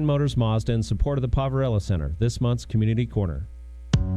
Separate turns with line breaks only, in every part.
Motors Mazda in support of the Poverello Center, this month's Community Corner.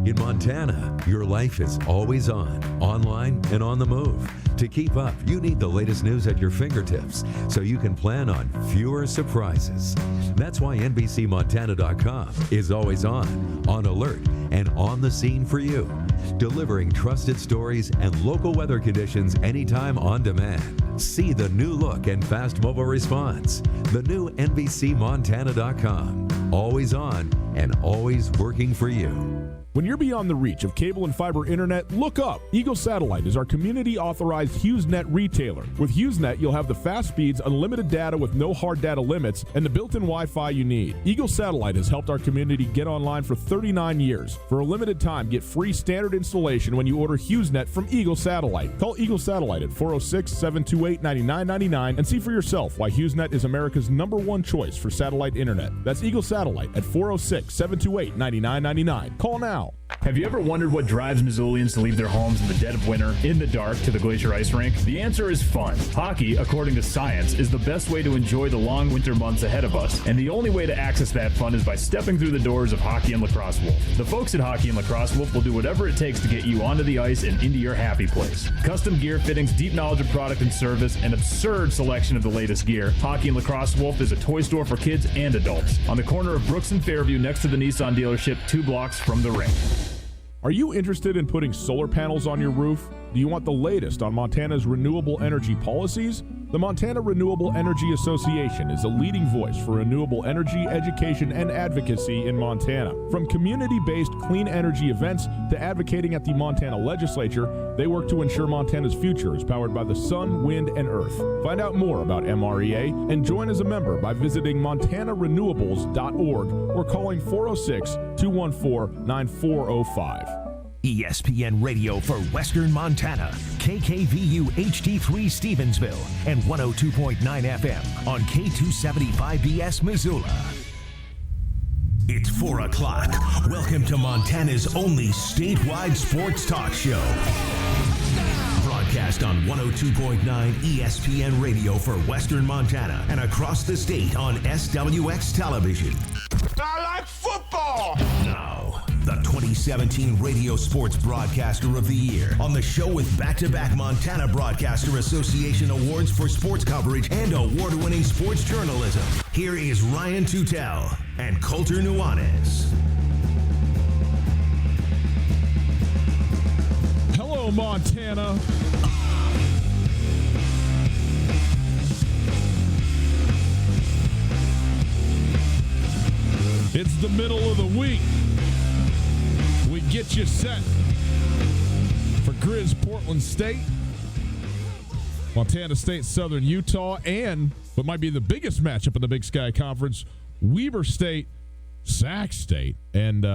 In Montana, your life is always on, online, and on the move. To keep up, you need the latest news at your fingertips so you can plan on fewer surprises. That's why NBCMontana.com is always on alert, and on the scene for you, delivering trusted stories and local weather conditions anytime on demand. See the new look and fast mobile response. The new NBCMontana.com. Always on and always working for you.
When you're beyond the reach of cable and fiber internet, look up. Eagle Satellite is our community-authorized HughesNet retailer. With HughesNet, you'll have the fast speeds, unlimited data with no hard data limits, and the built-in Wi-Fi you need. Eagle Satellite has helped our community get online for 39 years. For a limited time, get free standard installation when you order HughesNet from Eagle Satellite. Call Eagle Satellite at 406-728-9999 and see for yourself why HughesNet is America's #1 choice for satellite internet. That's Eagle Satellite at 406-728-9999. Call now.
Have you ever wondered what drives Missoulians to leave their homes in the dead of winter, in the dark, to the Glacier Ice Rink? The answer is fun. Hockey, according to science, is the best way to enjoy the long winter months ahead of us, and the only way to access that fun is by stepping through the doors of Hockey and Lacrosse Wolf. The folks at Hockey and Lacrosse Wolf will do whatever it takes to get you onto the ice and into your happy place. Custom gear fittings, deep knowledge of product and service, an absurd selection of the latest gear. Hockey and Lacrosse Wolf is a toy store for kids and adults on the corner of Brooks and Fairview next to the Nissan dealership 2 blocks from the rink.
Are you interested in putting solar panels on your roof? Do you want the latest on Montana's renewable energy policies? The Montana Renewable Energy Association is a leading voice for renewable energy education and advocacy in Montana. From community-based clean energy events to advocating at the Montana legislature, they work to ensure Montana's future is powered by the sun, wind, and earth. Find out more about MREA and join as a member by visiting montanarenewables.org or calling 406-214-9405.
ESPN Radio for Western Montana, KKVU HD3 Stevensville, and 102.9 FM on K275BS Missoula. It's 4 o'clock. Welcome to Montana's only statewide sports talk show. Broadcast on 102.9 ESPN Radio for Western Montana and across the state on SWX Television.
I like football!
Now, the 2017 Radio Sports Broadcaster of the Year on the show with back-to-back Montana Broadcaster Association awards for sports coverage and award-winning sports journalism. Here is Ryan Tutel and Colter Nuanez.
Hello, Montana. It's the middle of the week. We get you set for Grizz Portland State, Montana State, Southern Utah, and what might be the biggest matchup in the Big Sky Conference, Weber State, Sac State. And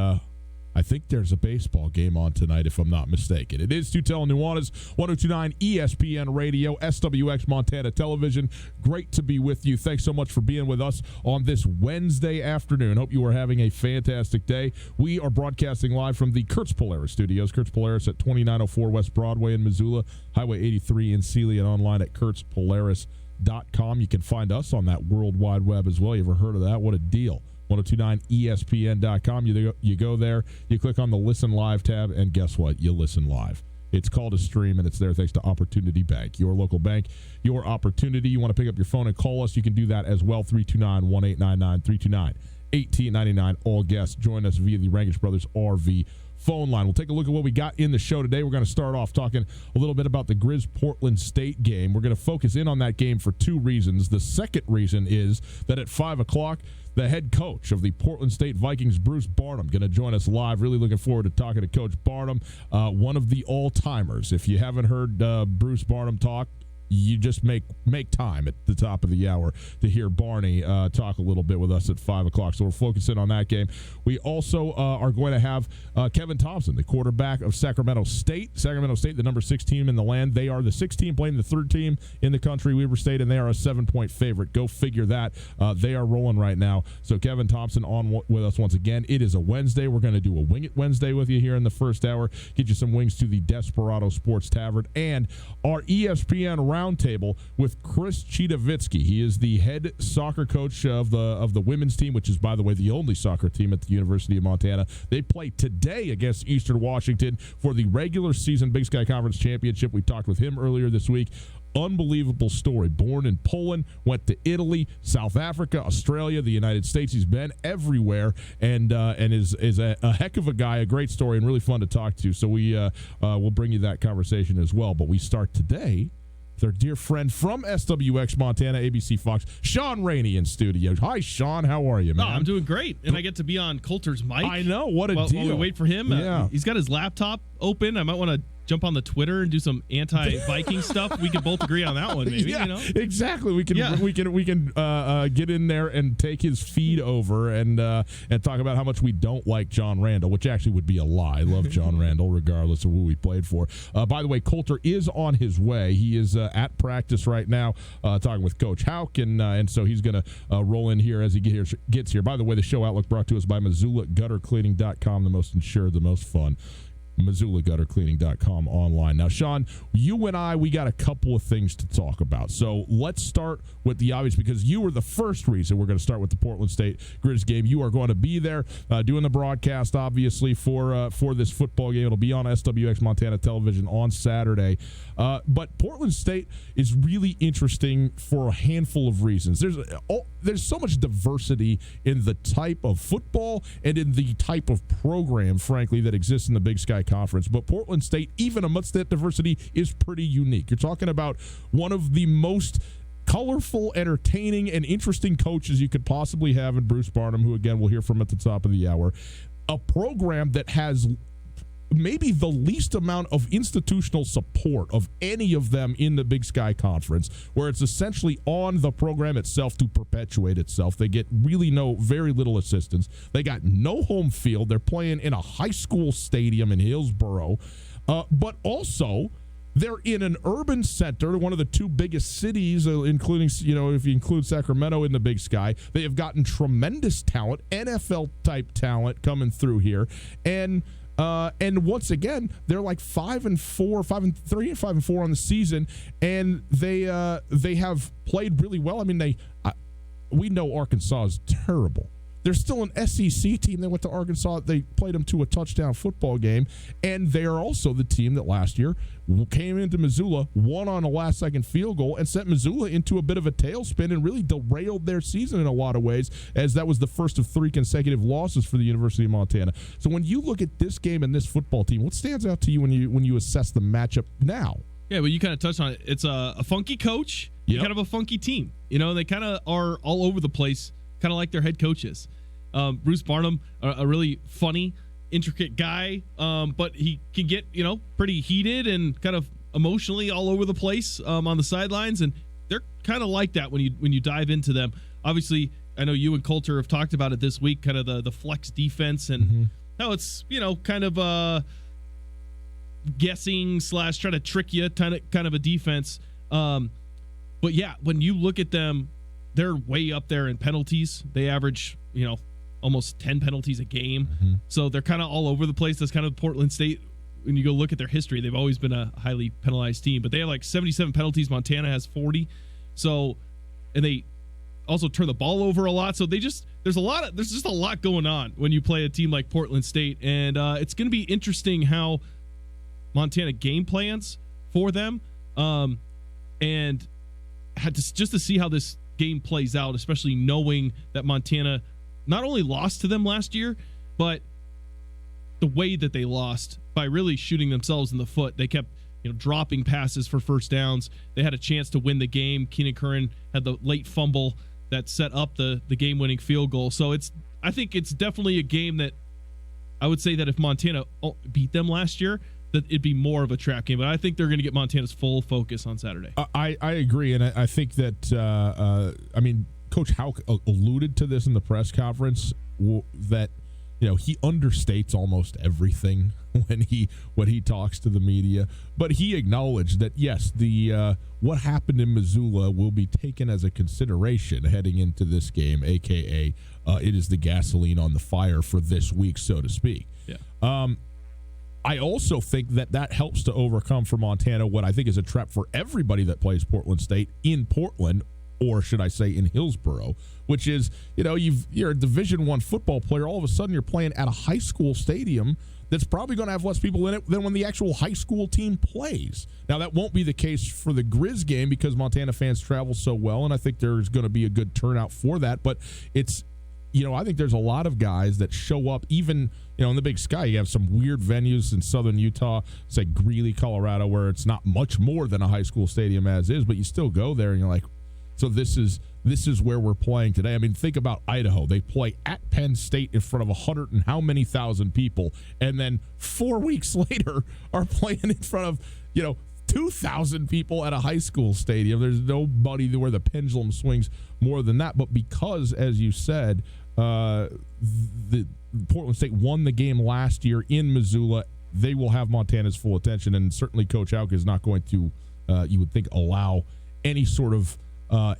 I think there's a baseball game on tonight, if I'm not mistaken. It is Tutel and Nuanez, 102.9 ESPN Radio, SWX Montana Television. Great to be with you. Thanks so much for being with us on this Wednesday afternoon. Hope you are having a fantastic day. We are broadcasting live from the Kurtz Polaris studios. Kurtz Polaris at 2904 West Broadway in Missoula, Highway 83 in Sealy, and online at kurtzpolaris.com. You can find us on that World Wide Web as well. You ever heard of that? What a deal. 1029ESPN.com. You go there, you click on the Listen Live tab, and guess what? You listen live. It's called a stream, and it's there thanks to Opportunity Bank, your local bank, your opportunity. You want to pick up your phone and call us, you can do that as well, 329-1899, 329-1899. All guests join us via the Rankish Brothers RV phone line. We'll take a look at what we got in the show today. We're going to start off talking a little bit about the Grizz Portland State game. We're going to focus in on that game for two reasons. The second reason is that at 5 o'clock, the head coach of the Portland State Vikings, Bruce Barnum, going to join us live. Really looking forward to talking to Coach Barnum, one of the all-timers. If you haven't heard Bruce Barnum talk, you just make time at the top of the hour to hear Barney talk a little bit with us at 5 o'clock. So we're focusing on that game. We also are going to have Kevin Thompson, the quarterback of Sacramento State. Sacramento State, the number 6 team in the land. They are the 6th team playing the 3rd team in the country, Weber State, and they are a 7-point favorite. Go figure that. They are rolling right now. So Kevin Thompson on with us once again. It is a Wednesday. We're going to do a Wing It Wednesday with you here in the first hour. Get you some wings to the Desperado Sports Tavern. And our ESPN roundtable with Chris Chidavitsky. He is the head soccer coach of the women's team, which is, by the way, the only soccer team at the University of Montana. They play today against Eastern Washington for the regular season Big Sky Conference Championship. We talked with him earlier this week. Unbelievable story. Born in Poland, went to Italy, South Africa, Australia, the United States. He's been everywhere, and is a heck of a guy. A great story and really fun to talk to. So we'll bring you that conversation as well. But we start today with our dear friend from SWX Montana, ABC Fox, Sean Rainey in studio. Hi, Sean. How are you, man?
Oh, I'm doing great, and I get to be on Coulter's mic.
I know. What a
deal.
deal.
While we wait for him,
Yeah.
He's got his laptop open. I might want to jump on the Twitter and do some anti-Viking stuff. We could both agree on that one, maybe.
Yeah,
you know?
exactly. We can get in there and take his feed over and talk about how much we don't like John Randall, which actually would be a lie. I love John Randall, regardless of who he played for. By the way, Coulter is on his way. He is at practice right now, talking with Coach Houck, and so he's going to roll in here as he gets here. By the way, the show outlook brought to us by MissoulaGutterCleaning.com, the most insured, the most fun. MissoulaGutterCleaning.com online. Now, Sean, you and I, we got a couple of things to talk about. So let's start with the obvious, because you were the first reason we're going to start with the Portland State Grizz game. You are going to be there doing the broadcast, obviously, for this football game. It'll be on SWX Montana Television on Saturday. But Portland State is really interesting for a handful of reasons. There's so much diversity in the type of football and in the type of program, frankly, that exists in the Big Sky Conference. But Portland State, even amidst that diversity, is pretty unique. You're talking about one of the most colorful, entertaining, and interesting coaches you could possibly have in Bruce Barnum, who, again, we'll hear from at the top of the hour. A program that has maybe the least amount of institutional support of any of them in the Big Sky Conference, where it's essentially on the program itself to perpetuate itself. They get very little assistance. They got no home field. They're playing in a high school stadium in Hillsboro, but also they're in an urban center, one of the two biggest cities, including, if you include Sacramento in the Big Sky. They have gotten tremendous talent, NFL-type talent coming through here, and once again, they're like 5-4, 5-3, and 5-4 on the season, and they have played really well. I mean, we know Arkansas is terrible. They're still an SEC team. They went to Arkansas. They played them to a touchdown football game, and they are also the team that last year came into Missoula, won on a last-second field goal, and sent Missoula into a bit of a tailspin and really derailed their season in a lot of ways, as that was the first of 3 consecutive losses for the University of Montana. So when you look at this game and this football team, what stands out to you when you assess the matchup now?
Yeah, well, you kind of touched on it. It's a funky coach,
Yep.
kind of a funky team. They kind of are all over the place, kind of like their head coaches. Bruce Barnum, a really funny, intricate guy, but he can get, pretty heated and kind of emotionally all over the place on the sidelines, and they're kind of like that when you dive into them. Obviously, I know you and Coulter have talked about it this week, kind of the flex defense and how it's, kind of guessing / try to trick you kind of a defense. But yeah, when you look at them, they're way up there in penalties. They average, almost 10 penalties a game. So they're kind of all over the place. That's kind of Portland State. When you go look at their history, they've always been a highly penalized team, but they have like 77 penalties. Montana has 40. So, and they also turn the ball over a lot. So there's just a lot going on when you play a team like Portland State. And it's going to be interesting how Montana game plans for them. And just to see how this game plays out, especially knowing that Montana not only lost to them last year, but the way that they lost by really shooting themselves in the foot. They kept dropping passes for first downs. They had a chance to win the game. Keenan Curran had the late fumble that set up the game-winning field goal. So I think it's definitely a game that I would say that if Montana beat them last year, that it'd be more of a trap game. But I think they're going to get Montana's full focus on Saturday.
I agree, and I think that Coach Houck alluded to this in the press conference, that he understates almost everything when he talks to the media, but he acknowledged that yes, the what happened in Missoula will be taken as a consideration heading into this game, aka it is the gasoline on the fire for this week, so to speak.
Yeah.
I also think that helps to overcome for Montana what I think is a trap for everybody that plays Portland State in Portland, or should I say in Hillsboro, which is, you're a Division I football player. All of a sudden you're playing at a high school stadium that's probably going to have less people in it than when the actual high school team plays. Now, that won't be the case for the Grizz game because Montana fans travel so well, and I think there's going to be a good turnout for that. But it's, I think there's a lot of guys that show up even, in the Big Sky. You have some weird venues in southern Utah, say Greeley, Colorado, where it's not much more than a high school stadium as is, but you still go there and you're like, so this is where we're playing today. I mean, think about Idaho. They play at Penn State in front of 100 and how many thousand people, and then 4 weeks later are playing in front of 2,000 people at a high school stadium. There's nobody where the pendulum swings more than that. But because, as you said, the Portland State won the game last year in Missoula, they will have Montana's full attention, and certainly Coach Hauck is not going to, you would think, allow any sort of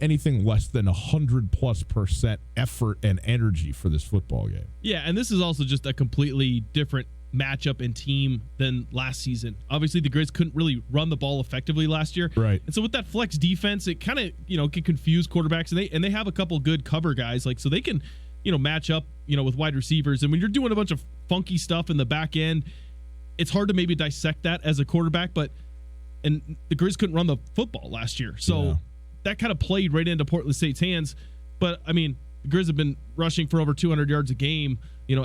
anything less than 100+% effort and energy for this football game.
Yeah, and this is also just a completely different matchup and team than last season. Obviously, the Grizz couldn't really run the ball effectively last year,
right?
And so with that flex defense, it kind of can confuse quarterbacks, and they have a couple good cover guys, so they can match up with wide receivers. And when you're doing a bunch of funky stuff in the back end, it's hard to maybe dissect that as a quarterback. And the Grizz couldn't run the football last year, so that kind of played right into Portland State's hands. But I mean, the Grizz have been rushing for over 200 yards a game,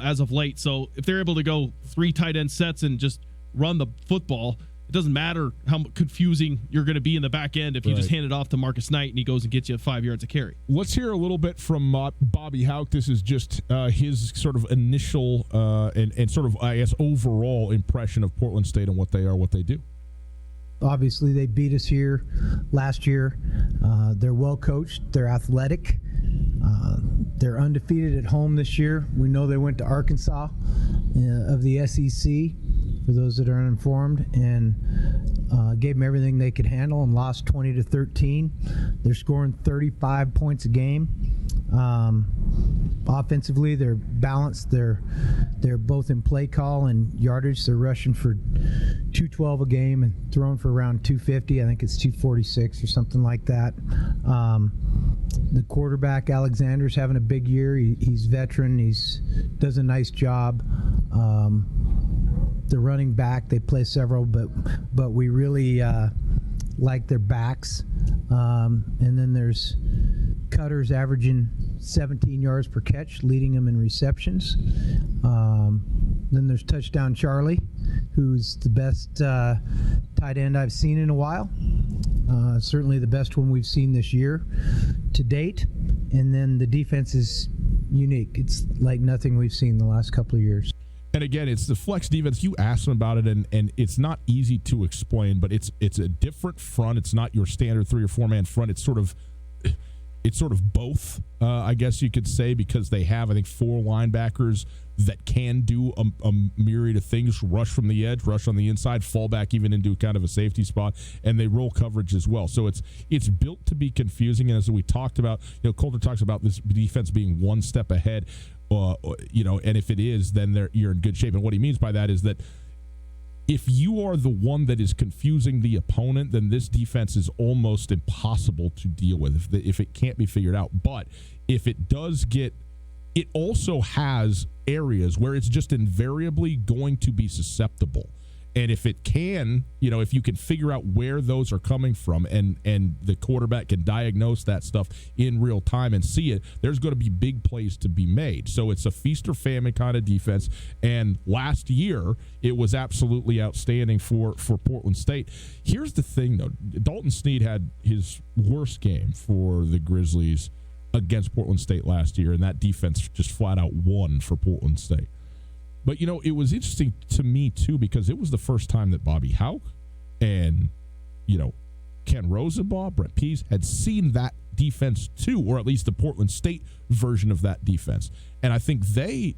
as of late. So if they're able to go 3 tight end sets and just run the football, it doesn't matter how confusing you're going to be in the back end if you just hand it off to Marcus Knight and he goes and gets you 5 yards a carry.
Let's hear a little bit from Bobby Hauck. This is just his sort of initial and sort of, I guess, overall impression of Portland State and what they are, what they do.
Obviously, they beat us here last year. They're well coached. They're athletic. They're undefeated at home this year. We know they went to Arkansas of the SEC, for those that are uninformed, and gave them everything they could handle and lost 20-13. They're scoring 35 points a game. Offensively, they're balanced. They're both in play call and yardage. They're rushing for 212 a game and throwing for around 250. I think it's 246 or something like that. The quarterback, Alexander's having a big year. He's veteran. He's does a nice job. The running back, they play several, but we really like their backs. And then there's Cutter's averaging 17 yards per catch, leading them in receptions. Then there's Touchdown Charlie, who's the best tight end I've seen in a while. Certainly the best one we've seen this year to date. And then the defense is unique. It's like nothing we've seen the last couple of years.
And again, it's the flex defense. You asked them about it, and it's not easy to explain, but it's a different front. It's not your standard 3 or 4 man front. It's sort of both, I guess you could say, because they have, I think, 4 linebackers that can do a myriad of things: rush from the edge, rush on the inside, fall back even into kind of a safety spot, and they roll coverage as well. So it's built to be confusing. And as we talked about, Coulter talks about this defense being one step ahead. And if it is, then you're in good shape. And what he means by that is that if you are the one that is confusing the opponent, then this defense is almost impossible to deal with if it can't be figured out. But if it does it also has areas where it's just invariably going to be susceptible. And if it can, if you can figure out where those are coming from and the quarterback can diagnose that stuff in real time and see it, there's going to be big plays to be made. So it's a feast or famine kind of defense. And last year, it was absolutely outstanding for Portland State. Here's the thing, though. Dalton Sneed had his worst game for the Grizzlies against Portland State last year, and that defense just flat out won for Portland State. But, it was interesting to me, too, because it was the first time that Bobby Hauck and, Ken Rosenbaugh, Brent Pease had seen that defense, too, or at least the Portland State version of that defense. And I think they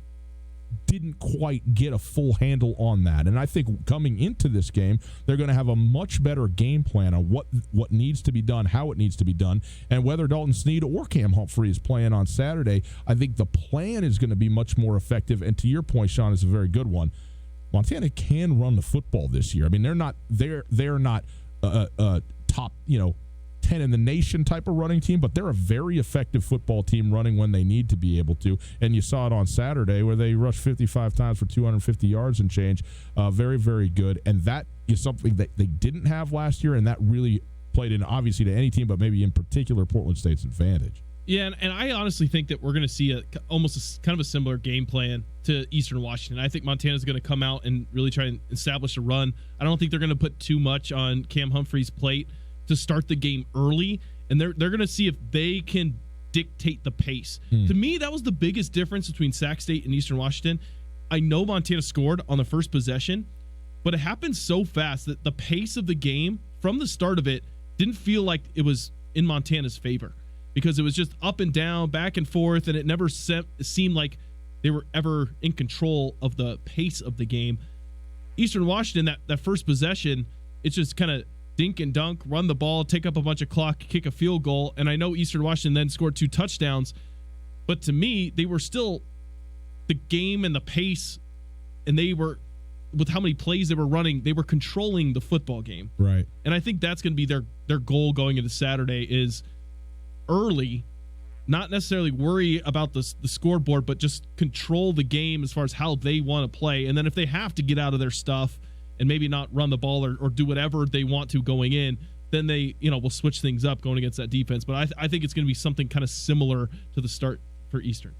didn't quite get a full handle on that. And I think coming into this game, they're going to have a much better game plan on what needs to be done, how it needs to be done, and whether Dalton Sneed or Cam Humphrey is playing on Saturday. I think the plan is going to be much more effective. And to your point, Sean, is a very good one. Montana can run the football this year. I mean, they're not top 10 in the nation type of running team, but they're a very effective football team running when they need to be able to. And you saw it on Saturday where they rushed 55 times for 250 yards and change. Very, very good. And that is something that they didn't have last year, and that really played in, obviously, to any team, but maybe in particular Portland State's advantage.
Yeah, and I honestly think that we're going to see almost kind of a similar game plan to Eastern Washington. I think Montana's going to come out and really try and establish a run. I don't think they're going to put too much on Cam Humphrey's plate to start the game early, and they're going to see if they can dictate the pace. To me, that was the biggest difference between Sac State and Eastern Washington. I know Montana scored on the first possession, but it happened so fast that the pace of the game from the start of it didn't feel like it was in Montana's favor, because it was just up and down, back and forth, and it never seemed like they were ever in control of the pace of the game. Eastern Washington, that first possession, it's just kind of dink and dunk, run the ball, take up a bunch of clock, kick a field goal. And I know Eastern Washington then scored 2 touchdowns, but to me, they were still the game and the pace, and they were, with how many plays they were running, they were controlling the football game.
Right.
And I think that's going to be their goal going into Saturday is early, not necessarily worry about the scoreboard, but just control the game as far as how they want to play. And then if they have to get out of their stuff and maybe not run the ball or do whatever they want to going in, then they will switch things up going against that defense. But I think it's going to be something kind of similar to the start for Eastern.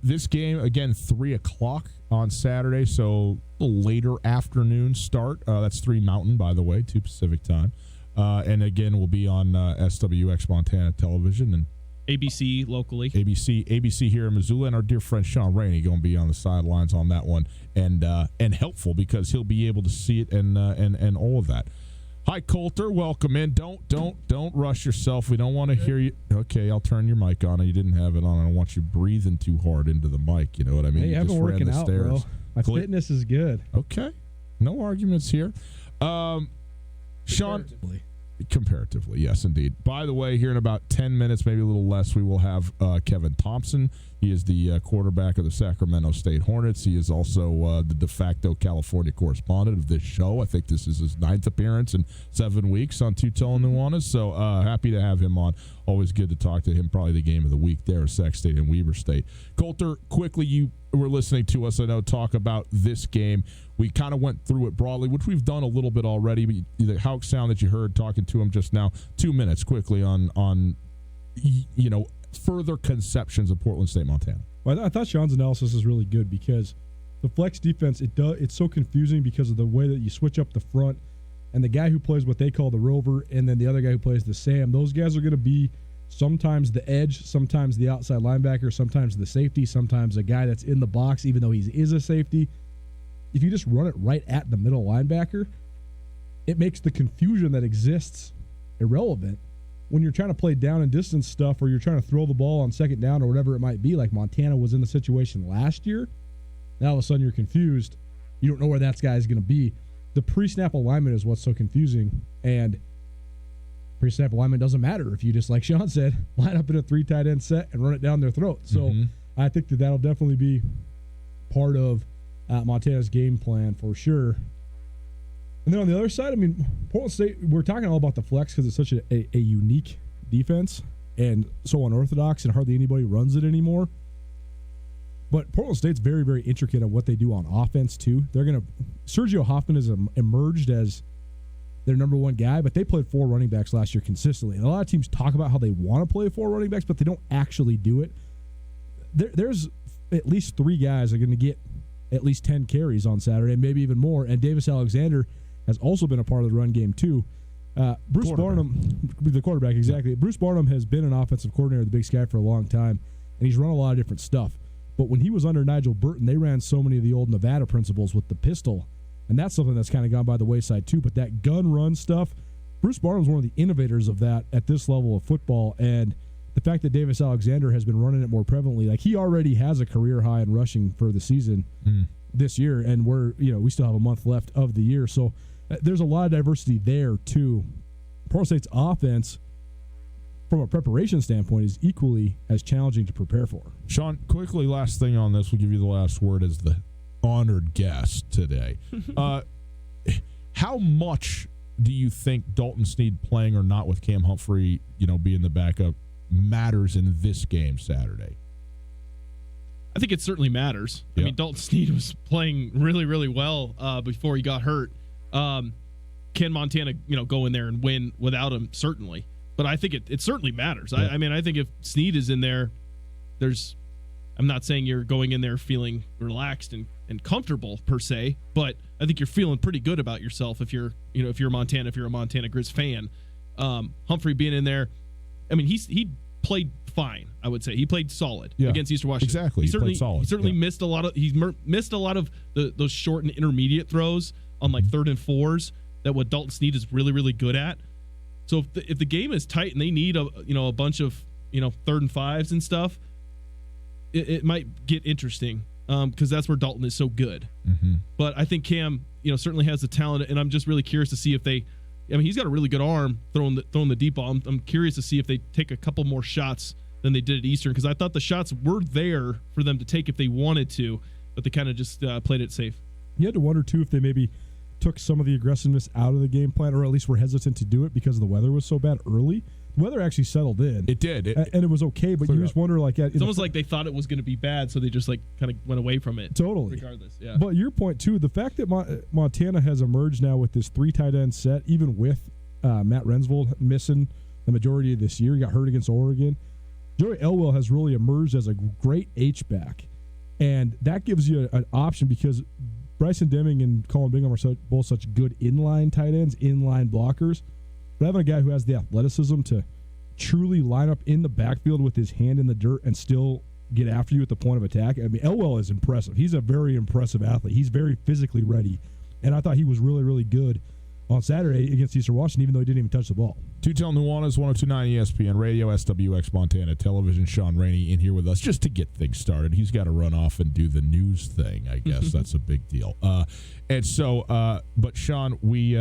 This game, again, 3 o'clock on Saturday, so a little later afternoon start. That's 3 Mountain, by the way, 2 Pacific time. And again, we'll be on SWX Montana Television and
ABC locally.
ABC here in Missoula, and our dear friend Sean Rainey going to be on the sidelines on that one, and helpful because he'll be able to see it and all of that. Hi, Coulter, welcome in. Don't rush yourself. We don't want to hear you. Okay, I'll turn your mic on. You didn't have it on. I don't want you breathing too hard into the mic. You know what I mean?
Hey, I've been working out, bro. My fitness is good.
Okay, no arguments here. Sean. Comparatively, yes, indeed. By the way, here in about 10 minutes, maybe a little less, we will have Kevin Thompson. He is the quarterback of the Sacramento State Hornets. He is also the de facto California correspondent of this show. I think this is his 9th appearance in 7 weeks on Two Tone Nuanez. So happy to have him on. Always good to talk to him. Probably the game of the week there, Sac State and Weber State. Coulter, quickly, you were listening to us, I know, talk about this game. We kind of went through it broadly, which we've done a little bit already. But the Houck sound that you heard talking to him just now, 2 minutes quickly on further conceptions of Portland State, Montana.
Well, I thought Sean's analysis is really good because the flex defense, it's so confusing because of the way that you switch up the front, and the guy who plays what they call the rover and then the other guy who plays the Sam, those guys are going to be sometimes the edge, sometimes the outside linebacker, sometimes the safety, sometimes a guy that's in the box even though he is a safety. If you just run it right at the middle linebacker, it makes the confusion that exists irrelevant when you're trying to play down and distance stuff, or you're trying to throw the ball on second down or whatever it might be, like Montana was in the situation last year. Now all of a sudden you're confused. You don't know where that guy is going to be. The pre-snap alignment is what's so confusing, and pre-snap alignment doesn't matter if you just, like Sean said, line up in a 3 tight end set and run it down their throat. So I think that'll definitely be part of Montana's game plan for sure. And then on the other side, I mean, Portland State, we're talking all about the flex because it's such a unique defense and so unorthodox, and hardly anybody runs it anymore. But Portland State's very, very intricate at what they do on offense, too. Sergio Hoffman has emerged as their number one guy, but they played 4 running backs last year consistently. And a lot of teams talk about how they want to play 4 running backs, but they don't actually do it. There's at least 3 guys that are going to get at least 10 carries on Saturday, maybe even more. And Davis Alexander has also been a part of the run game, too. Bruce Barnum, the quarterback, exactly. Bruce Barnum has been an offensive coordinator of the Big Sky for a long time, and he's run a lot of different stuff. But when he was under Nigel Burton, they ran so many of the old Nevada principles with the pistol, and that's something that's kind of gone by the wayside, too. But that gun-run stuff, Bruce Barnum's one of the innovators of that at this level of football, and the fact that Davis Alexander has been running it more prevalently, like he already has a career high in rushing for the season this year, and we still have a month left of the year, so there's a lot of diversity there too. Portland State's offense, from a preparation standpoint, is equally as challenging to prepare for.
Sean, quickly, last thing on this, we'll give you the last word, is the honored guest today. How much do you think Dalton Snead playing or not with Cam Humphrey, being the backup, matters in this game Saturday?
I think it certainly matters.
Yeah.
I mean, Dalton Snead was playing really, really well before he got hurt. Can Montana, go in there and win without him? Certainly. But I think it certainly matters. Yeah. I think if Snead is in there, I'm not saying you're going in there feeling relaxed and comfortable per se, but I think you're feeling pretty good about yourself if you're a Montana Grizz fan. Humphrey being in there, he played fine. I would say he played solid against Eastern Washington.
Exactly, he played solid.
He certainly missed a lot of those short and intermediate throws on like 3rd and 4s that what Dalton Snead is really, really good at. So if the game is tight and they need a bunch of 3rd and 5s and stuff, it might get interesting because that's where Dalton is so good.
Mm-hmm.
But I think Cam certainly has the talent, and I'm just really curious to see if they. He's got a really good arm throwing the deep ball. I'm curious to see if they take a couple more shots than they did at Eastern, because I thought the shots were there for them to take if they wanted to, but they kind of just played it safe.
You had to wonder too if they maybe took some of the aggressiveness out of the game plan, or at least were hesitant to do it because the weather was so bad early. The weather actually settled in.
It did.
And it was okay, but you just wonder
it's almost like they thought it was going to be bad, so they just kind of went away from it.
Totally.
Regardless, yeah.
But your point too, the fact that Montana has emerged now with this 3 tight end set, even with Matt Rensvold missing the majority of this year, he got hurt against Oregon. Joey Elwell has really emerged as a great H-back, and that gives you an option because Bryson Deming and Colin Bingham are both such good inline tight ends, inline blockers. But having a guy who has the athleticism to truly line up in the backfield with his hand in the dirt and still get after you at the point of attack. Elwell is impressive. He's a very impressive athlete. He's very physically ready, and I thought he was really, really good on Saturday against Eastern Washington, even though he didn't even touch the ball.
Tutel Nuanez, 102.9 ESPN Radio, SWX Montana Television. Sean Rainey in here with us just to get things started. He's got to run off and do the news thing, I guess. That's a big deal. But Sean, we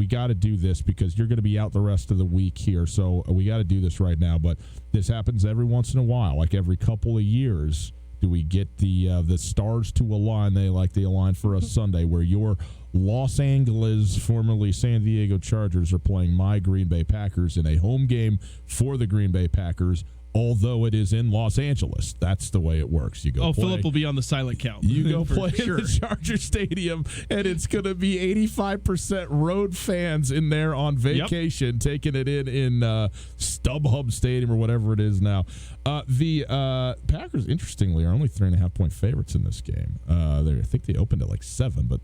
got to do this because you're going to be out the rest of the week here, so we got to do this right now. But this happens every once in a while, like every couple of years. Do we get the stars to align? They align for us Sunday, where your Los Angeles, formerly San Diego Chargers, are playing my Green Bay Packers in a home game for the Green Bay Packers, although it is in Los Angeles. That's the way it works. You go.
Philip will be on the silent count.
You go play in the Charger Stadium, and it's going to be 85% road fans in there on vacation, taking it in StubHub Stadium or whatever it is now. The Packers, interestingly, are only 3.5-point favorites in this game. I think they opened at 7, but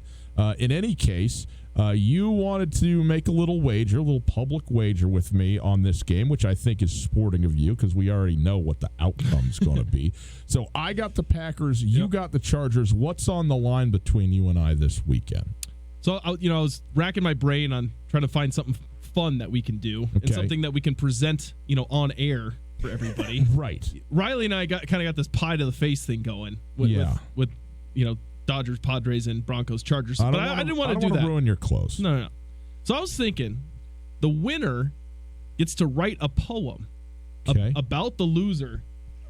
in any case, you wanted to make a little public wager with me on this game, which I think is sporting of you because we already know what the outcome's going to be. So I got the Packers, you got the Chargers. What's on the line between you and I this weekend?
So, I was racking my brain on trying to find something fun that we can do and something that we can present, on air for everybody.
Right.
Riley and I kind of got this pie to the face thing going with Dodgers, Padres, and Broncos, Chargers. I didn't want to do that.
I don't want to ruin your clothes.
No. So I was thinking the winner gets to write a poem about the loser,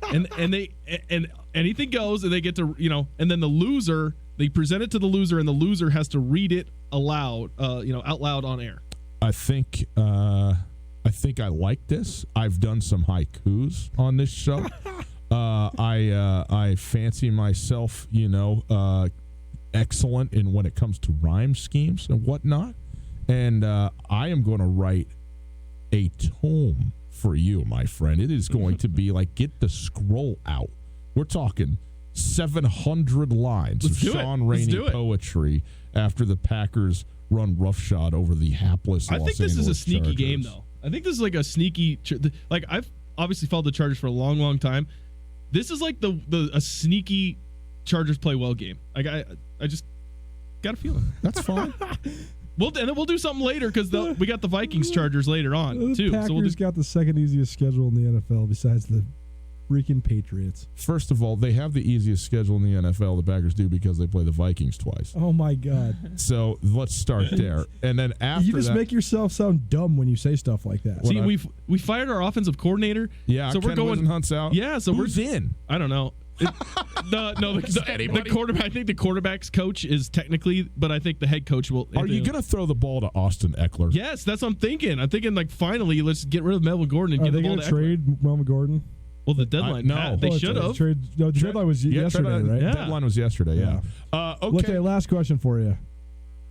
and anything goes, and they get to and then the loser, they present it to the loser, and the loser has to read it aloud, out loud on air.
I think I like this. I've done some haikus on this show. I fancy myself, excellent in when it comes to rhyme schemes and whatnot. And I am going to write a tome for you, my friend. It is going to be get the scroll out. We're talking 700 lines of Sean Rainey poetry after the Packers run roughshod over the hapless Los Angeles
Chargers. I think this is a sneaky
Chargers.
game, though. I think this is a sneaky. I've obviously followed the Chargers for a long, long time. This is a sneaky Chargers play well game. I just got a feeling.
That's fine.
And then we'll do something later because we got the Vikings Chargers later on too.
Packers
So we'll just
got the second easiest schedule in the NFL besides the freaking Patriots.
First of all, they have the easiest schedule in the NFL. The Packers do because they play the Vikings twice.
Oh my God!
So let's start there, and then after
you just make yourself sound dumb when you say stuff like that.
See, we fired our offensive coordinator.
Yeah,
so
Ken
we're going.
Wisenhunt's out.
Yeah, so
who's in?
I don't know. The quarterback. I think the quarterback's coach is technically, but I think the head coach will.
Are you going to throw the ball to Austin Eckler?
Yes, that's what I'm thinking. I'm thinking like finally, let's get rid of Melvin Gordon and
Are
get
they
the ball
going
to
to
Eckler.
trade Melvin Gordon?
Well, the deadline. They should have.
The deadline was yesterday, right?
Yeah.
Deadline was yesterday. Yeah. Okay.
Okay, last question for you.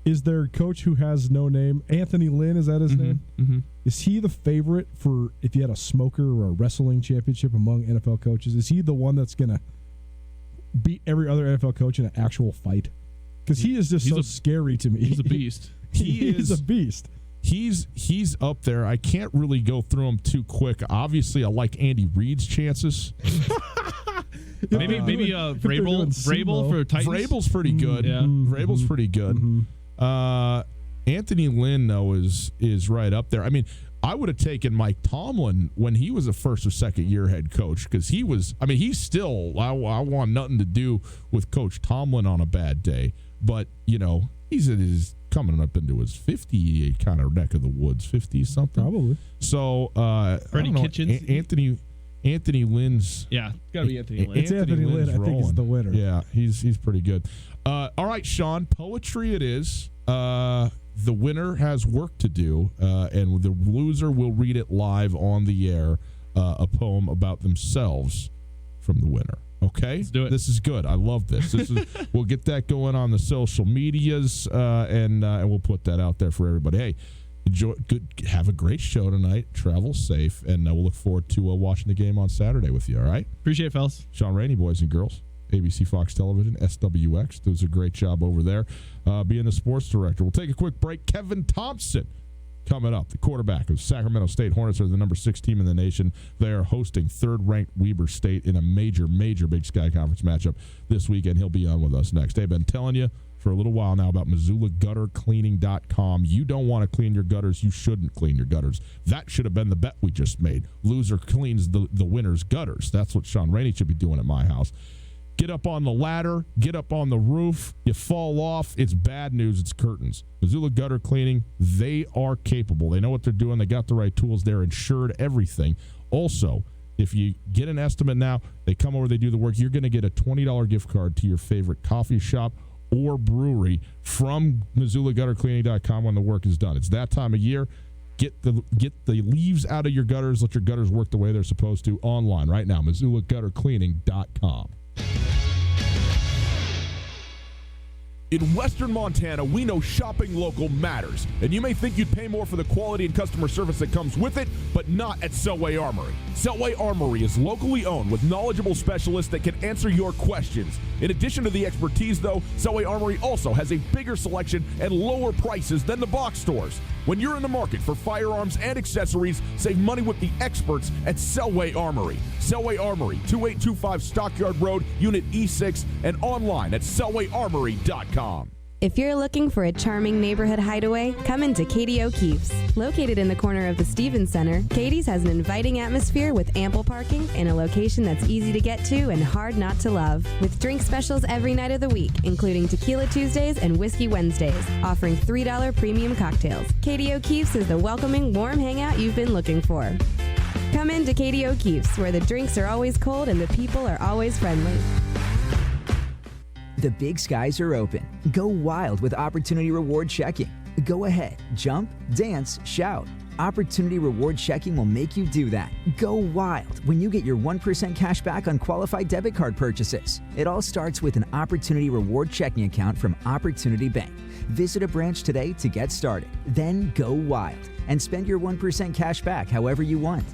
Is their coach who has no name, Anthony Lynn, is that his name?
Mm-hmm.
Is he the favorite for if you had a smoker or a wrestling championship among NFL coaches? Is he the one that's going to beat every other NFL coach in an actual fight? Because he is just scary to me.
He's a beast.
He's a beast.
He's up there. I can't really go through them too quick. Obviously, I like Andy Reid's chances.
maybe Vrabel for Titans.
Vrabel's pretty good.
Yeah.
Vrabel's pretty good. Anthony Lynn, though, is right up there. I mean, I would have taken Mike Tomlin when he was a first or second year head coach because he was. I mean, he's still. I want nothing to do with Coach Tomlin on a bad day, but he's coming up into his 50 kind of neck of the woods, 50 something
probably.
So
Freddie Kitchens,
Anthony Lynn's.
Yeah, it's got to be Anthony Lynn.
It's Anthony Lynn. I think is the winner.
Yeah, he's pretty good. All right, Sean, poetry it is. The winner has work to do, and the loser will read it live on the air, a poem about themselves from the winner. Okay?
Let's do it.
This is good. I love this. We'll get that going on the social medias, and we'll put that out there for everybody. Hey, have a great show tonight. Travel safe, and we'll look forward to watching the game on Saturday with you, all right?
Appreciate it, fellas.
Sean Rainey, boys and girls. ABC Fox Television, SWX, does a great job over there being the sports director. We'll take a quick break. Kevin Thompson coming up, the quarterback of Sacramento State Hornets are the number 6 team in the nation. They are hosting third-ranked Weber State in a major Big Sky Conference matchup this weekend. He'll be on with us next. I've been telling you for a little while now about MissoulaGutterCleaning.com. You don't want to clean your gutters. You shouldn't clean your gutters. That should have been the bet we just made. Loser cleans the winner's gutters. That's what Sean Rainey should be doing at my house. Get up on the ladder, get up on the roof, you fall off, it's bad news, it's curtains. Missoula Gutter Cleaning, they are capable. They know what they're doing, they got the right tools, they're insured, everything. Also, if you get an estimate now, they come over, they do the work, you're going to get a $20 gift card to your favorite coffee shop or brewery from MissoulaGutterCleaning.com when the work is done. It's that time of year. Get the leaves out of your gutters, let your gutters work the way they're supposed to online right now, MissoulaGutterCleaning.com.
In Western Montana, we know shopping local matters, and you may think you'd pay more for the quality and customer service that comes with it, but not at Selway Armory. Selway Armory is locally owned with knowledgeable specialists that can answer your questions. In addition to the expertise, though, Selway Armory also has a bigger selection and lower prices than the box stores. When you're in the market for firearms and accessories, save money with the experts at Selway Armory. Selway Armory, 2825 Stockyard Road, Unit E6, and online at SelwayArmory.com.
If you're looking for a charming neighborhood hideaway, come into Katie O'Keefe's. Located in the corner of the Stevens Center, Katie's has an inviting atmosphere with ample parking and a location that's easy to get to and hard not to love. With drink specials every night of the week, including Tequila Tuesdays and Whiskey Wednesdays, offering $3 premium cocktails. Katie O'Keefe's is the welcoming, warm hangout you've been looking for. Come into Katie O'Keefe's, where the drinks are always cold and the people are always friendly.
The big skies are open. Go wild with Opportunity Reward Checking. Go ahead, jump, dance, shout. Opportunity Reward Checking will make you do that. Go wild when you get your 1% cash back on qualified debit card purchases. It all starts with an Opportunity Reward Checking account from Opportunity Bank. Visit a branch today to get started. Then go wild and spend your 1% cash back however you want.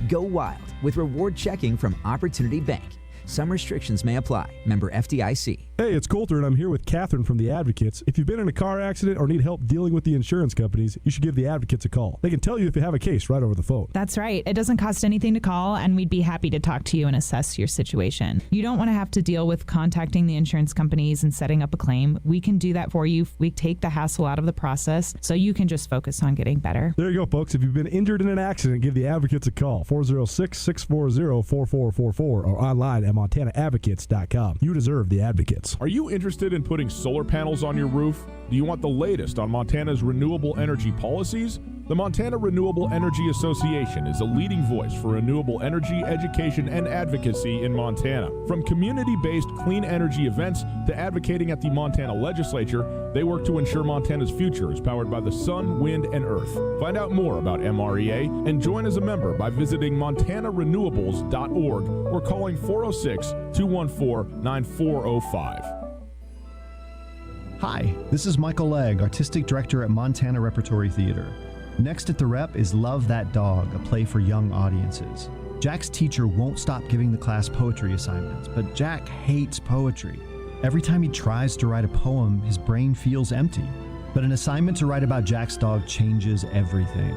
Go wild with Reward Checking from Opportunity Bank. Some restrictions may apply. Member FDIC.
Hey, it's Coulter, and I'm here with Catherine from The Advocates. If you've been in a car accident or need help dealing with the insurance companies, you should give The Advocates a call. They can tell you if you have a case right over the phone.
That's right. It doesn't cost anything to call, and we'd be happy to talk to you and assess your situation. You don't want to have to deal with contacting the insurance companies and setting up a claim. We can do that for you. We take the hassle out of the process, so you can just focus on getting better.
There you go, folks. If you've been injured in an accident, give The Advocates a call, 406-640-4444, or online at MontanaAdvocates.com. You deserve the Advocates.
Are you interested in putting solar panels on your roof? Do you want the latest on Montana's renewable energy policies? The Montana Renewable Energy Association is a leading voice for renewable energy, education, and advocacy in Montana. From community-based clean energy events to advocating at the Montana legislature, they work to ensure Montana's future is powered by the sun, wind, and earth. Find out more about MREA and join as a member by visiting montanarenewables.org or calling 406-214-9405.
Hi, this is Michael Legg, Artistic Director at Montana Repertory Theater. Next at the Rep is Love That Dog, a play for young audiences. Jack's teacher won't stop giving the class poetry assignments, but Jack hates poetry. Every time he tries to write a poem, his brain feels empty. But an assignment to write about Jack's dog changes everything.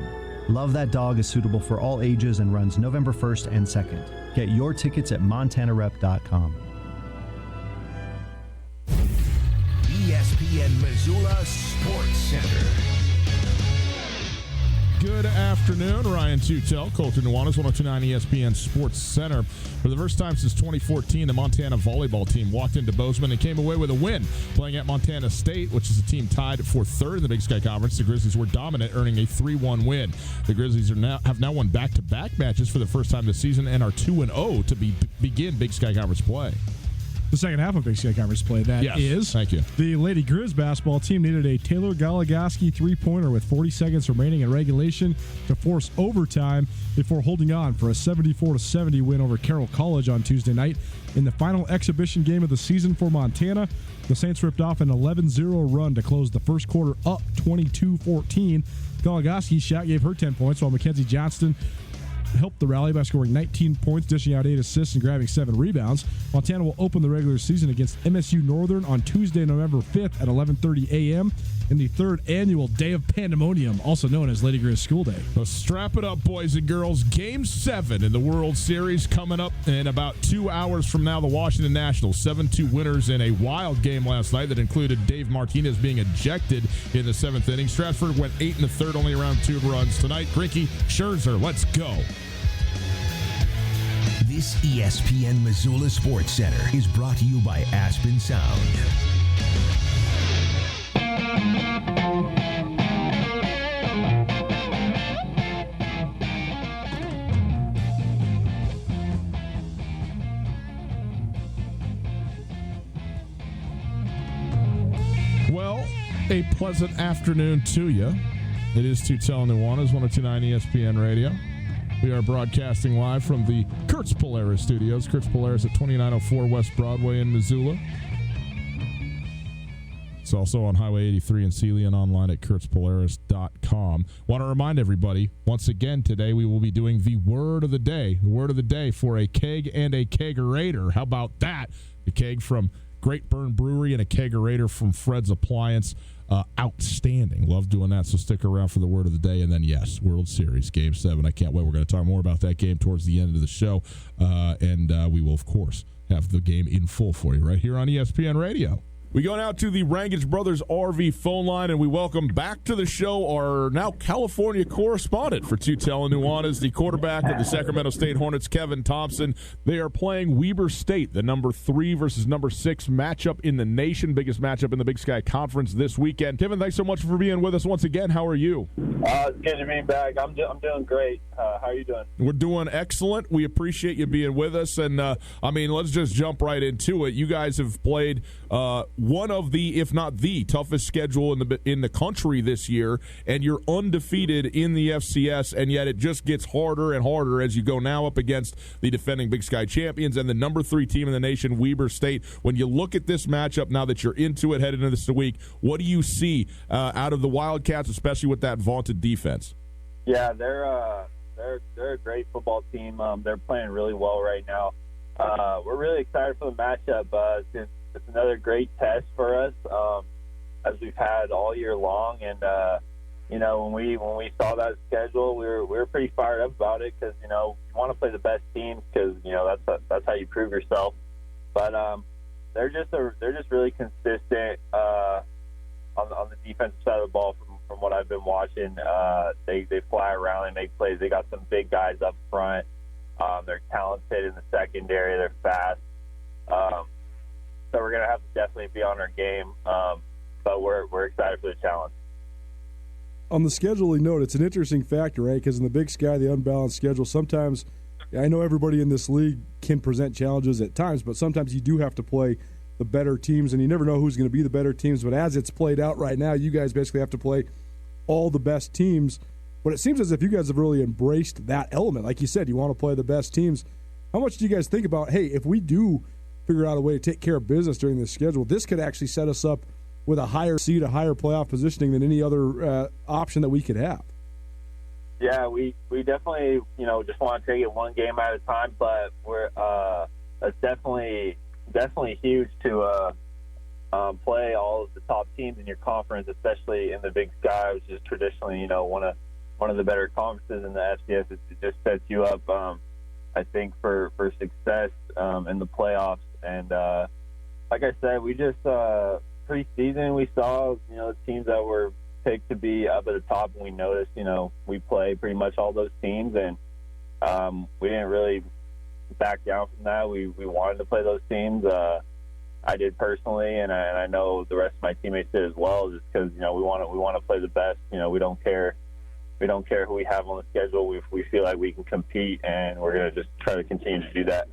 Love That Dog is suitable for all ages and runs November 1st and 2nd. Get your tickets at montanarep.com.
ESPN Missoula Sports Center.
Good afternoon. Ryan Tutel, Colton Nuanez, 102.9 ESPN Sports Center. For the first time since 2014, the Montana volleyball team walked into Bozeman and came away with a win, playing at Montana State, which is a team tied for third in the Big Sky Conference. The Grizzlies were dominant, earning a 3-1 win. The Grizzlies have now won back-to-back matches for the first time this season and are 2-0 to begin Big Sky Conference play.
The second half of Big Sky Conference play,
Thank you.
The Lady Grizz basketball team needed a Taylor Goligoski three-pointer with 40 seconds remaining in regulation to force overtime before holding on for a 74-70 win over Carroll College on Tuesday night. In the final exhibition game of the season for Montana, the Saints ripped off an 11-0 run to close the first quarter up 22-14. Goligoski's shot gave her 10 points, while Mackenzie Johnston helped the rally by scoring 19 points, dishing out 8 assists, and grabbing 7 rebounds. Montana will open the regular season against MSU Northern on Tuesday, November 5th at 11:30 a.m. in the third annual Day of Pandemonium, also known as Lady Grizz School Day.
So strap it up, boys and girls. Game 7 in the World Series coming up in about 2 hours from now. The Washington Nationals, 7-2 winners in a wild game last night that included Dave Martinez being ejected in the 7th inning. Stratford went 8 in the third, only around 2 runs. Tonight, Greinke, Scherzer, let's go.
This ESPN Missoula Sports Center is brought to you by Aspen Sound.
Well, a pleasant afternoon to you. It is Tutel Nuanez, 102.9 ESPN Radio. We are broadcasting live from the Kurtz Polaris studios. Kurtz Polaris at 2904 West Broadway in Missoula. It's also on Highway 83 in Sealy and online at kurtzpolaris.com. Want to remind everybody, once again today, we will be doing the word of the day. The word of the day for a keg and a kegerator. How about that? The keg from Great Burn Brewery and a kegerator from Fred's Appliance. Outstanding. Love doing that, so stick around for the word of the day. And then, yes, World Series, Game 7. I can't wait. We're going to talk more about that game towards the end of the show. And we will, of course, have the game in full for you right here on ESPN Radio. We go now to the Rangage Brothers RV phone line, and we welcome back to the show our now California correspondent for Tutel and Nuanez, the quarterback of the Sacramento State Hornets, Kevin Thompson. They are playing Weber State, the number 3 versus number 6 matchup in the nation, biggest matchup in the Big Sky Conference this weekend. Kevin, thanks so much for being with us once again. How are you?
It's good to be back. I'm doing great. How are you doing?
We're doing excellent. We appreciate you being with us, and let's just jump right into it. You guys have played one of the, if not the toughest schedule in the country this year, and you're undefeated in the FCS, and yet it just gets harder and harder as you go now up against the defending Big Sky champions and the number 3 team in the nation, Weber State. When you look at this matchup now that you're into it, headed into this week, what do you see out of the Wildcats, especially with that vaunted defense?
Yeah, they're a great football team. They're playing really well right now. We're really excited for the matchup. It's another great test for us, as we've had all year long. And when we saw that schedule, we were pretty fired up about it because you want to play the best teams because that's how you prove yourself. But they're just really consistent on the defensive side of the ball from what I've been watching. They fly around, they make plays. They got some big guys up front. They're talented in the secondary. They're fast. So we're going to have to definitely be on our game, but we're excited for the challenge.
On the scheduling note, it's an interesting factor, right? Because in the Big Sky, the unbalanced schedule, sometimes I know everybody in this league can present challenges at times, but sometimes you do have to play the better teams, and you never know who's going to be the better teams. But as it's played out right now, you guys basically have to play all the best teams. But it seems as if you guys have really embraced that element. Like you said, you want to play the best teams. How much do you guys think about, hey, if we do figure out a way to take care of business during this schedule, this could actually set us up with a higher seed, a higher playoff positioning than any other option that we could have?
Yeah, we definitely, just want to take it one game at a time, but that's definitely huge to play all of the top teams in your conference, especially in the Big Sky, which is traditionally, one of the better conferences in the FCS. It just sets you up, I think, for success in the playoffs. And like I said, we just preseason we saw teams that were picked to be up at the top, and we noticed we play pretty much all those teams, and we didn't really back down from that. We wanted to play those teams. I did personally, and I know the rest of my teammates did as well, just because we want to play the best. We don't care who we have on the schedule. We feel like we can compete, and we're going to just try to continue to do that.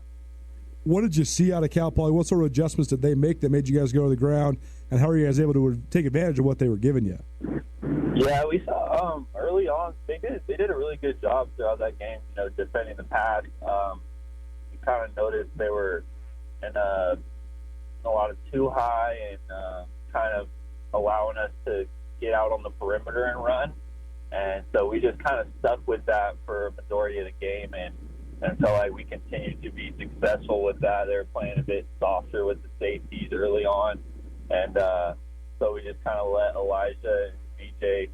What did you see out of Cal Poly? What sort of adjustments did they make that made you guys go to the ground, and how are you guys able to take advantage of what they were giving you?
Yeah, we saw early on they did a really good job throughout that game, defending the pass. You kind of noticed they were in a lot of too high and kind of allowing us to get out on the perimeter and run. And so we just kind of stuck with that for a majority of the game, and felt like we continued to be successful with that. They were playing a bit softer with the safeties early on, and so we just kind of let Elijah and BJ,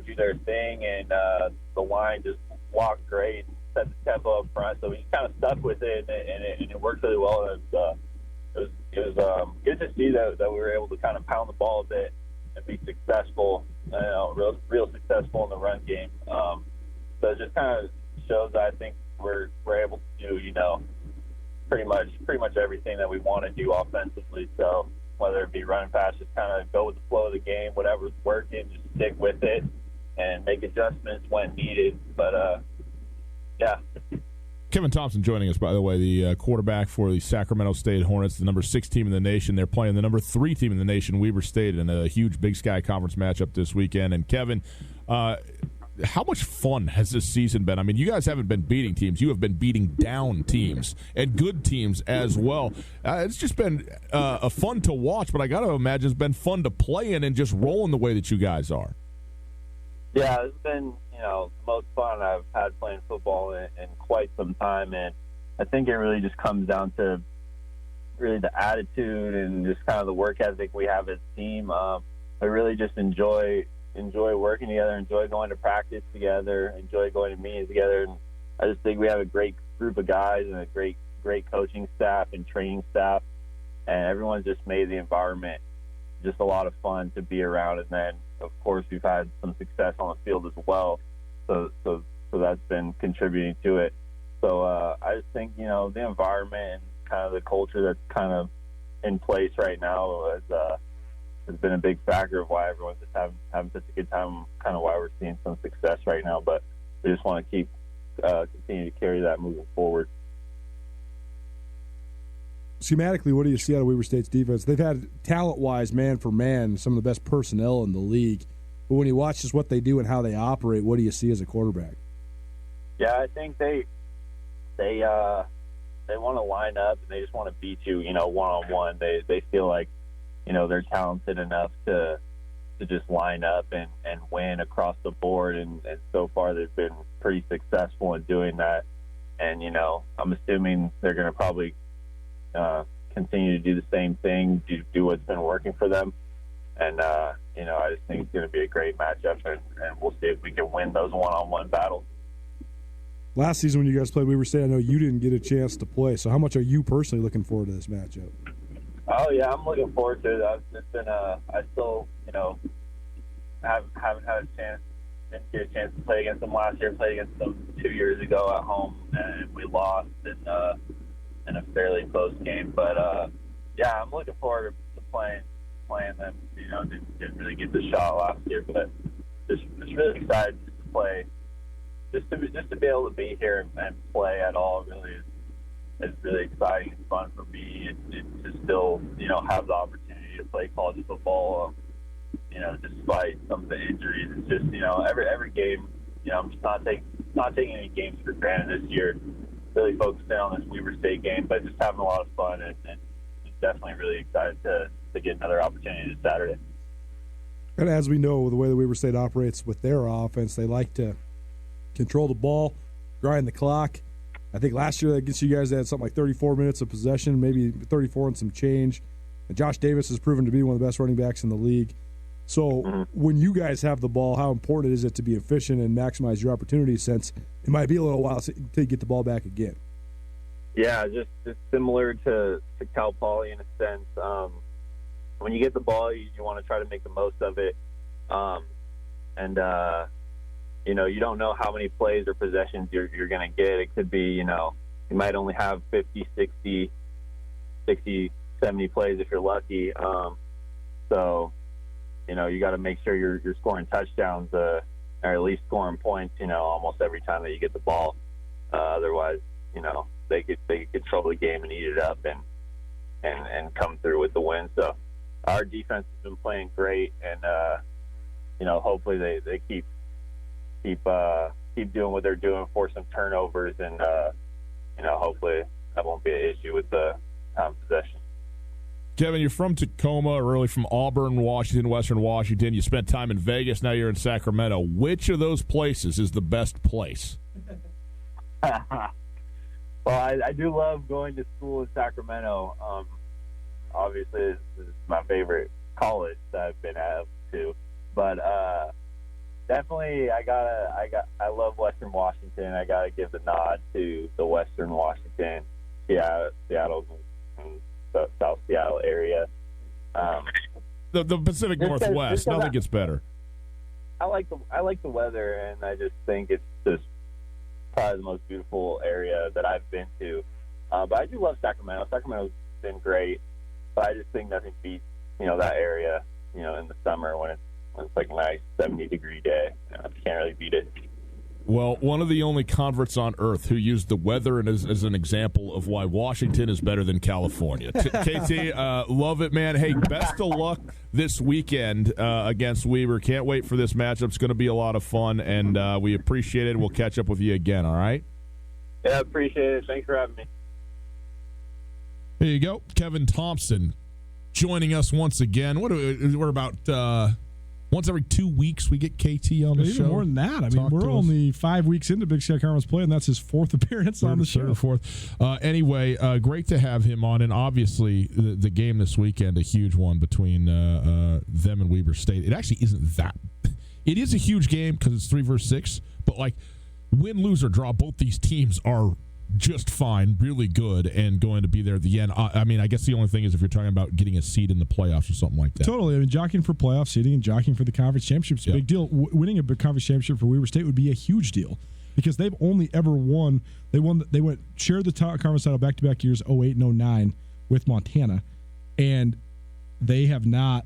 do their thing, and the line just walked great and set the tempo up front. So we just kind of stuck with it, and it worked really well. And it was good to see that we were able to kind of pound the ball a bit and be successful, real successful in the run game. So it just kind of shows that I think we're able to do, pretty much everything that we want to do offensively. So whether it be running fast, just kind of go with the flow of the game, whatever's working, just stick with it and make adjustments when needed. But yeah.
Kevin Thompson joining us, by the way, the quarterback for the Sacramento State Hornets, the number 6 team in the nation. They're playing the number 3 team in the nation, Weber State, in a huge Big Sky Conference matchup this weekend. And Kevin, how much fun has this season been? I mean, you guys haven't been beating teams. You have been beating down teams and good teams as well. It's just been fun to watch, but I got to imagine it's been fun to play in and just rolling the way that you guys are.
Yeah, it's been, the most fun I've had playing football in quite some time, and I think it really just comes down to really the attitude and just kind of the work ethic we have as a team. I really just enjoy working together, enjoy going to practice together, enjoy going to meetings together, and I just think we have a great group of guys and a great coaching staff and training staff, and everyone's just made the environment just a lot of fun to be around. And then, of course, we've had some success on the field as well, so that's been contributing to it. So I just think, the environment and kind of the culture that's kind of in place right now has been a big factor of why everyone's just having such a good time, kind of why we're seeing some success right now. But we just want to continue to carry that moving forward.
Schematically, what do you see out of Weber State's defense? They've had, talent-wise, man for man, some of the best personnel in the league. But when you watch just what they do and how they operate, what do you see as a quarterback?
Yeah, I think they want to line up and they just want to beat you, one-on-one. They feel like, they're talented enough to just line up and win across the board. And so far they've been pretty successful in doing that. And, I'm assuming they're going to probably continue to do the same thing, do what's been working for them. And, I just think it's going to be a great matchup, and we'll see if we can win those one-on-one battles.
Last season when you guys played Weber State, I know you didn't get a chance to play. So how much are you personally looking forward to this matchup?
Oh, yeah, I'm looking forward to it. It's been, I still, haven't had a chance, didn't get a chance to play against them last year. Played against them 2 years ago at home, and we lost. And a fairly close game. But yeah, I'm looking forward to playing them. You know, didn't really get the shot last year, but just really excited to play. Just to be able to be here and play at all really is really exciting and fun for me, and to still, you know, have the opportunity to play college football. You know, despite some of the injuries, it's just, you know, every game. You know, I'm just not taking any games for granted this year. Really focusing on this Weber State game, but just having a lot of fun and definitely really excited to get another opportunity this Saturday.
And as we know, the way that Weber State operates with their offense, they like to control the ball, grind the clock. I think last year against you guys, they had something like 34 minutes of possession, maybe 34 and some change. And Josh Davis has proven to be one of the best running backs in the league. So when you guys have the ball, how important is it to be efficient and maximize your opportunities, since it might be a little while to get the ball back again?
Yeah, just similar to Cal Poly in a sense. When you get the ball, you want to try to make the most of it. You know, you don't know how many plays or possessions you're going to get. It could be, you know, you might only have 50, 60, 70 plays if you're lucky. So, you know, you got to make sure you're scoring touchdowns or at least scoring points, you know, almost every time that you get the ball. Otherwise, you know, they could control the game and eat it up and come through with the win. So our defense has been playing great, and you know, hopefully they keep doing what they're doing, force some turnovers, and you know, hopefully that won't be an issue with the possession.
Kevin, you're from Tacoma, originally from Auburn, Washington, Western Washington. You spent time in Vegas. Now you're in Sacramento. Which of those places is the best place?
Well, I do love going to school in Sacramento. Obviously, this is my favorite college that I've been to, but definitely I love Western Washington. I gotta give the nod to the Western Washington, Seattle, and South Seattle area.
The Pacific Northwest. Nothing gets better.
I like the weather, and I just think it's just probably the most beautiful area that I've been to. But I do love Sacramento. Sacramento's been great, but I just think nothing beats, you know, that area, you know, in the summer when it's like a nice 70-degree day. You can't really beat it.
Well, one of the only converts on earth who used the weather as an example of why Washington is better than California. KT, love it, man. Hey, best of luck this weekend against Weber. Can't wait for this matchup. It's going to be a lot of fun, and we appreciate it. We'll catch up with you again, all right?
Yeah, appreciate it. Thanks for having me.
There you go. Kevin Thompson joining us once again. We're about once every 2 weeks we get KT on the show.
Even more than that. I mean, we're only 5 weeks into Big Sky Conference play, and that's his fourth appearance on the show.
Fourth. Anyway, great to have him on, and obviously the game this weekend, a huge one between them and Weber State. It actually isn't that. It is a huge game because it's 3 versus 6, but like win, lose, or draw, both these teams are just fine, really good, and going to be there at the end. I mean, I guess the only thing is if you're talking about getting a seat in the playoffs or something like that.
Totally. I mean, jockeying for playoff seeding and jockeying for the conference championship is a big deal. Winning a big conference championship for Weber State would be a huge deal because they've only ever won. They shared the conference title back-to-back years, 08 and 09, with Montana, and they have not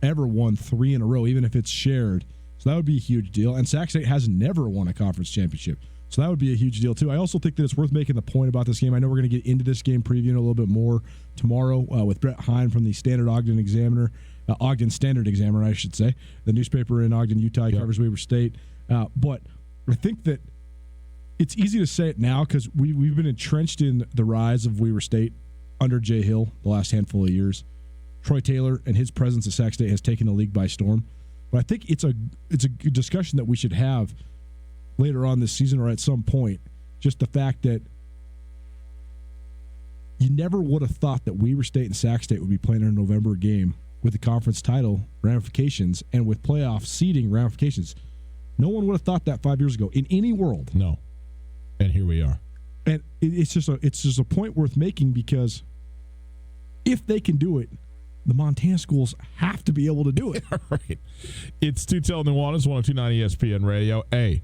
ever won 3 in a row, even if it's shared. So that would be a huge deal. And Sac State has never won a conference championship. So that would be a huge deal, too. I also think that it's worth making the point about this game. I know we're going to get into this game previewing a little bit more tomorrow with Brett Hine from the Standard Ogden Examiner, Ogden Standard Examiner, I should say, the newspaper in Ogden, Utah. He covers Weber State. But I think that it's easy to say it now because we've been entrenched in the rise of Weber State under Jay Hill the last handful of years. Troy Taylor and his presence at Sac State has taken the league by storm. But I think it's a discussion that we should have later on this season or at some point, just the fact that you never would have thought that Weber State and Sac State would be playing in a November game with the conference title ramifications and with playoff seeding ramifications. No one would have thought that 5 years ago in any world.
No. And here we are.
And it's just a point worth making because if they can do it, the Montana schools have to be able to do it.
All right. It's Tutel Nuanez, 102.9 ESPN Radio. Hey,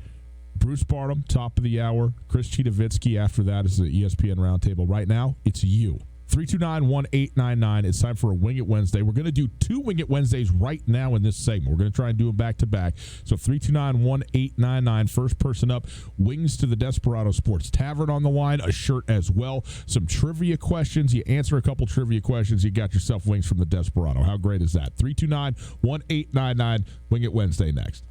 Bruce Barnum, top of the hour. Chris Chidovitsky after that is the ESPN Roundtable. Right now, it's you. 329-1899. It's time for a Wing It Wednesday. We're going to do 2 Wing It Wednesdays right now in this segment. We're going to try and do them back-to-back. So 329-1899. First person up, wings to the Desperado Sports Tavern on the line, a shirt as well. Some trivia questions. You answer a couple trivia questions, you got yourself wings from the Desperado. How great is that? 329-1899. Wing It Wednesday next.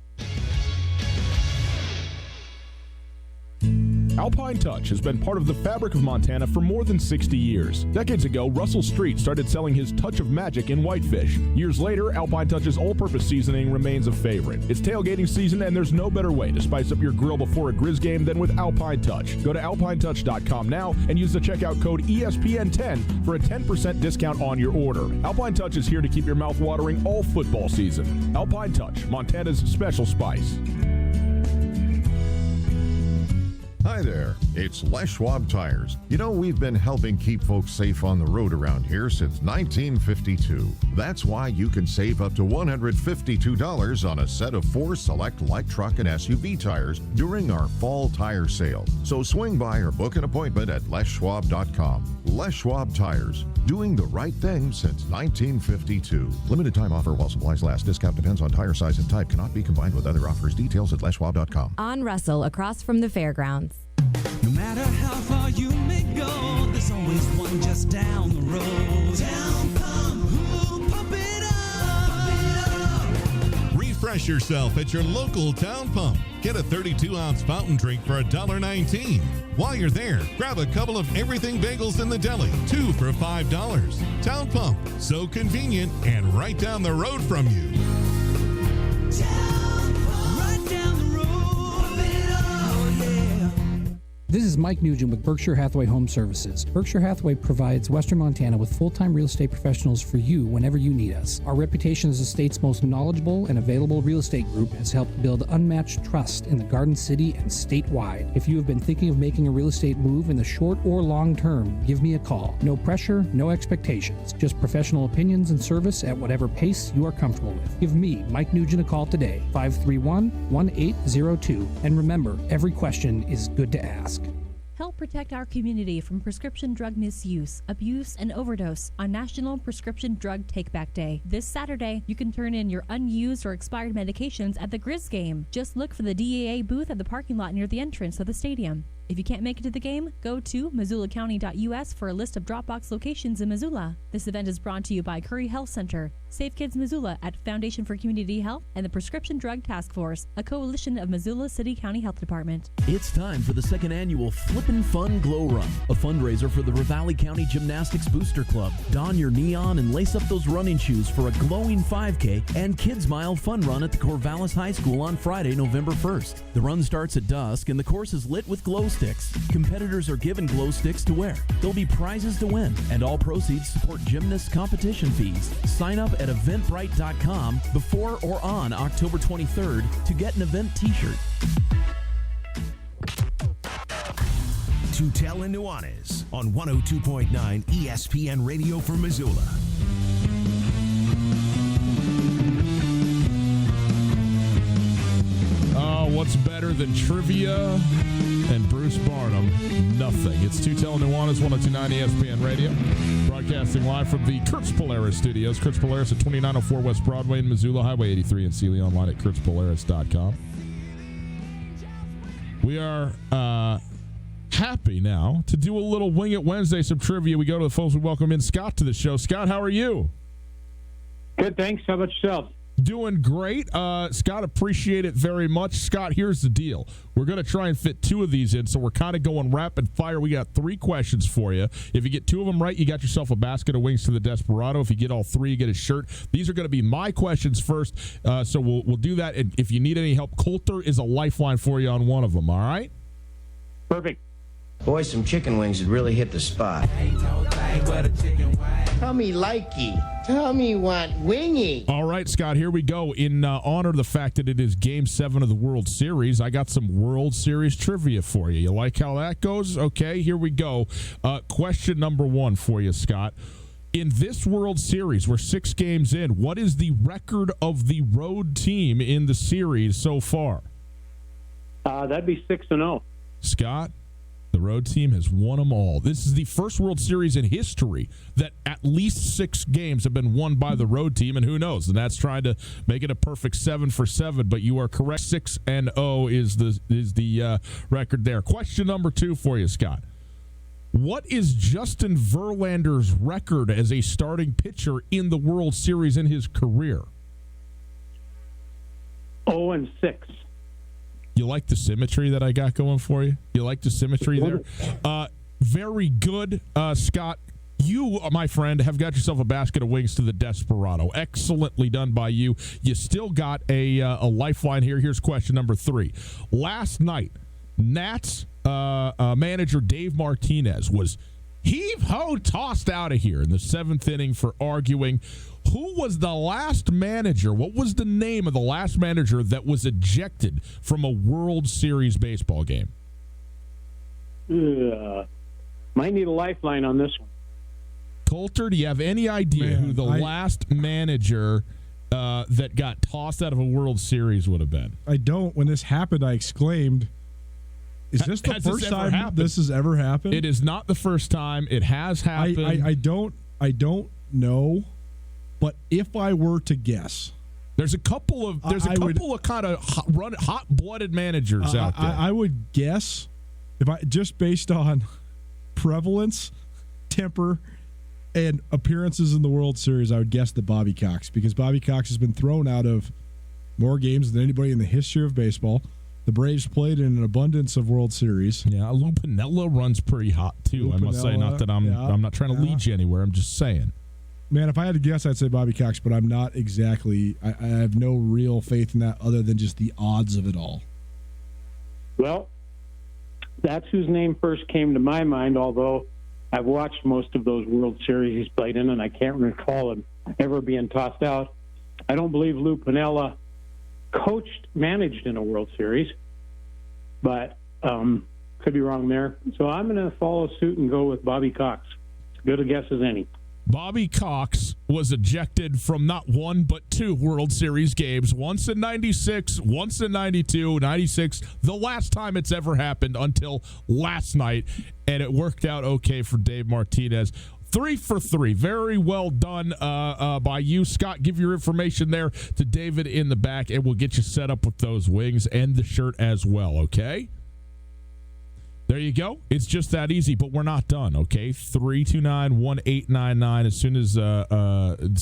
Alpine Touch has been part of the fabric of Montana for more than 60 years. Decades ago, Russell Street started selling his touch of magic in whitefish. Years later, Alpine Touch's all-purpose seasoning remains a favorite. It's tailgating season, and there's no better way to spice up your grill before a Grizz game than with Alpine Touch. Go to alpinetouch.com now and use the checkout code ESPN10 for a 10% discount on your order. Alpine Touch is here to keep your mouth watering all football season. Alpine Touch, Montana's special spice.
Hi there, it's Les Schwab Tires. You know, we've been helping keep folks safe on the road around here since 1952. That's why you can save up to $152 on a set of 4 select light truck and SUV tires during our fall tire sale. So swing by or book an appointment at leschwab.com. Les Schwab Tires, doing the right thing since 1952. Limited time offer while supplies last. Discount depends on tire size and type. Cannot be combined with other offers. Details at leschwab.com.
On Russell, across from the fairgrounds.
No matter how far you may go, there's always one just down the road. Town Pump, ooh, pump it up.
Refresh yourself at your local Town Pump. Get a 32-ounce fountain drink for $1.19. While you're there, grab a couple of everything bagels in the deli, 2 for $5. Town Pump, so convenient and right down the road from you.
Town Pump, right down the road. Pump it up, oh yeah.
This is Mike Nugent with Berkshire Hathaway Home Services. Berkshire Hathaway provides Western Montana with full-time real estate professionals for you whenever you need us. Our reputation as the state's most knowledgeable and available real estate group has helped build unmatched trust in the Garden City and statewide. If you have been thinking of making a real estate move in the short or long term, give me a call. No pressure, no expectations. Just professional opinions and service at whatever pace you are comfortable with. Give me, Mike Nugent, a call today, 531-1802. And remember, every question is good to ask.
Help protect our community from prescription drug misuse, abuse, and overdose on National Prescription Drug Take-Back Day. This Saturday, you can turn in your unused or expired medications at the Grizz game. Just look for the DEA booth at the parking lot near the entrance of the stadium. If you can't make it to the game, go to MissoulaCounty.us for a list of Dropbox locations in Missoula. This event is brought to you by Curry Health Center, Save Kids Missoula at Foundation for Community Health, and the Prescription Drug Task Force, a coalition of Missoula City County Health Department.
It's time for the second annual Flippin' Fun Glow Run, a fundraiser for the Ravalli County Gymnastics Booster Club. Don your neon and lace up those running shoes for a glowing 5K and Kids Mile Fun Run at the Corvallis High School on Friday, November 1st. The run starts at dusk and the course is lit with glow sticks. Competitors are given glow sticks to wear. There'll be prizes to win, and all proceeds support gymnasts' competition fees. Sign up at eventbrite.com before or on October 23rd to get an event t-shirt.
Tutel and Nuanez on 102.9 ESPN Radio for Missoula.
What's better than trivia and Bruce Barnum? Nothing. It's Tutel and Nuanez, 102.9 ESPN Radio. Broadcasting live from the Kurtz Polaris studios. Kurtz Polaris at 2904 West Broadway in Missoula, Highway 83 in Sealy, online at kurtzpolaris.com. We are happy now to do a little Wing It Wednesday, some trivia. We go to the phones. We welcome in Scott to the show. Scott, how are you?
Good, thanks. How about yourself?
Doing great. Scott, appreciate it very much. Scott, here's the deal. We're going to try and fit 2 of these in, so we're kind of going rapid fire. We got 3 questions for you. If you get 2 of them right, you got yourself a basket of wings to the Desperado. If you get all 3, you get a shirt. These are going to be my questions first, so we'll do that. And if you need any help, Coulter is a lifeline for you on one of them, all right?
Perfect.
Boy, some chicken wings would really hit the spot.
Tell me likey. Tell me what wingy.
All right, Scott, here we go. In honor of the fact that it is Game 7 of the World Series, I got some World Series trivia for you. You like how that goes? Okay, here we go. Question number 1 for you, Scott. In this World Series, we're 6 games in. What is the record of the road team in the series so far?
That'd be 6-0.
Scott, the road team has won them all. This is the first World Series in history that at least 6 games have been won by the road team, and who knows? And that's trying to make it a perfect 7 for 7. But you are correct. 6-0 is the record there. Question number 2 for you, Scott. What is Justin Verlander's record as a starting pitcher in the World Series in his career?
0-6.
You like the symmetry that I got going for you? You like the symmetry there? Very good, Scott. You, my friend, have got yourself a basket of wings to the Desperado. Excellently done by you. You still got a lifeline here. Here's question number 3. Last night, Nats manager Dave Martinez was heave-ho tossed out of here in the 7th inning for arguing. Who was the last manager? What was the name of the last manager that was ejected from a World Series baseball game?
Might need a lifeline on this one.
Coulter, do you have any idea who the last manager that got tossed out of a World Series would have been?
I don't. When this happened, I exclaimed, is this the first time this has ever happened?
It is not the first time. It has happened.
I don't know, but if I were to guess,
there's a couple of kind of hot-blooded managers out there.
I would guess, if I just based on prevalence, temper, and appearances in the World Series, I would guess that Bobby Cox, because Bobby Cox has been thrown out of more games than anybody in the history of baseball. The Braves played in an abundance of World Series.
Yeah, Lou Piniella runs pretty hot too. I must say, not that I'm not trying to lead you anywhere. I'm just saying.
Man, if I had to guess, I'd say Bobby Cox, but I'm not exactly. I have no real faith in that other than just the odds of it all.
Well, that's whose name first came to my mind, although I've watched most of those World Series he's played in, and I can't recall him ever being tossed out. I don't believe Lou Piniella managed in a World Series, but could be wrong there. So I'm going to follow suit and go with Bobby Cox. As good a guess as any.
Bobby Cox was ejected from not 1 but 2 World Series games, once in 96, once in 92, 96, the last time it's ever happened until last night, and it worked out okay for Dave Martinez. 3 for 3. Very well done by you, Scott. Give your information there to David in the back, and we'll get you set up with those wings and the shirt as well, okay? There you go. It's just that easy, but we're not done, okay? 329-1899. As soon as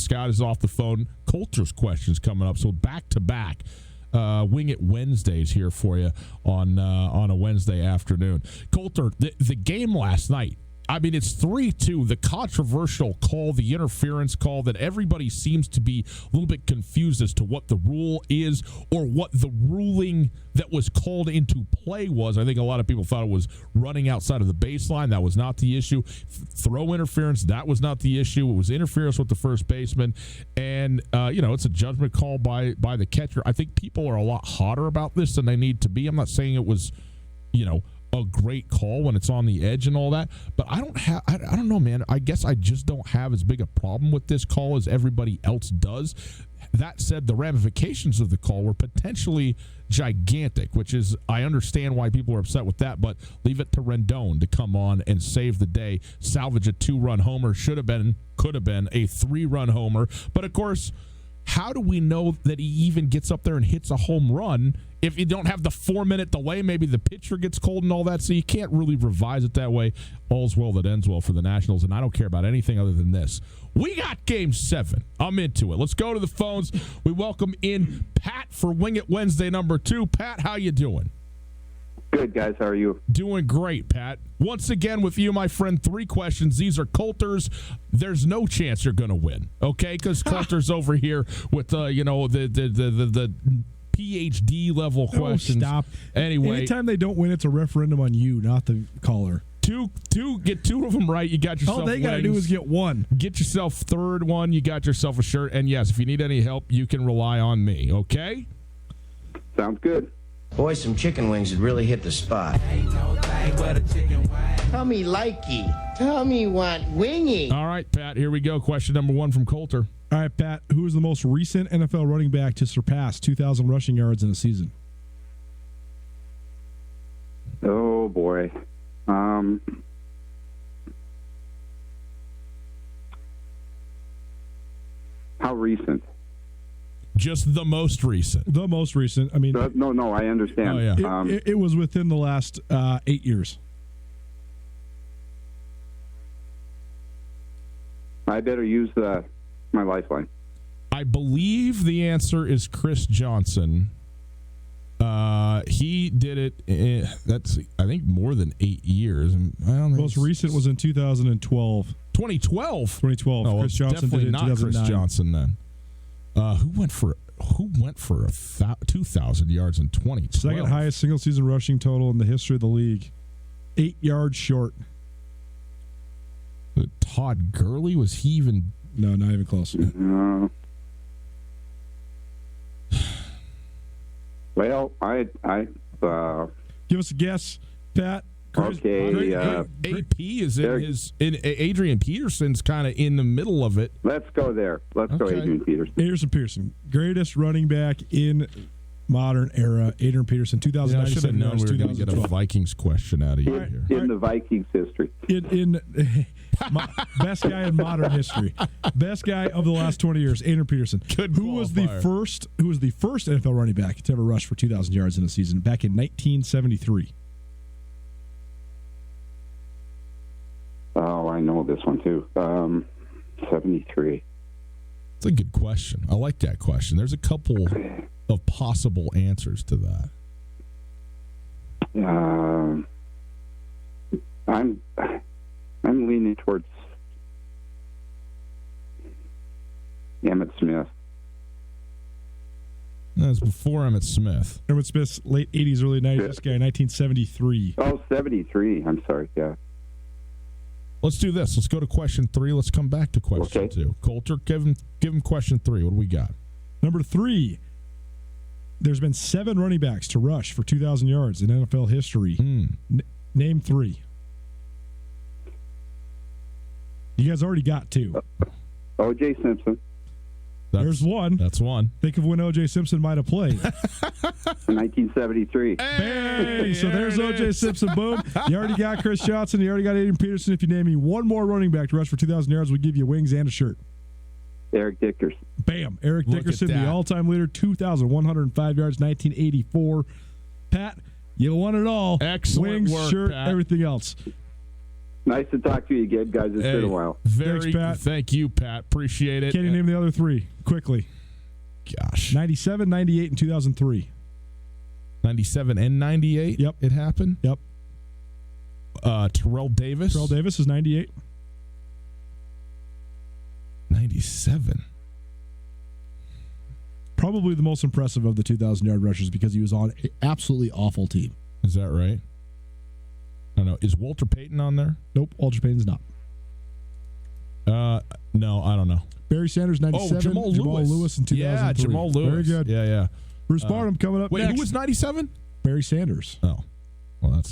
Scott is off the phone, Coulter's questions coming up. So back-to-back Wing It Wednesdays here for you on a Wednesday afternoon. Coulter, the game last night, I mean, it's 3-2. The controversial call, the interference call that everybody seems to be a little bit confused as to what the rule is or what the ruling that was called into play was. I think a lot of people thought it was running outside of the baseline. That was not the issue. Throw interference, that was not the issue. It was interference with the first baseman. And, it's a judgment call by the catcher. I think people are a lot hotter about this than they need to be. I'm not saying it was, a great call when it's on the edge and all that, but I don't know, man. I guess I just don't have as big a problem with this call as everybody else does. That said, the ramifications of the call were potentially gigantic, which is, I understand why people are upset with that, but leave it to Rendon to come on and save the day, salvage a 2-run homer, could have been a 3-run homer. But of course, how do we know that he even gets up there and hits a home run if you don't have the 4-minute delay? Maybe the pitcher gets cold and all that, so you can't really revise it that way. All's well that ends well for the Nationals, and I don't care about anything other than this. We got Game 7. I'm into it. Let's go to the phones. We welcome in Pat for Wing It Wednesday number 2. Pat, how you doing?
Good, guys. How are you?
Doing great, Pat. Once again with you, my friend, 3 questions. These are Coulter's. There's no chance you're going to win, okay? Because Coulter's over here with, the PhD level questions.
Stop.
Anyway.
Anytime they don't win, it's a referendum on you, not the caller.
Get 2 of them right. You got yourself
all they got to do is get 1.
Get yourself 3rd one. You got yourself a shirt. And, yes, if you need any help, you can rely on me, okay?
Sounds good.
Boy, some chicken wings would really hit the spot.
Tell me likey. Tell me what wingy.
All right, Pat, here we go. Question number 1 from Coulter.
All right, Pat, who is the most recent NFL running back to surpass 2,000 rushing yards in a season?
Oh, boy. How recent?
Just the most recent.
The most recent. I mean,
no, I understand.
Oh, yeah.
It was within the last 8 years.
I better use my lifeline.
I believe the answer is Chris Johnson. He did it. That's, I think, more than 8 years.
Most recent was in 2012.
2012.
2012.
Oh,
Chris Johnson
definitely
did it in
not
2009.
Chris Johnson then. Who went for 2,000 yards in 2012?
Second highest single season rushing total in the history of the league. 8 yards short.
Todd Gurley, was he even?
No, not even close.
Well, I
give us a guess, Pat.
Okay,
AP is in Adrian Peterson's kind of in the middle of it.
Let's go there. Let's go Adrian Peterson.
Adrian Peterson, greatest running back in modern era. Adrian Peterson, 2009.
I should have known we were going to get a Vikings question out of you here.
In the Vikings history.
In best guy in modern history. Best guy of the last 20 years, Adrian Peterson. Who was the first NFL running back to ever rush for 2,000 yards in a season back in 1973?
Oh, I know this one too. 73.
It's a good question. I like that question. There's a couple of possible answers to that.
I'm leaning towards Emmitt Smith.
That's before Emmitt Smith.
Emmitt Smith's late 80s, early 90s. This guy, 1973.
Oh, 73. I'm sorry. Yeah.
Let's do this. Let's go to question 3. Let's come back to question 2. Coulter, give him question 3. What do we got?
Number 3. There's been 7 running backs to rush for 2,000 yards in NFL history. Name 3. You guys already got 2.
O.J. Simpson.
There's one.
That's one.
Think of when O.J. Simpson might have played.
1973.
Hey, so there's O.J. Simpson. Boom. You already got Chris Johnson. You already got Adrian Peterson. If you name me one more running back to rush for 2,000 yards, we'll give you wings and a shirt.
Eric Dickerson.
Bam. Eric
Look
Dickerson,
at that.
the all-time leader, 2,105 yards, 1984. Pat, you won it all.
Excellent
wings,
work,
shirt,
Pat.
everything else.
Nice to talk to you again, guys. It's been a while.
Thanks,
Pat.
Thank you, Pat. Appreciate it.
Can you name the other 3 quickly?
Gosh.
97, 98, and 2003.
97 and 98?
Yep.
It happened?
Yep.
Terrell Davis?
Terrell Davis is 98.
97.
Probably the most impressive of the 2,000-yard rushers because he was on an absolutely awful team.
Is that right? I don't know. Is Walter Payton on there?
Nope, Walter Payton's not.
No, I don't know.
Barry Sanders, 97.
Jamal
Lewis in 2003.
Yeah, Jamal Lewis.
Very good.
Yeah.
Bruce Barnum coming up
Wait,
next.
who was 97?
Barry Sanders.
Oh. Well,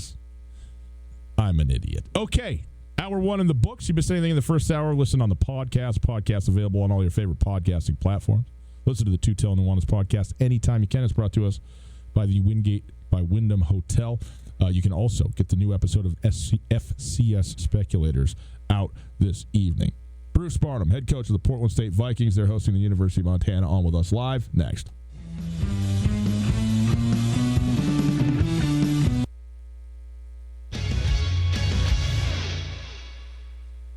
I'm an idiot. Okay. Hour 1 in the books. You missed anything in the first hour, listen on the podcast. Podcast available on all your favorite podcasting platforms. Listen to the Two Tail and Nuanez podcast anytime you can. It's brought to us by the Wingate by Wyndham Hotel. You can also get the new episode of FCS Speculators out this evening. Bruce Barnum, head coach of the Portland State Vikings. They're hosting the University of Montana On With Us live next.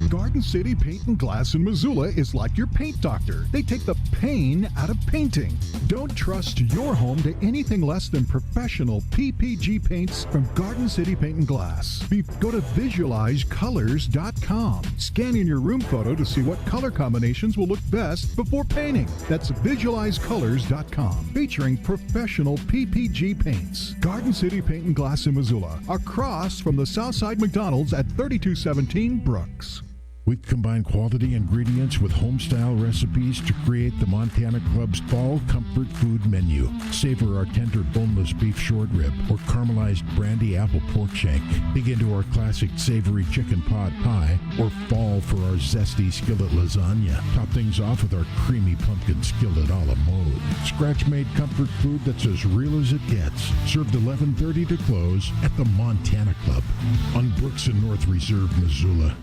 Garden City Paint and Glass in Missoula is like your paint doctor. They take the pain out of painting. Don't trust your home to anything less than professional PPG paints from Garden City Paint and Glass. Go to visualizecolors.com. Scan in your room photo to see what color combinations will look best before painting. That's visualizecolors.com. Featuring professional PPG paints. Garden City Paint and Glass in Missoula, across from the Southside McDonald's at 3217 Brooks.
We've combined quality ingredients with home-style recipes to create the Montana Club's Fall Comfort Food Menu. Savor our tender boneless beef short rib or caramelized brandy apple pork shank. Dig into our classic savory chicken pot pie or fall for our zesty skillet lasagna. Top things off with our creamy pumpkin skillet a la mode. Scratch-made comfort food that's as real as it gets. Served 11:30 to close at the Montana Club on Brooks and North Reserve, Missoula.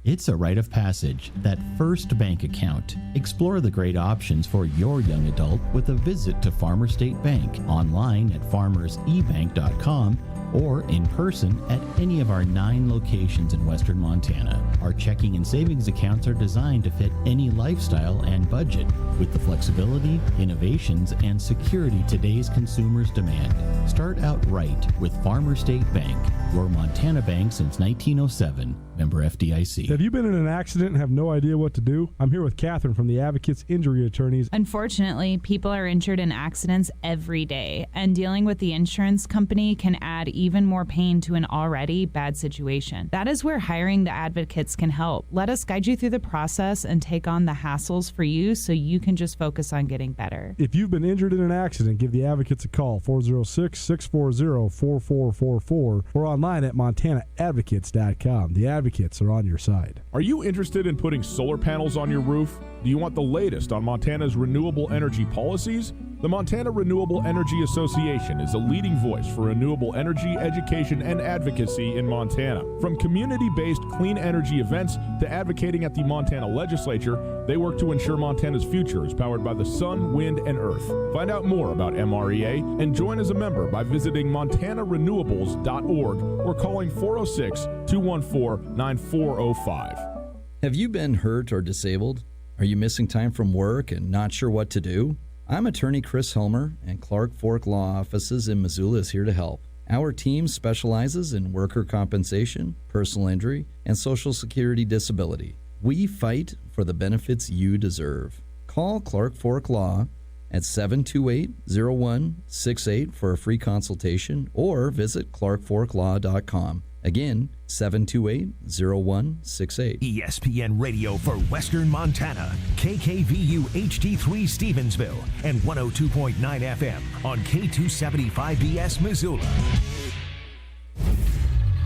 It's a rite of passage, that first bank account. Explore the great options for your young adult with a visit to Farmer State Bank, online at farmersebank.com or in person at any of our 9 locations in western Montana. Our checking and savings accounts are designed to fit any lifestyle and budget with the flexibility, innovations, and security today's consumers demand. Start out right with Farmer State Bank, your Montana bank since 1907. Member FDIC.
Have you been in an accident and have no idea what to do? I'm here with Catherine from the Advocates Injury Attorneys.
Unfortunately, people are injured in accidents every day, and dealing with the insurance company can add even more pain to an already bad situation. That is where hiring the advocates can help. Let us guide you through the process and take on the hassles for you so you can just focus on getting better.
If you've been injured in an accident, give the Advocates a call, 406-640-4444, or online at montanaadvocates.com. The Advocates are on your side.
Are you interested in putting solar panels on your roof? Do you want the latest on Montana's renewable energy policies? The Montana Renewable Energy Association is a leading voice for renewable energy education and advocacy in Montana. From community-based clean energy events to advocating at the Montana legislature, they work to ensure Montana's future is powered by the sun, wind, and earth. Find out more about MREA and join as a member by visiting montanarenewables.org or calling 406-214-9405.
Have you been hurt or disabled? Are you missing time from work and not sure what to do? I'm attorney Chris Helmer, and Clark Fork Law Offices in Missoula is here to help. Our team specializes in worker compensation, personal injury, and Social Security disability. We fight for the benefits you deserve. Call Clark Fork Law at 728-0168 for a free consultation or visit clarkforklaw.com. Again, 728-0168.
ESPN Radio for Western Montana, KKVU HD3 Stevensville, and 102.9 FM on K275BS Missoula.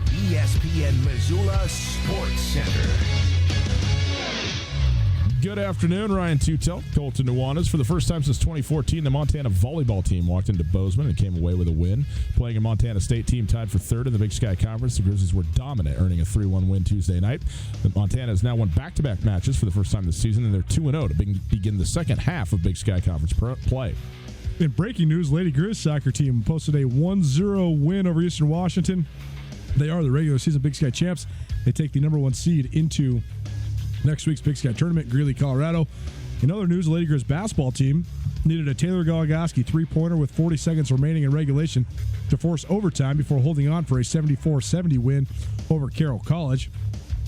ESPN Missoula Sports Center.
Good afternoon, Ryan Tutel, Colton Nuanez. For the first time since 2014, the Montana volleyball team walked into Bozeman and came away with a win. Playing a Montana State team tied for third in the Big Sky Conference, the Grizzlies were dominant, earning a 3-1 win Tuesday night. Montana has now won back-to-back matches for the first time this season, and they're 2-0 to begin the second half of Big Sky Conference play.
In breaking news, Lady Grizz soccer team posted a 1-0 win over Eastern Washington. They are the regular season Big Sky champs. They take the number 1 seed into next week's Big Sky Tournament, Greeley, Colorado. In other news, the Lady Grizz basketball team needed a Taylor Goligoski three-pointer with 40 seconds remaining in regulation to force overtime before holding on for a 74-70 win over Carroll College.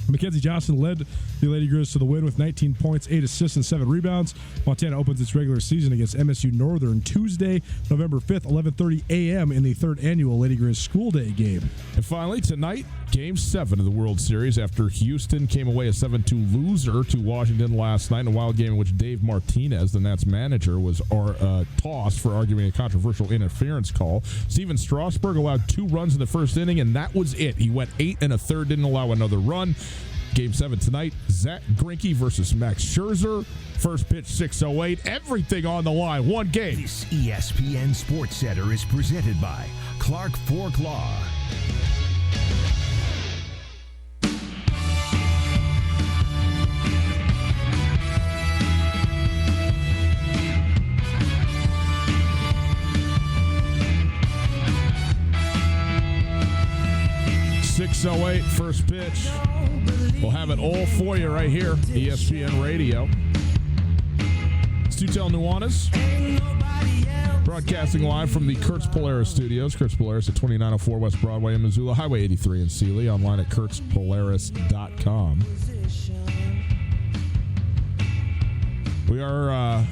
Mackenzie Johnson led the Lady Grizz to the win with 19 points, 8 assists, and 7 rebounds. Montana opens its regular season against MSU Northern Tuesday, November 5th, 11:30 a.m. in the 3rd annual Lady Grizz School Day game.
And finally, tonight, Game 7 of the World Series after Houston came away a 7-2 loser to Washington last night in a wild game in which Dave Martinez, the Nats manager, was tossed for arguing a controversial interference call. Steven Strasburg allowed 2 runs in the first inning, and that was it. He went 8 1/3, didn't allow another run. Game 7 tonight, Zach Greinke versus Max Scherzer. First pitch, 6:08. Everything on the line. One game.
This ESPN Sports Center is presented by Clark Fork Law.
.608 first pitch. We'll have it all for you right here, ESPN Radio. It's Tutel Nuanez, broadcasting live from the Kurtz Polaris studios. Kurtz Polaris at 2904 West Broadway in Missoula, Highway 83 in Sealy, online at kurtzpolaris.com. We are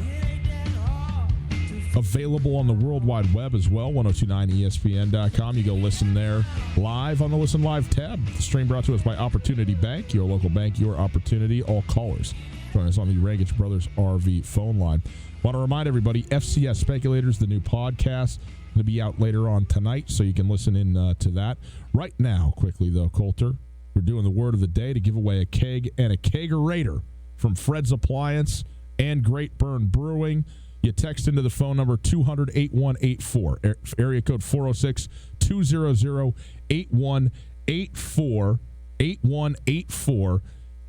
Available on the World Wide Web as well, 1029ESPN.com. You go listen there live on the Listen Live tab. The stream brought to us by Opportunity Bank, your local bank, your opportunity. All callers join us on the Rangich Brothers RV phone line. Want to remind everybody, FCS Speculators, the new podcast, going to be out later on tonight, so you can listen in to that. Right now, quickly though, Coulter, we're doing the word of the day to give away a keg and a kegerator from Fred's Appliance and Great Burn Brewing. You text into the phone number 200-8184, area code 406-200-8184, 8184.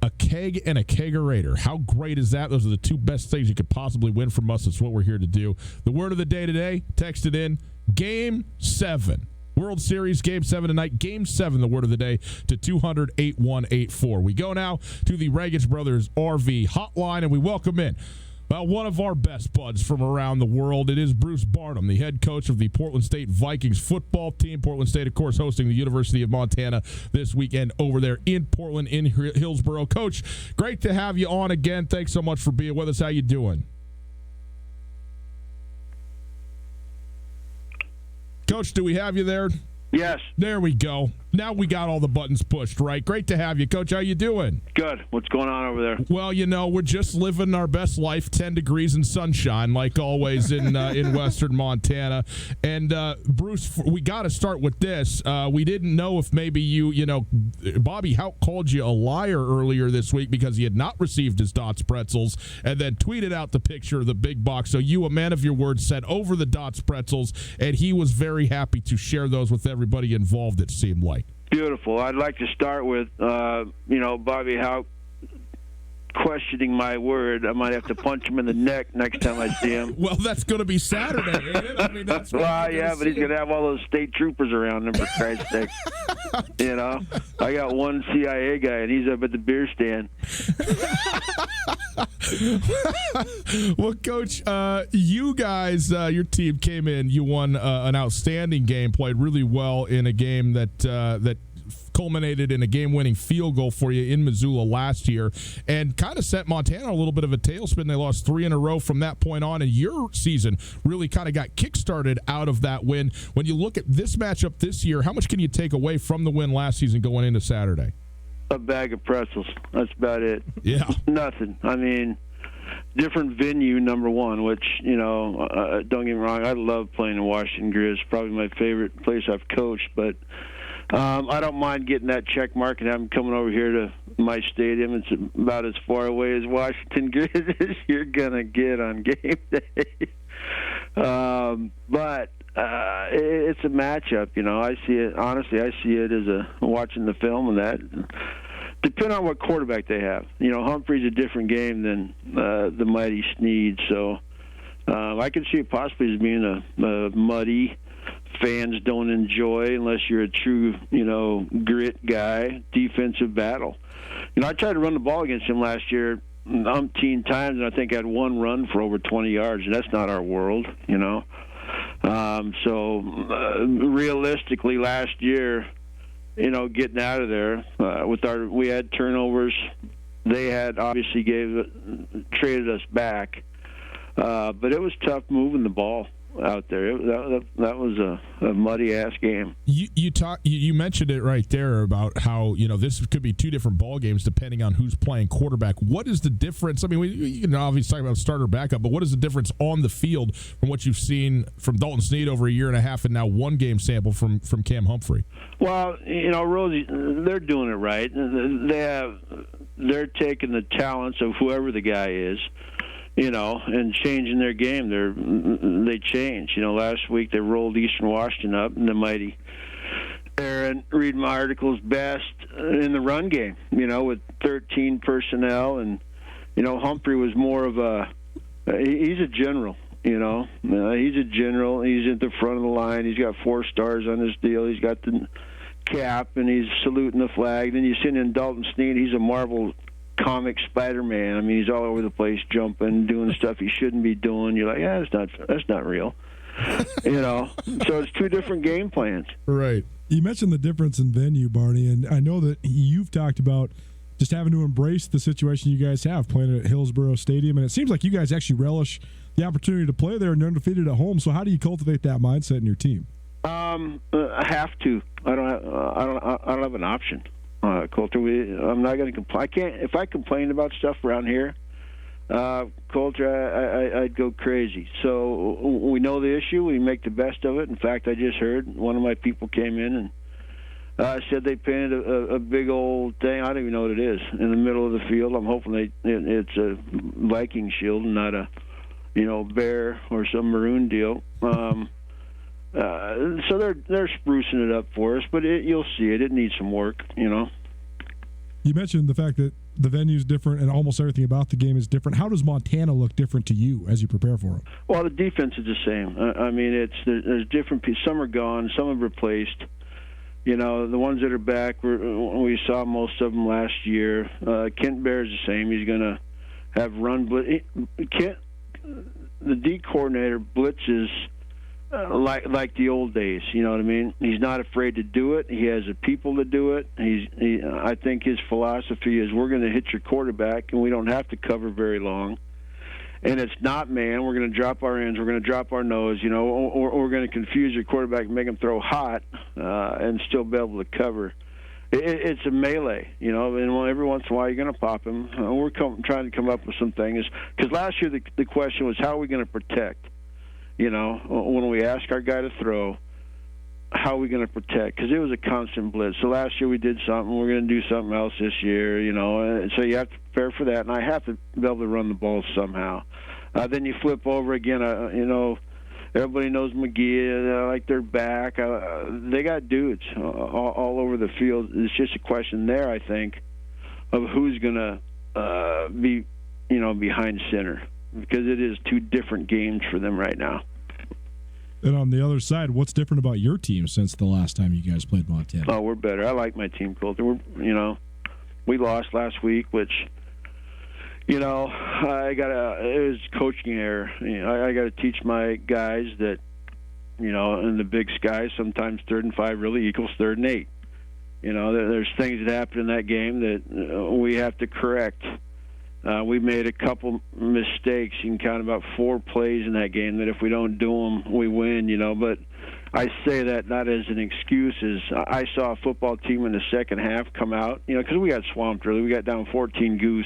A keg and a kegerator. How great is that? Those are the two best things you could possibly win from us. That's what we're here to do. The word of the day today, text it in, Game 7. World Series, Game 7 tonight. Game 7, the word of the day, to 200-8184. We go now to the Rangich Brothers RV hotline, and we welcome in one of our best buds from around the world. It is Bruce Barnum, the head coach of the Portland State Vikings football team. Portland State, of course, hosting the University of Montana this weekend over there in Portland, in Hillsboro. Coach, great to have you on again. Thanks so much for being with us. How you doing? Coach, do we have you there?
Yes.
There we go. Now we got all the buttons pushed, right? Great to have you, Coach. How you doing?
Good. What's going on over there?
Well, we're just living our best life, 10 degrees and sunshine, like always in western Montana. And, Bruce, we got to start with this. We didn't know if maybe Bobby Houck called you a liar earlier this week because he had not received his Dots pretzels and then tweeted out the picture of the big box. So you, a man of your word, sent over the Dots pretzels, and he was very happy to share those with everybody involved, it seemed like.
Beautiful. I'd like to start with, Bobby Houck questioning my word. I might have to punch him in the neck next time I see him.
Well, that's going to be Saturday, ain't it? I mean, that's
but he's going to have all those state troopers around him, for Christ's sake. I got one CIA guy, and he's up at the beer stand.
Well, Coach, you guys, your team came in. You won an outstanding game, played really well in a game that culminated in a game-winning field goal for you in Missoula last year, and kind of set Montana a little bit of a tailspin. They lost 3 in a row from that point on, and your season really kind of got kick-started out of that win. When you look at this matchup this year, how much can you take away from the win last season going into Saturday?
A bag of pretzels. That's about it.
Yeah.
Nothing. I mean, different venue, number one, which, don't get me wrong, I love playing in Washington Grizz. Probably my favorite place I've coached, but I don't mind getting that check mark and having coming over here to my stadium. It's about as far away as Washington Grizz as you're going to get on game day. But it's a matchup, I see it, honestly, I see it as watching the film and that. Depending on what quarterback they have. Humphrey's a different game than the mighty Snead, so I could see it possibly as being a muddy, fans don't enjoy unless you're a true, grit guy, defensive battle. I tried to run the ball against him last year umpteen times, and I think I had one run for over 20 yards, and that's not our world, realistically last year, getting out of there, we had turnovers. They had obviously traded us back, but it was tough moving the ball out there. That was a muddy ass game.
You mentioned it right there about how this could be two different ball games depending on who's playing quarterback. What is the difference? I mean, you can obviously talk about starter backup, but what is the difference on the field from what you've seen from Dalton Snead over a year and a half and now one game sample from Cam Humphrey?
Well, Rosie, they're doing it right. They're taking the talents of whoever the guy is, and changing their game. They change. Last week they rolled Eastern Washington up, and the mighty Aaron, read my articles, best in the run game, with 13 personnel. And, Humphrey was more of he's a general, he's a general. He's at the front of the line. He's got 4 stars on his deal. He's got the cap, and he's saluting the flag. Then you see in Dalton Snead, he's a Marvel comic Spider-Man. I mean, he's all over the place, jumping, doing stuff he shouldn't be doing. You're like, yeah, that's not real. So it's two different game plans.
Right.
You mentioned the difference in venue, Barney, and I know that you've talked about just having to embrace the situation you guys have playing at Hillsborough Stadium. And it seems like you guys actually relish the opportunity to play there and undefeated at home. So how do you cultivate that mindset in your team?
I have to. I don't have an option. Coulter, I'm not going to complain. I can't. If I complained about stuff around here, Coulter, I'd go crazy. So we know the issue. We make the best of it. In fact, I just heard one of my people came in and said they painted a big old thing. I don't even know what it is in the middle of the field. I'm hoping it's a Viking shield and not a bear or some maroon deal. So they're sprucing it up for us, but you'll see it. It needs some work, You
mentioned the fact that the venue's different and almost everything about the game is different. How does Montana look different to you as you prepare for it?
Well, the defense is the same. I mean, there's different pieces. Some are gone. Some have replaced. The ones that are back, we saw most of them last year. Kent Bear's the same. He's going to have run blitz. Kent, the D coordinator, blitzes like the old days. You know what I mean? He's not afraid to do it. He has the people to do it. I think his philosophy is we're going to hit your quarterback, and we don't have to cover very long. And it's not man. We're going to drop our ends. We're going to drop our nose. Or we're going to confuse your quarterback and make him throw hot and still be able to cover. It's a melee, and every once in a while you're going to pop him. We're trying to come up with some things. Because last year the question was, how are we going to protect? When we ask our guy to throw, how are we going to protect? Because it was a constant blitz. So last year we did something. We're going to do something else this year, So you have to prepare for that. And I have to be able to run the ball somehow. Then you flip over again, everybody knows McGee. Like they're back. They got dudes all over the field. It's just a question there, I think, of who's going to be, behind center. Because it is two different games for them right now.
And on the other side, what's different about your team since the last time you guys played Montana?
Oh, we're better. I like my team, Coulter. We lost last week, which, it was coaching error. I got to teach my guys that, in the Big Sky, sometimes 3rd and 5 really equals 3rd and 8. There's things that happen in that game that we have to correct. We made a couple mistakes. You can count about 4 plays in that game that if we don't do them, we win, But I say that not as an excuse. I saw a football team in the second half come out, because we got swamped early. We got down 14 goose,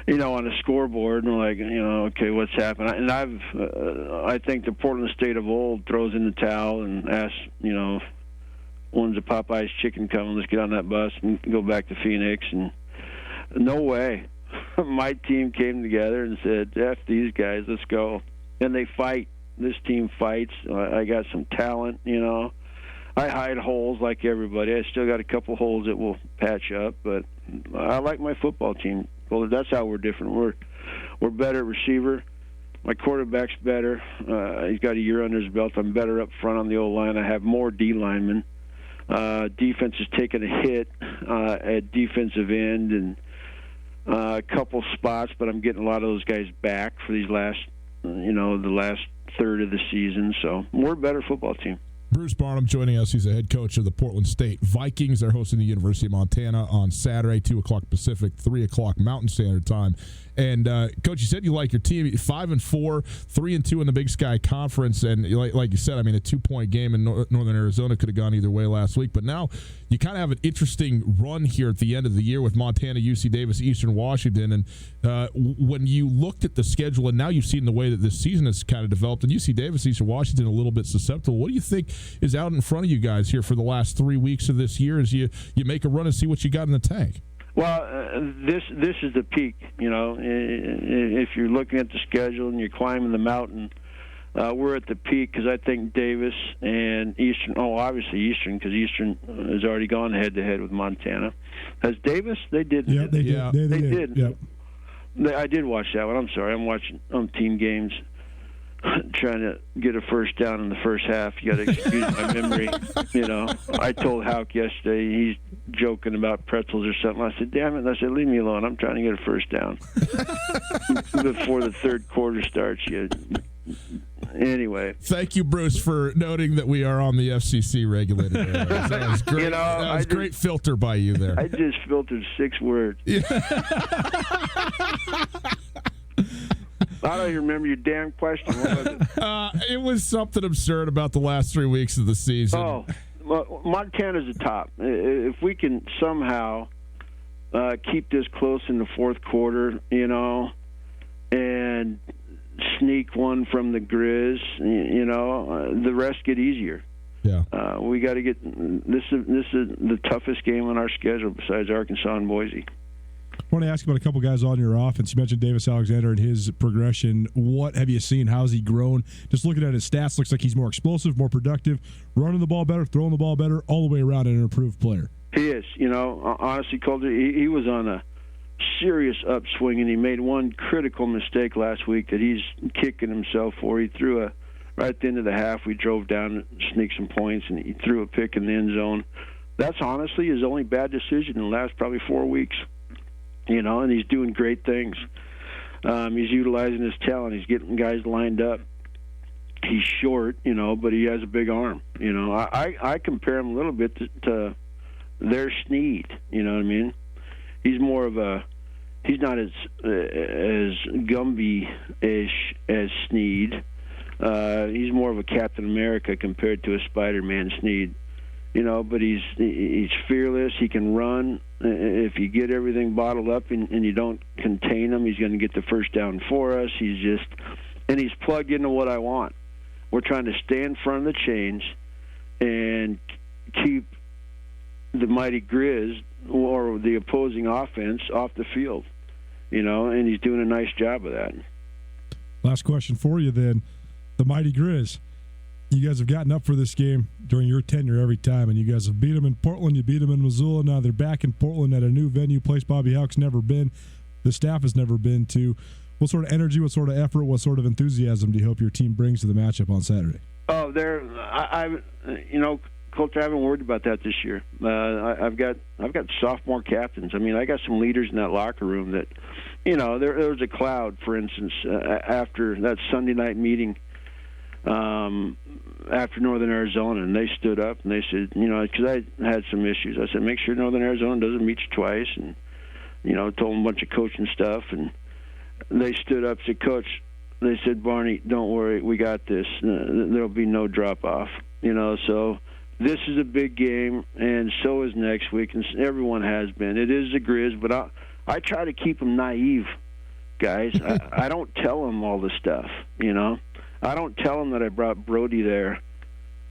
on the scoreboard. And we're like, okay, what's happened? And I think the Portland State of old throws in the towel and asks, when's the Popeye's chicken coming? Let's get on that bus and go back to Phoenix. And no way. My team came together and said, F these guys, let's go. And they fight. This team fights. I got some talent, I hide holes like everybody. I still got a couple holes that we'll patch up, but I like my football team. Well, that's how we're different. We're better at receiver. My quarterback's better. He's got a year under his belt. I'm better up front on the O-line. I have more D linemen. Defense has taken a hit at defensive end and a couple spots, but I'm getting a lot of those guys back for these last, the last third of the season. So we're a better football team.
Bruce Barnum joining us. He's the head coach of the Portland State Vikings. They're hosting the University of Montana on Saturday, 2 o'clock Pacific, 3 o'clock Mountain Standard Time. And, Coach, you said you like your team. 5-4, 3-2 in the Big Sky Conference. And like you said, a 2-point game in Northern Arizona could have gone either way last week. But now you kind of have an interesting run here at the end of the year with Montana, UC Davis, Eastern Washington. And when you looked at the schedule, and now you've seen the way that this season has kind of developed, and UC Davis, Eastern Washington a little bit susceptible. What do you think is out in front of you guys here for the last 3 weeks of this year as you make a run and see what you got in the tank?
Well, this is the peak. If you're looking at the schedule and you're climbing the mountain, we're at the peak because I think Davis and Eastern. Oh, obviously Eastern, because Eastern has already gone head-to-head with Montana. Has Davis? They did.
Yeah, they did.
They did.
Yep.
I did watch that one. I'm sorry. I'm watching team games. Trying to get a first down in the first half. You got to excuse my memory. I told Houck yesterday, he's joking about pretzels or something. I said, damn it. I said, leave me alone. I'm trying to get a first down. Before the third quarter starts, Anyway,
thank you, Bruce, for noting that we are on the FCC regulated area. That was great. That was great filter by you there.
I just filtered 6 words. Yeah. I don't even remember your damn question. What was it?
It was something absurd about the last 3 weeks of the season.
Oh, well, Montana's the top. If we can somehow keep this close in the fourth quarter, and sneak one from the Grizz, the rest get easier.
Yeah.
We got to get this is the toughest game on our schedule besides Arkansas and Boise.
I want to ask about a couple guys on your offense. You mentioned Davis Alexander and his progression. What have you seen? How's he grown? Just looking at his stats, looks like he's more explosive, more productive, running the ball better, throwing the ball better, all the way around an improved player.
He is. Honestly, Colter, he was on a serious upswing, and he made one critical mistake last week that he's kicking himself for. He threw right at the end of the half, we drove down and sneaked some points, and he threw a pick in the end zone. That's honestly his only bad decision in the last probably 4 weeks. And he's doing great things. He's utilizing his talent. He's getting guys lined up. He's short, but he has a big arm. I compare him a little bit to their Snead. You know what I mean? He's more of he's not as Gumby-ish as Snead. He's more of a Captain America compared to a Spider-Man Snead. But he's fearless. He can run. If you get everything bottled up and you don't contain him, he's going to get the first down for us. He's plugged into what I want. We're trying to stay in front of the chains and keep the mighty Grizz or the opposing offense off the field. And he's doing a nice job of that.
Last question for you then. The mighty Grizz. You guys have gotten up for this game during your tenure every time, and you guys have beat them in Portland, you beat them in Missoula. Now they're back in Portland at a new venue, place Bobby Hauck's never been, the staff has never been to. What sort of energy, what sort of effort, what sort of enthusiasm do you hope your team brings to the matchup on Saturday?
Oh, Coach, I haven't worried about that this year. I've got sophomore captains. I mean, I got some leaders in that locker room that, there was a cloud, for instance, after that Sunday night meeting. After Northern Arizona, and they stood up and they said, because I had some issues. I said, make sure Northern Arizona doesn't meet you twice, and told them a bunch of coaching stuff, and they stood up and said, Coach, they said, Barney, don't worry, we got this. There'll be no drop off. So this is a big game, and so is next week, and everyone has been. It is the Grizz, but I try to keep them naive, guys. I don't tell them all the stuff, I don't tell them that I brought Brody there,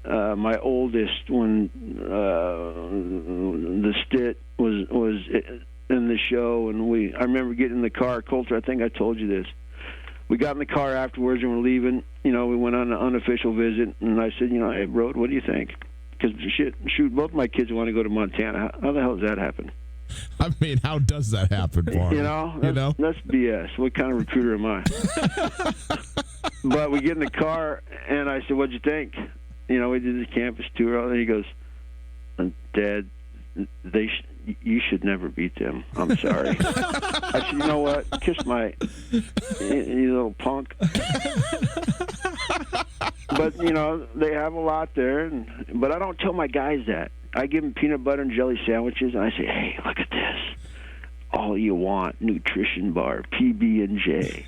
my oldest, when the Stitt was in the show, and I remember getting in the car. Coulter, I think I told you this. We got in the car afterwards and we're leaving. We went on an unofficial visit, and I said, hey, Brody, what do you think? Because shoot, both my kids want to go to Montana. How the hell does that happen?
I mean, how does that happen, Barney?
That's BS. What kind of recruiter am I? But we get in the car, and I said, what'd you think? We did the campus tour, and he goes, Dad, you should never beat them. I'm sorry. I said, you know what? Kiss my you little punk. But, they have a lot there, but I don't tell my guys that. I give them peanut butter and jelly sandwiches, and I say, hey, look at this. All you want, nutrition bar, PB&J.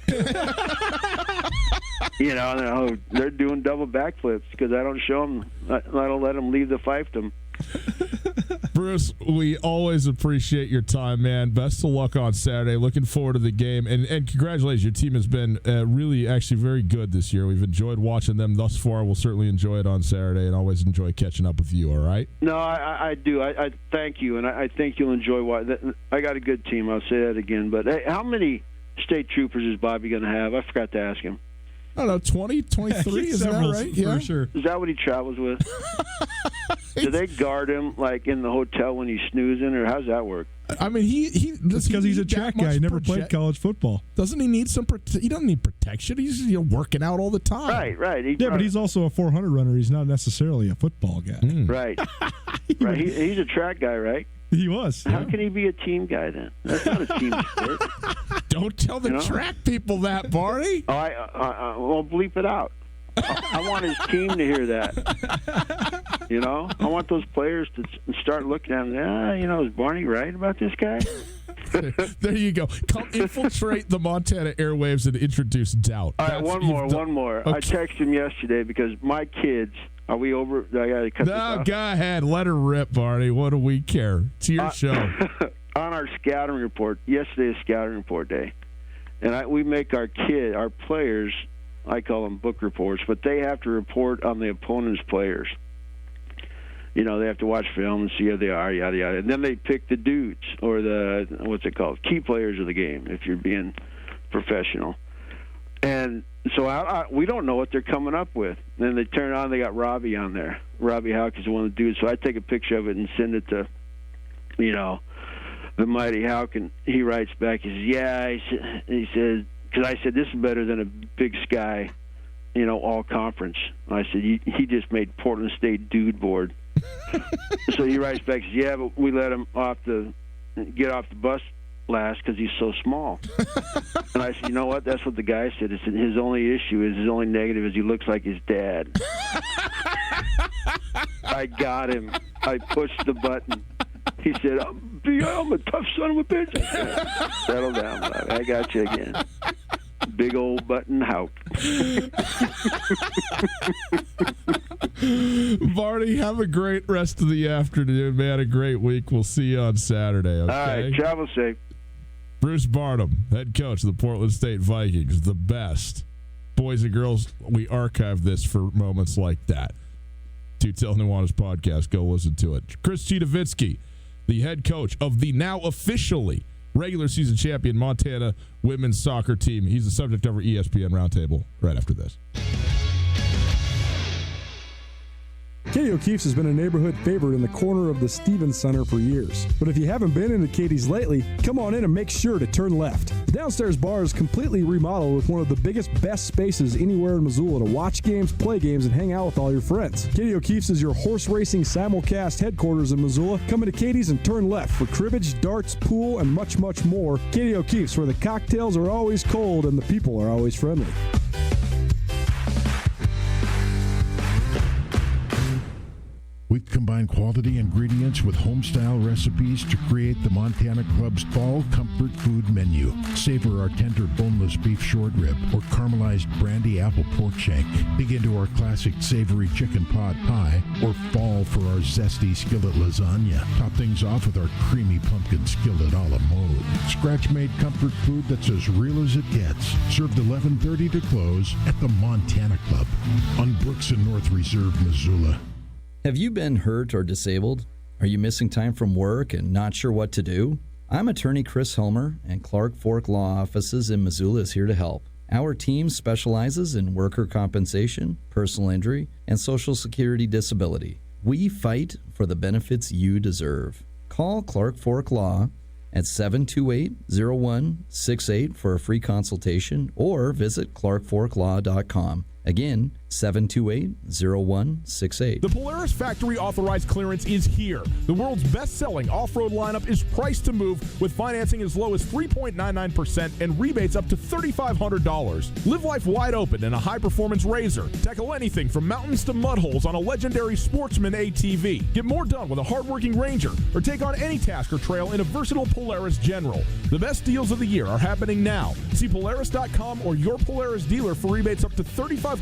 They're doing double backflips because I don't show them. I don't let them leave the fiefdom.
Bruce, we always appreciate your time, man. Best of luck on Saturday. Looking forward to the game. And congratulations. Your team has been really actually very good this year. We've enjoyed watching them thus far. We'll certainly enjoy it on Saturday and always enjoy catching up with you, all right?
No, I do. I thank you, and I think you'll enjoy I got a good team. I'll say that again. But hey, how many state troopers is Bobby going to have? I forgot to ask him.
I don't know, 20, 23, is that right?
Yeah, for sure.
Is that what he travels with? Do they guard him like in the hotel when he's snoozing, or how's that work?
I mean,
it's because he's a track guy. He never played college football.
Doesn't he need some? He doesn't need protection. He's working out all the time.
Right.
But he's also a 400 runner. He's not necessarily a football guy.
Right. Right. He's a track guy, right?
He was.
How can he be a team guy then? That's not a team sport.
Don't tell the track people that, Barney.
I won't bleep it out. I want his team to hear that. You know, I want those players to start looking at him. Is Barney right about this guy?
There you go. Come infiltrate the Montana airwaves and introduce doubt.
All right, one more.
Okay.
I texted him yesterday because my kids. Are we over? I got to cut this off.
Go ahead. Let her rip, Barney. What do we care? It's your show.
On our scouting report, yesterday is scouting report day, and we make our players, I call them book reports, but they have to report on the opponent's players. They have to watch film and see how they are, yada, yada. And then they pick the dudes, or key players of the game, if you're being professional. And so we don't know what they're coming up with. Then they turn on, they got Robbie on there. Robbie Houck is one of the dudes. So I take a picture of it and send it to, the mighty Houck, and he writes back. He says, "Yeah," he said, because I said this is better than a Big Sky, all conference. I said he just made Portland State dude board. So he writes back, says, "Yeah, but we let him get off the bus last because he's so small." And I said, "You know what? That's what the guy said. His only issue is his only negative is he looks like his dad." I got him. I pushed the button. He said, "I'm a tough son of a bitch." I said, "Settle down, love. I got you again." Big old button Houck.
Barney, have a great rest of the afternoon, man. A great week. We'll see you on Saturday. Okay?
All right. Travel safe.
Bruce Barnum, head coach of the Portland State Vikings, the best. Boys and girls, we archive this for moments like that. Tutel Nuanez podcast. Go listen to it. Chris Chidovitsky, the head coach of the now officially regular season champion Montana women's soccer team. He's the subject of our ESPN Roundtable right after this.
Katie O'Keefe's has been a neighborhood favorite in the corner of the Stevens Center for years. But if you haven't been into Katie's lately, come on in and make sure to turn left. The downstairs bar is completely remodeled with one of the biggest, best spaces anywhere in Missoula to watch games, play games, and hang out with all your friends. Katie O'Keefe's is your horse racing simulcast headquarters in Missoula. Come into Katie's and turn left for cribbage, darts, pool, and much, much more. Katie O'Keefe's, where the cocktails are always cold and the people are always friendly.
We've combined quality ingredients with home-style recipes to create the Montana Club's fall comfort food menu. Savor our tender boneless beef short rib or caramelized brandy apple pork shank. Dig into our classic savory chicken pot pie or fall for our zesty skillet lasagna. Top things off with our creamy pumpkin skillet a la mode. Scratch-made comfort food that's as real as it gets. Served 11:30 to close at the Montana Club on Brooks and North Reserve, Missoula.
Have you been hurt or disabled? Are you missing time from work and not sure what to do? I'm attorney Chris Helmer, and Clark Fork Law Offices in Missoula is here to help. Our team specializes in worker compensation, personal injury, and Social Security disability. We fight for the benefits you deserve. Call Clark Fork Law at 728-0168 for a free consultation or visit clarkforklaw.com. Again, 728-0168.
The Polaris Factory Authorized Clearance is here. The world's best-selling off-road lineup is priced to move with financing as low as 3.99% and rebates up to $3,500. Live life wide open in a high-performance RZR. Tackle anything from mountains to mud holes on a legendary Sportsman ATV. Get more done with a hard-working Ranger or take on any task or trail in a versatile Polaris General. The best deals of the year are happening now. See Polaris.com or your Polaris dealer for rebates up to $3,500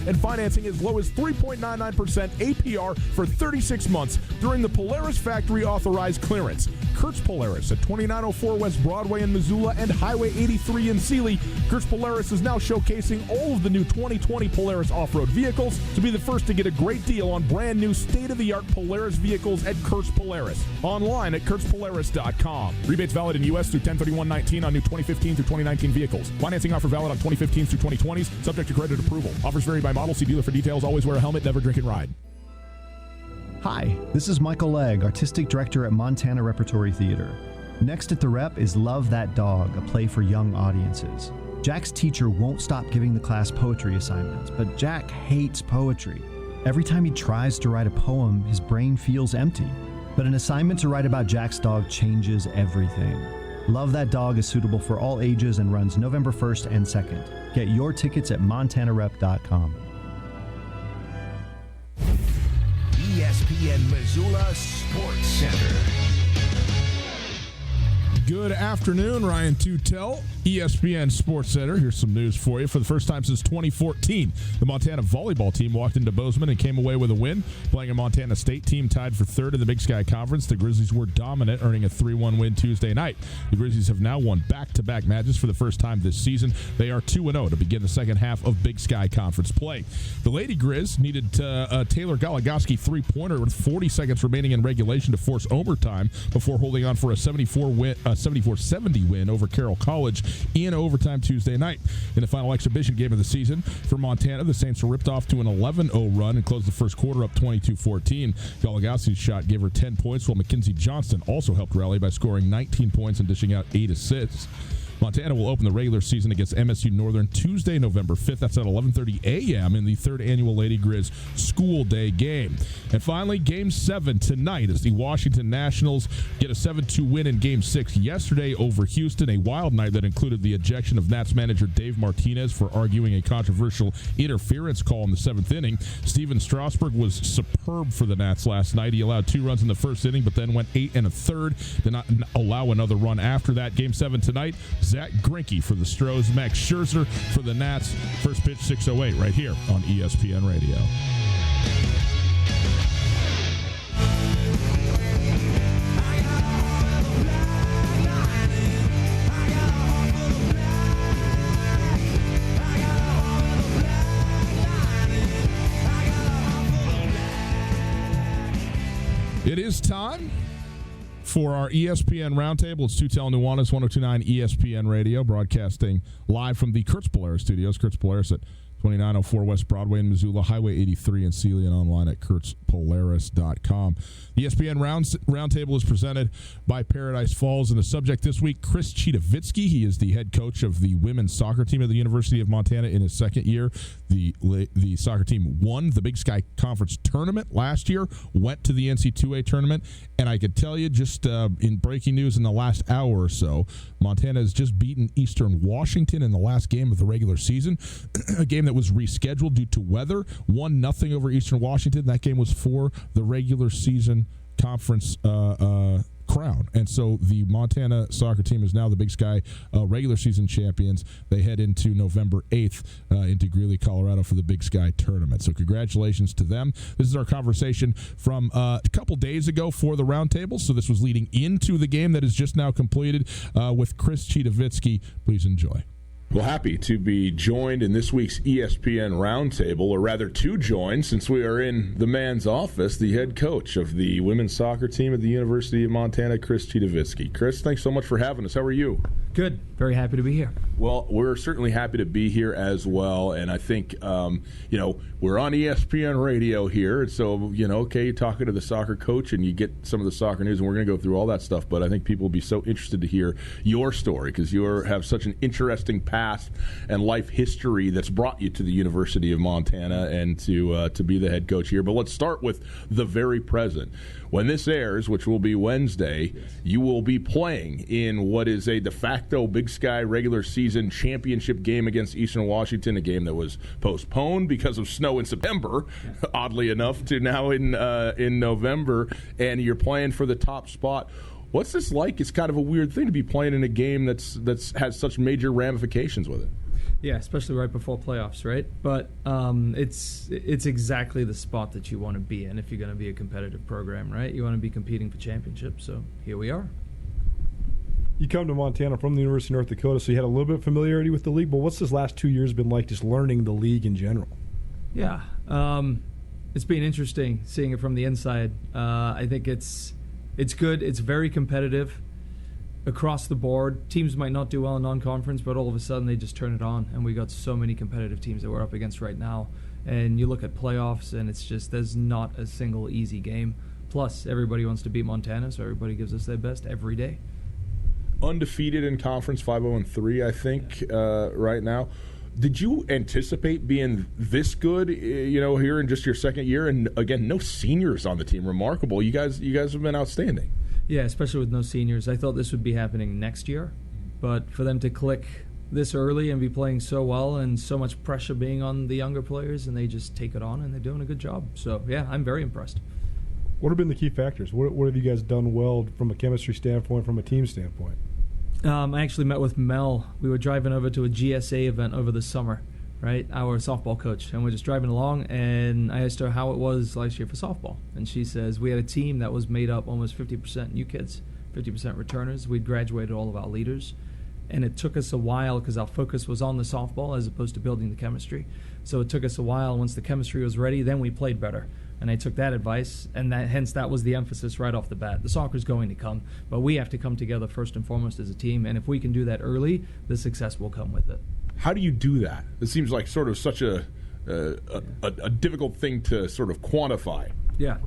and financing as low as 3.99% APR for 36 months during the Polaris Factory Authorized Clearance. Kurtz Polaris at 2904 West Broadway in Missoula and Highway 83 in Sealy. Kurtz Polaris is now showcasing all of the new 2020 Polaris off-road vehicles to be the first to get a great deal on brand new state-of-the-art Polaris vehicles at Kurtz Polaris. Online at kurtzpolaris.com. Rebates valid in U.S. through 10/31/19 on new 2015 through 2019 vehicles. Financing offer valid on 2015s through 2020s, subject to credit approval. Offers vary by model. See dealer for details. Always wear a helmet. Never drink and ride.
Hi, this is Michael Legg, Artistic Director at Montana Repertory Theater. Next at the Rep is Love That Dog, a play for young audiences. Jack's teacher won't stop giving the class poetry assignments, but Jack hates poetry. Every time he tries to write a poem, his brain feels empty. But an assignment to write about Jack's dog changes everything. Love That Dog is suitable for all ages and runs November 1st and 2nd. Get your tickets at montanarep.com.
ESPN Missoula Sports Center.
Good afternoon, Ryan Tutel, ESPN Sports Center. Here's some news for you. For the first time since 2014, the Montana volleyball team walked into Bozeman and came away with a win. Playing a Montana State team tied for third in the Big Sky Conference, the Grizzlies were dominant, earning a 3-1 win Tuesday night. The Grizzlies have now won back-to-back matches for the first time this season. They are 2-0 to begin the second half of Big Sky Conference play. The Lady Grizz needed a Taylor Goligoski three-pointer with 40 seconds remaining in regulation to force overtime before holding on for a 74-70 win over Carroll College in overtime Tuesday night. In the final exhibition game of the season for Montana, the Saints were ripped off to an 11-0 run and closed the first quarter up 22-14. Goligoski's shot gave her 10 points, while Mackenzie Johnston also helped rally by scoring 19 points and dishing out 8 assists. Montana will open the regular season against MSU Northern Tuesday, November 5th. That's at 11:30 a.m. in the third annual Lady Grizz School Day game. And finally, Game 7 tonight as the Washington Nationals get a 7-2 win in Game 6 yesterday over Houston, a wild night that included the ejection of Nats manager Dave Martinez for arguing a controversial interference call in the 7th inning. Steven Strasburg was superb for the Nats last night. He allowed 2 runs in the first inning, but then went 8 1/3, did not allow another run after that. Game 7 tonight, Zach Greinke for the Stros, Max Scherzer for the Nats. First pitch 6:08 right here on ESPN Radio. It is time for our ESPN Roundtable. It's Tutel Nuanez, 102.9 ESPN Radio, broadcasting live from the Kurtz Polaris studios. Kurtz Polaris at 2904 West Broadway in Missoula, Highway 83 in Sealy, and online at kurtzpolaris.com. The ESPN Roundtable is presented by Paradise Falls, and the subject this week, Chris Chidovitsky. He is the head coach of the women's soccer team at the University of Montana in his second year. The soccer team won the Big Sky Conference tournament last year, went to the NC2A tournament, and I could tell you just in breaking news in the last hour or so, Montana has just beaten Eastern Washington in the last game of the regular season, a game that was rescheduled due to weather. 1-0 over Eastern Washington. That game was for the regular season conference crown. And so the Montana soccer team is now the Big Sky regular season champions. They head into November 8th into Greeley, Colorado for the Big Sky tournament. So congratulations to them. This is our conversation from a couple days ago for the roundtable. So this was leading into the game that is just now completed with Chris Chidovitsky. Please enjoy.
Well, happy to be joined in this week's ESPN Roundtable, or rather to join, since we are in the man's office, the head coach of the women's soccer team at the University of Montana, Chris Chidovitsky. Chris, thanks so much for having us. How are you?
Good. Very happy to be here.
Well, we're certainly happy to be here as well, and I think, we're on ESPN Radio here, and so, okay, you're talking to the soccer coach, and you get some of the soccer news, and we're going to go through all that stuff, but I think people will be so interested to hear your story, because you have such an interesting past and life history that's brought you to the University of Montana and to be the head coach here. But let's start with the very present. When this airs, which will be Wednesday, you will be playing in what is a de facto Big Sky regular season championship game against Eastern Washington, a game that was postponed because of snow in September, oddly enough, to now in November, and you're playing for the top spot. What's this like? It's kind of a weird thing to be playing in a game that's has such major ramifications with it.
Yeah, especially right before playoffs, right? But it's exactly the spot that you want to be in if you're going to be a competitive program, right? You want to be competing for championships, so here we are.
You come to Montana from the University of North Dakota, so you had a little bit of familiarity with the league, but what's this last 2 years been like just learning the league in general?
Yeah, it's been interesting seeing it from the inside. I think it's good. It's very competitive across the board. Teams might not do well in non-conference, but all of a sudden they just turn it on, and we got so many competitive teams that we're up against right now. And you look at playoffs, and it's just there's not a single easy game. Plus, everybody wants to beat Montana, so everybody gives us their best every day.
Undefeated in conference, 5-0-3, I think, right now. Did you anticipate being this good, here in just your second year? And again, no seniors on the team. Remarkable. You guys have been outstanding.
Yeah, especially with no seniors. I thought this would be happening next year, but for them to click this early and be playing so well and so much pressure being on the younger players, and they just take it on and they're doing a good job. So, yeah, I'm very impressed.
What have been the key factors? What have you guys done well from a chemistry standpoint, from a team standpoint?
I actually met with Mel. We were driving over to a GSA event over the summer, right? Our softball coach. And we're just driving along, and I asked her how it was last year for softball. And she says, we had a team that was made up almost 50% new kids, 50% returners. We'd graduated all of our leaders. And it took us a while because our focus was on the softball as opposed to building the chemistry. So it took us a while. Once the chemistry was ready, then we played better. And I took that advice, and hence that was the emphasis right off the bat. The soccer's going to come, but we have to come together first and foremost as a team. And if we can do that early, the success will come with it.
How do you do that? It seems like sort of such a difficult thing to sort of quantify.
Yeah,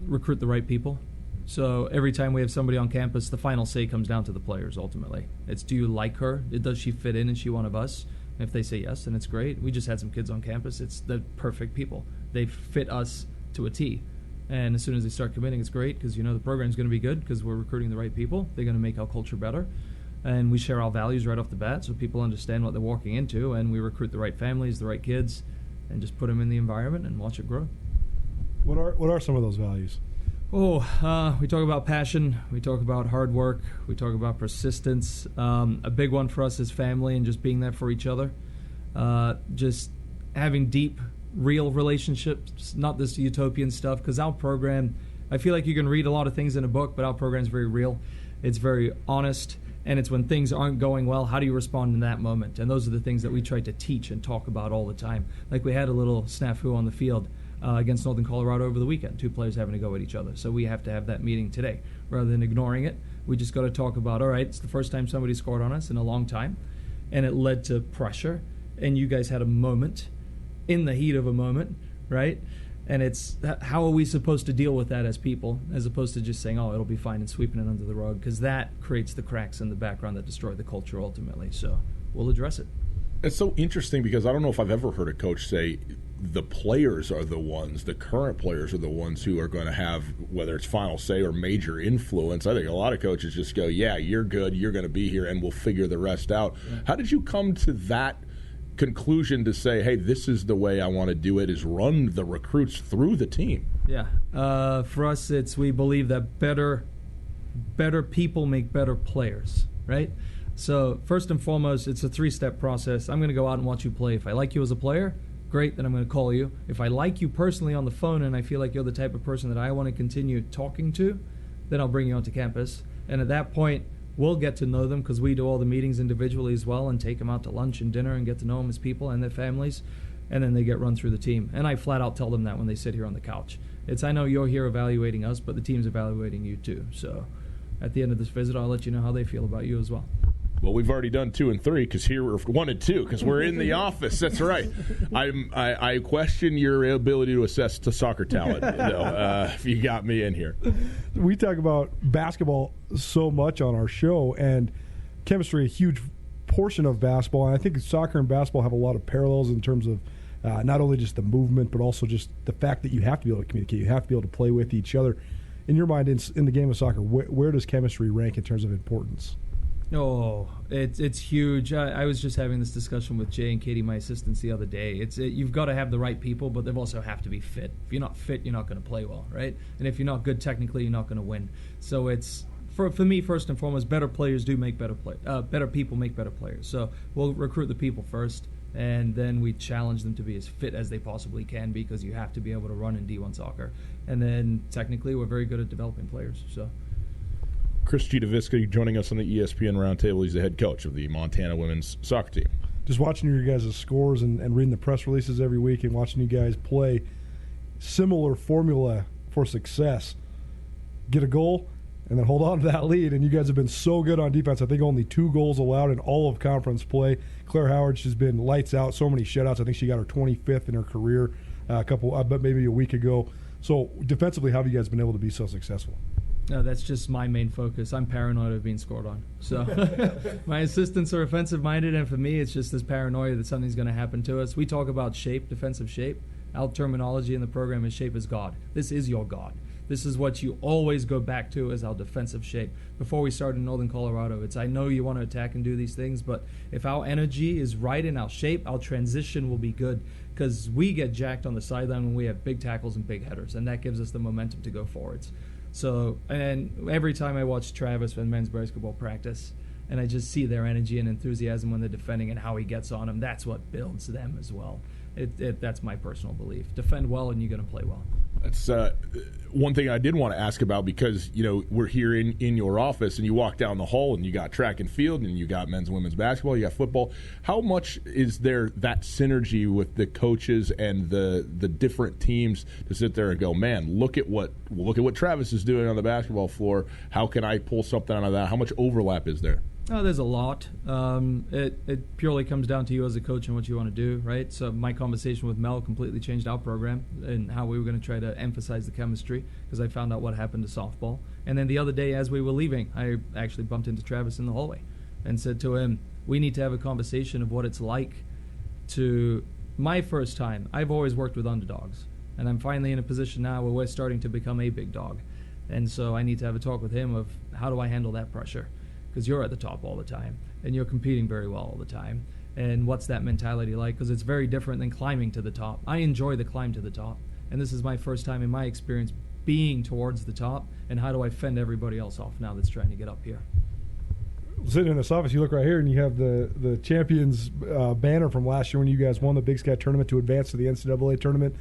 recruit the right people. So every time we have somebody on campus, the final say comes down to the players ultimately. It's, do you like her? Does she fit in? Is she one of us? And if they say yes, then it's great. We just had some kids on campus. It's the perfect people. They fit us to a T. And as soon as they start committing, it's great because the program's going to be good because we're recruiting the right people. They're going to make our culture better. And we share our values right off the bat so people understand what they're walking into, and we recruit the right families, the right kids, and just put them in the environment and watch it grow.
What are some of those values?
We talk about passion. We talk about hard work. We talk about persistence. A big one for us is family and just being there for each other. Just having deep, real relationships, not this utopian stuff, because our program, I feel like you can read a lot of things in a book, but our program is very real. It's very honest, and it's when things aren't going well, how do you respond in that moment? And those are the things that we try to teach and talk about all the time. Like we had a little snafu on the field against Northern Colorado over the weekend, 2 players having to go at each other. So we have to have that meeting today. Rather than ignoring it, we just got to talk about, all right, it's the first time somebody scored on us in a long time, and it led to pressure, and you guys had a moment in the heat of a moment, right? And it's how are we supposed to deal with that as people, as opposed to just saying, oh, it'll be fine and sweeping it under the rug, because that creates the cracks in the background that destroy the culture ultimately. So we'll address it.
It's so interesting because I don't know if I've ever heard a coach say the players are the ones, the current players are the ones who are going to have, whether it's final say or major influence. I think a lot of coaches just go, yeah, you're good, you're going to be here, and we'll figure the rest out. Yeah. How did you come to that conclusion to say, hey, this is the way I want to do it, is run the recruits through the team?
Yeah. For us, we believe that better people make better players, right? So first and foremost, it's a 3-step process. I'm going to go out and watch you play. If I like you as a player, great, then I'm going to call you. If I like you personally on the phone and I feel like you're the type of person that I want to continue talking to, then I'll bring you onto campus. And at that point, we'll get to know them because we do all the meetings individually as well and take them out to lunch and dinner and get to know them as people and their families. And then they get run through the team. And I flat out tell them that when they sit here on the couch. I know you're here evaluating us, but the team's evaluating you too. So at the end of this visit, I'll let you know how they feel about you as well.
Well, we've already done 2 and 3 because here we're 1 and 2 because we're in the office. That's right. I question your ability to assess the soccer talent. If you got me in here.
We talk about basketball so much on our show, and chemistry a huge portion of basketball. And I think soccer and basketball have a lot of parallels in terms of not only just the movement, but also just the fact that you have to be able to communicate. You have to be able to play with each other. In your mind, in the game of soccer, where does chemistry rank in terms of importance?
Oh, it's huge. I was just having this discussion with Jay and Katie, my assistants, the other day. You've got to have the right people, but they also have to be fit. If you're not fit, you're not going to play well, right? And if you're not good technically, you're not going to win. So it's for me first and foremost. Better players do make better better people make better players. So we'll recruit the people first, and then we challenge them to be as fit as they possibly can because you have to be able to run in D1 soccer. And then technically, we're very good at developing players. So.
Chris Gitavisca joining us on the ESPN Roundtable. He's the head coach of the Montana women's soccer team.
Just watching your guys' scores and reading the press releases every week and watching you guys play, similar formula for success. Get a goal and then hold on to that lead. And you guys have been so good on defense. I think only 2 goals allowed in all of conference play. Claire Howard, she's been lights out, so many shutouts. I think she got her 25th in her career maybe a week ago. So defensively, how have you guys been able to be so successful?
No, that's just my main focus. I'm paranoid of being scored on. So my assistants are offensive-minded, and for me, it's just this paranoia that something's going to happen to us. We talk about shape, defensive shape. Our terminology in the program is shape is God. This is your God. This is what you always go back to as our defensive shape. Before we started in Northern Colorado, it's I know you want to attack and do these things, but if our energy is right in our shape, our transition will be good because we get jacked on the sideline when we have big tackles and big headers, and that gives us the momentum to go forwards. So, and every time I watch Travis in men's basketball practice, and I just see their energy and enthusiasm when they're defending and how he gets on them, that's what builds them as well. That's my personal belief. Defend well and you're going to play well.
That's one thing I did want to ask about because, we're here in your office and you walk down the hall and you got track and field and you got men's and women's basketball, you got football. How much is there that synergy with the coaches and the different teams to sit there and go, man, look at what Travis is doing on the basketball floor. How can I pull something out of that? How much overlap is there?
Oh, there's a lot. It purely comes down to you as a coach and what you want to do, right? So my conversation with Mel completely changed our program and how we were going to try to emphasize the chemistry because I found out what happened to softball. And then the other day as we were leaving, I actually bumped into Travis in the hallway and said to him, we need to have a conversation of what it's like to my first time. I've always worked with underdogs, and I'm finally in a position now where we're starting to become a big dog. And so I need to have a talk with him of how do I handle that pressure? Because you're at the top all the time, and you're competing very well all the time. And what's that mentality like? Because it's very different than climbing to the top. I enjoy the climb to the top, and this is my first time in my experience being towards the top, and how do I fend everybody else off now that's trying to get up here?
Sitting in this office, you look right here, and you have the champions banner from last year when you guys won the Big Sky tournament to advance to the NCAA tournament.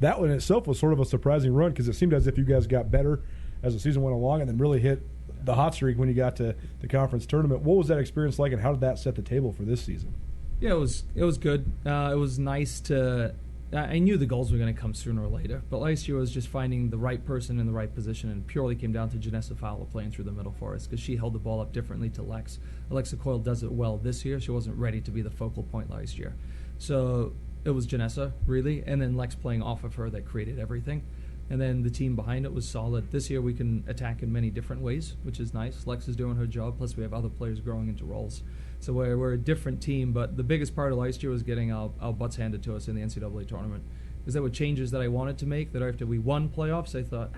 That one in itself was sort of a surprising run because it seemed as if you guys got better as the season went along and then really hit the hot streak when you got to the conference tournament. What was that experience like, and how did that set the table for this season?
Yeah, it was good. It was nice to. I knew the goals were going to come sooner or later, but last year was just finding the right person in the right position, and purely came down to Janessa Fowler playing through the middle for us because she held the ball up differently to Lex. Alexa Coyle does it well this year. She wasn't ready to be the focal point last year, so it was Janessa really, and then Lex playing off of her that created everything. And then the team behind it was solid. This year we can attack in many different ways, which is nice. Lex is doing her job, plus we have other players growing into roles. So we're a different team, but the biggest part of last year was getting our butts handed to us in the NCAA tournament. Because there were changes that I wanted to make that after we won playoffs, I thought,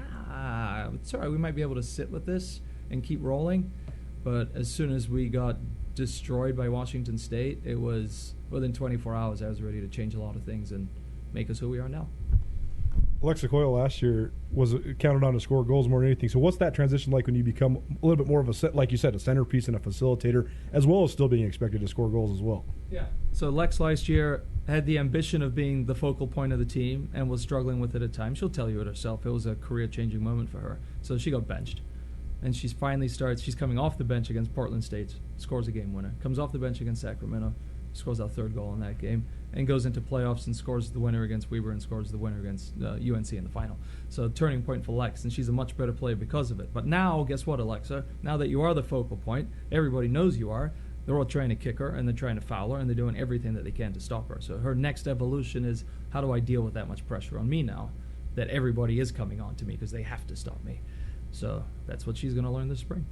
it's all right, we might be able to sit with this and keep rolling. But as soon as we got destroyed by Washington State, it was within 24 hours I was ready to change a lot of things and make us who we are now.
Alexa Coyle last year was counted on to score goals more than anything. So what's that transition like when you become a little bit more of a, like you said, a centerpiece and a facilitator, as well as still being expected to score goals as well?
Yeah. So Lex last year had the ambition of being the focal point of the team and was struggling with it at times. She'll tell you it herself. It was a career-changing moment for her. So she got benched. And she's coming off the bench against Portland State, scores a game winner. Comes off the bench against Sacramento, scores our third goal in that game, and goes into playoffs and scores the winner against Weber and scores the winner against UNC in the final. So turning point for Lex, and she's a much better player because of it. But now, guess what, Alexa? Now that you are the focal point, everybody knows you are. They're all trying to kick her, and they're trying to foul her, and they're doing everything that they can to stop her. So her next evolution is, how do I deal with that much pressure on me now that everybody is coming on to me because they have to stop me? So that's what she's going to learn this spring.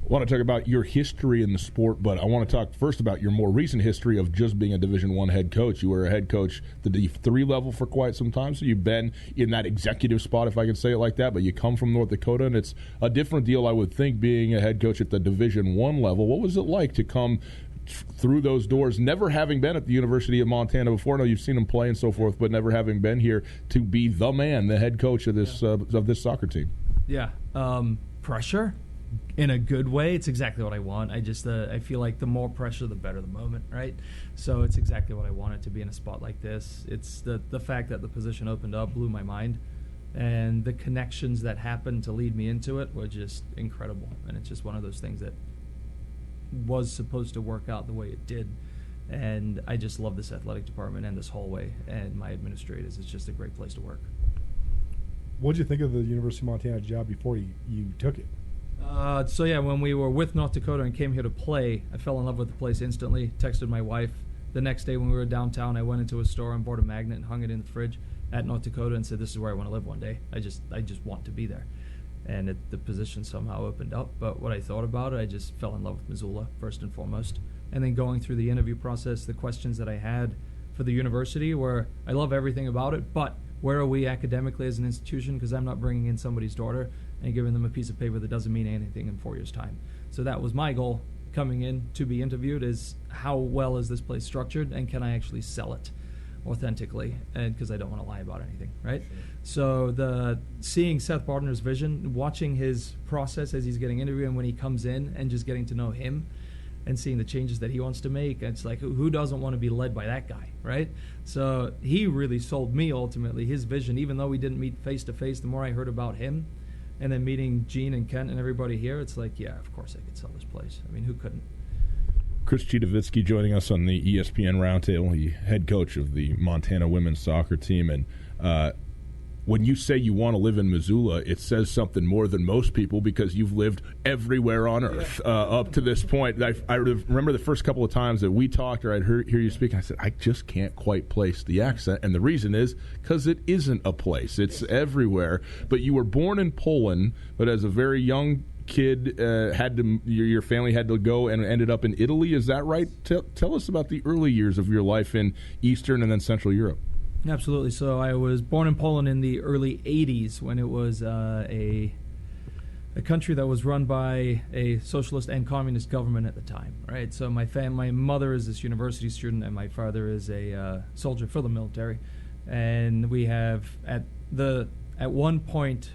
I want to talk about your history in the sport, but I want to talk first about your more recent history of just being a Division I head coach. You were a head coach at the D3 level for quite some time, so you've been in that executive spot, if I can say it like that, but you come from North Dakota, and it's a different deal, I would think, being a head coach at the Division I level. What was it like to come through those doors, never having been at the University of Montana before? I know you've seen them play and so forth, but never having been here to be the man, the head coach of this soccer team.
Yeah. Pressure? In a good way, it's exactly what I want. I feel like the more pressure, the better the moment, right? So it's exactly what I wanted to be in a spot like this. It's the fact that the position opened up blew my mind, and the connections that happened to lead me into it were just incredible. And it's just one of those things that was supposed to work out the way it did. And I just love this athletic department and this hallway and my administrators. It's just a great place to work.
What did you think of the University of Montana job before you took it?
When we were with North Dakota and came here to play, I fell in love with the place instantly, texted my wife. The next day when we were downtown, I went into a store and bought a magnet and hung it in the fridge at North Dakota and said, this is where I want to live one day. I just want to be there. And the position somehow opened up. But what I thought about it, I just fell in love with Missoula, first and foremost. And then going through the interview process, the questions that I had for the university were, I love everything about it, but where are we academically as an institution? Because I'm not bringing in somebody's daughter and giving them a piece of paper that doesn't mean anything in 4 years' time. So that was my goal coming in to be interviewed, is how well is this place structured, and can I actually sell it authentically, and because I don't want to lie about anything, right? So seeing Seth Bardner's vision, watching his process as he's getting interviewed, and when he comes in and just getting to know him and seeing the changes that he wants to make, it's like, who doesn't want to be led by that guy, right? So he really sold me ultimately his vision, even though we didn't meet face to face. The more I heard about him, and then meeting Gene and Kent and everybody here, it's like, yeah, of course I could sell this place. I mean, who couldn't?
Chris Chidovitsky joining us on the ESPN Roundtable, the head coach of the Montana women's soccer team. And when you say you want to live in Missoula, it says something more than most people, because you've lived everywhere on earth up to this point. I remember the first couple of times that we talked, or I'd hear you speak, and I said, I just can't quite place the accent. And the reason is because it isn't a place. It's everywhere. But you were born in Poland, but as a very young kid, your family had to go and ended up in Italy. Is that right? Tell us about the early years of your life in Eastern and then Central Europe.
Absolutely. So I was born in Poland in the early 80s, when it was a country that was run by a socialist and communist government at the time, right? So my mother is this university student, and my father is a soldier for the military. And we have, at one point,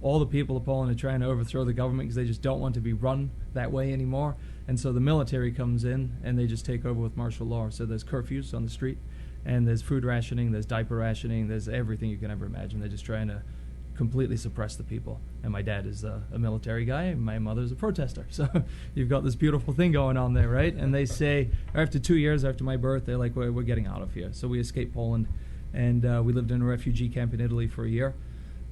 all the people of Poland are trying to overthrow the government because they just don't want to be run that way anymore. And so the military comes in, and they just take over with martial law. So there's curfews on the street, and there's food rationing, there's diaper rationing, there's everything you can ever imagine. They're just trying to completely suppress the people. And my dad is a military guy, and my mother's a protester. So you've got this beautiful thing going on there, right? And they say, after 2 years after my birth, they're like, we're getting out of here. So we escaped Poland, and we lived in a refugee camp in Italy for a year.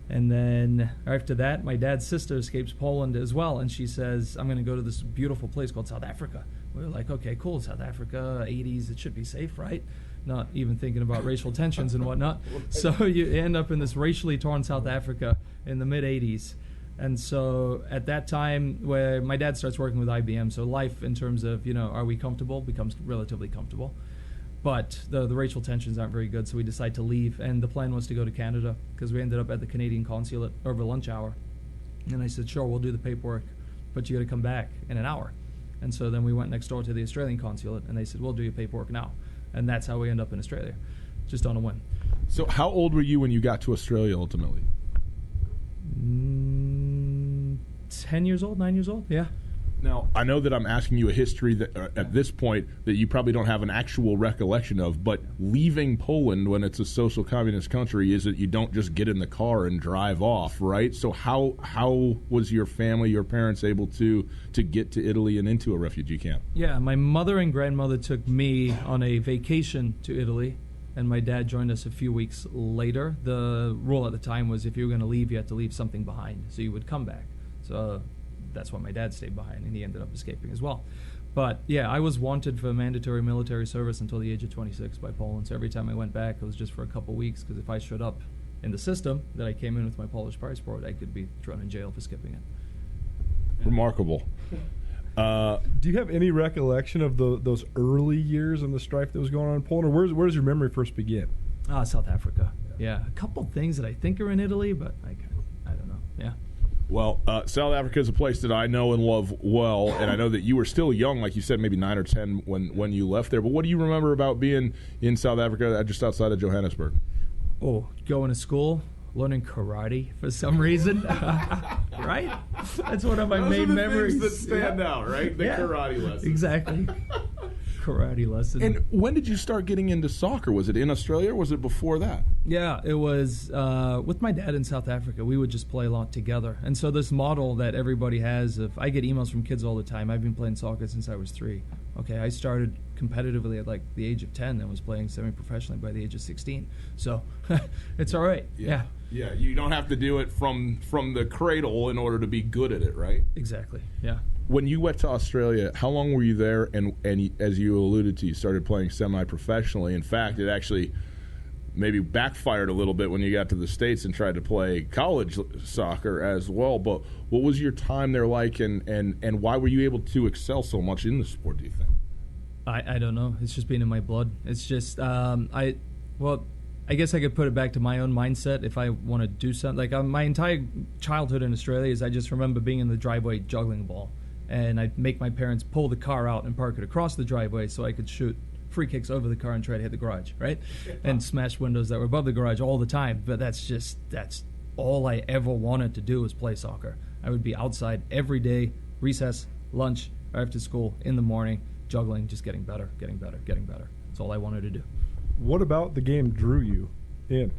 And then after that, my dad's sister escapes Poland as well, and she says, I'm going to go to this beautiful place called South Africa. We were like, okay, cool, South Africa, 80s, it should be safe, right? Not even thinking about racial tensions and whatnot. So you end up in this racially torn South Africa in the mid-80s. And so at that time, where my dad starts working with IBM, so life in terms of, are we comfortable, becomes relatively comfortable. But the racial tensions aren't very good, so we decide to leave. And the plan was to go to Canada, because we ended up at the Canadian consulate over lunch hour. And I said, sure, we'll do the paperwork, but you got to come back in an hour. And so then we went next door to the Australian consulate, and they said, we'll do your paperwork now. And that's how we end up in Australia, just on a whim.
So how old were you when you got to Australia ultimately?
10 years old, 9 years old, yeah.
Now, I know that I'm asking you a history that at this point that you probably don't have an actual recollection of, but leaving Poland when it's a social communist country is that you don't just get in the car and drive off, right? So how was your family, your parents, able to get to Italy and into a refugee camp?
Yeah, my mother and grandmother took me on a vacation to Italy, and my dad joined us a few weeks later. The rule at the time was if you were going to leave, you had to leave something behind, so you would come back. So that's why my dad stayed behind, and he ended up escaping as well. But yeah, I was wanted for mandatory military service until the age of 26 by Poland. So every time I went back, it was just for a couple weeks, because if I showed up in the system that I came in with my Polish passport, I could be thrown in jail for skipping it.
Remarkable.
Do you have any recollection of those early years and the strife that was going on in Poland, or where does your memory first begin?
South Africa. Yeah, a couple things that I think are in Italy, but I don't know. Yeah.
Well, South Africa is a place that I know and love well, and I know that you were still young, like you said, maybe 9 or 10 when you left there. But what do you remember about being in South Africa, just outside of Johannesburg?
Oh, going to school, learning karate for some reason, right? That's one of my main memories.
Those are the things that stand out, right? The karate lessons.
Exactly. Karate lesson.
And when did you start getting into soccer? Was it in Australia, or was it before that?
Yeah, it was with my dad in South Africa. We would just play a lot together. And so this model that everybody has of, I get emails from kids all the time. I've been playing soccer since I was 3. Okay, I started competitively at like the age of 10 and was playing semi-professionally by the age of 16. So it's all right. Yeah.
Yeah, you don't have to do it from the cradle in order to be good at it, right?
Exactly, yeah.
When you went to Australia, how long were you there? And as you alluded to, you started playing semi-professionally. In fact, it actually maybe backfired a little bit when you got to the States and tried to play college soccer as well. But what was your time there like, and why were you able to excel so much in the sport, do you think?
I don't know. It's just been in my blood. It's just, I guess I could put it back to my own mindset if I want to do something. Like my entire childhood in Australia is I just remember being in the driveway juggling a ball. And I'd make my parents pull the car out and park it across the driveway so I could shoot free kicks over the car and try to hit the garage, right? And smash windows that were above the garage all the time. But that's all I ever wanted to do was play soccer. I would be outside every day, recess, lunch, after school, in the morning, juggling, just getting better. That's all I wanted to do.
What about the game drew you in?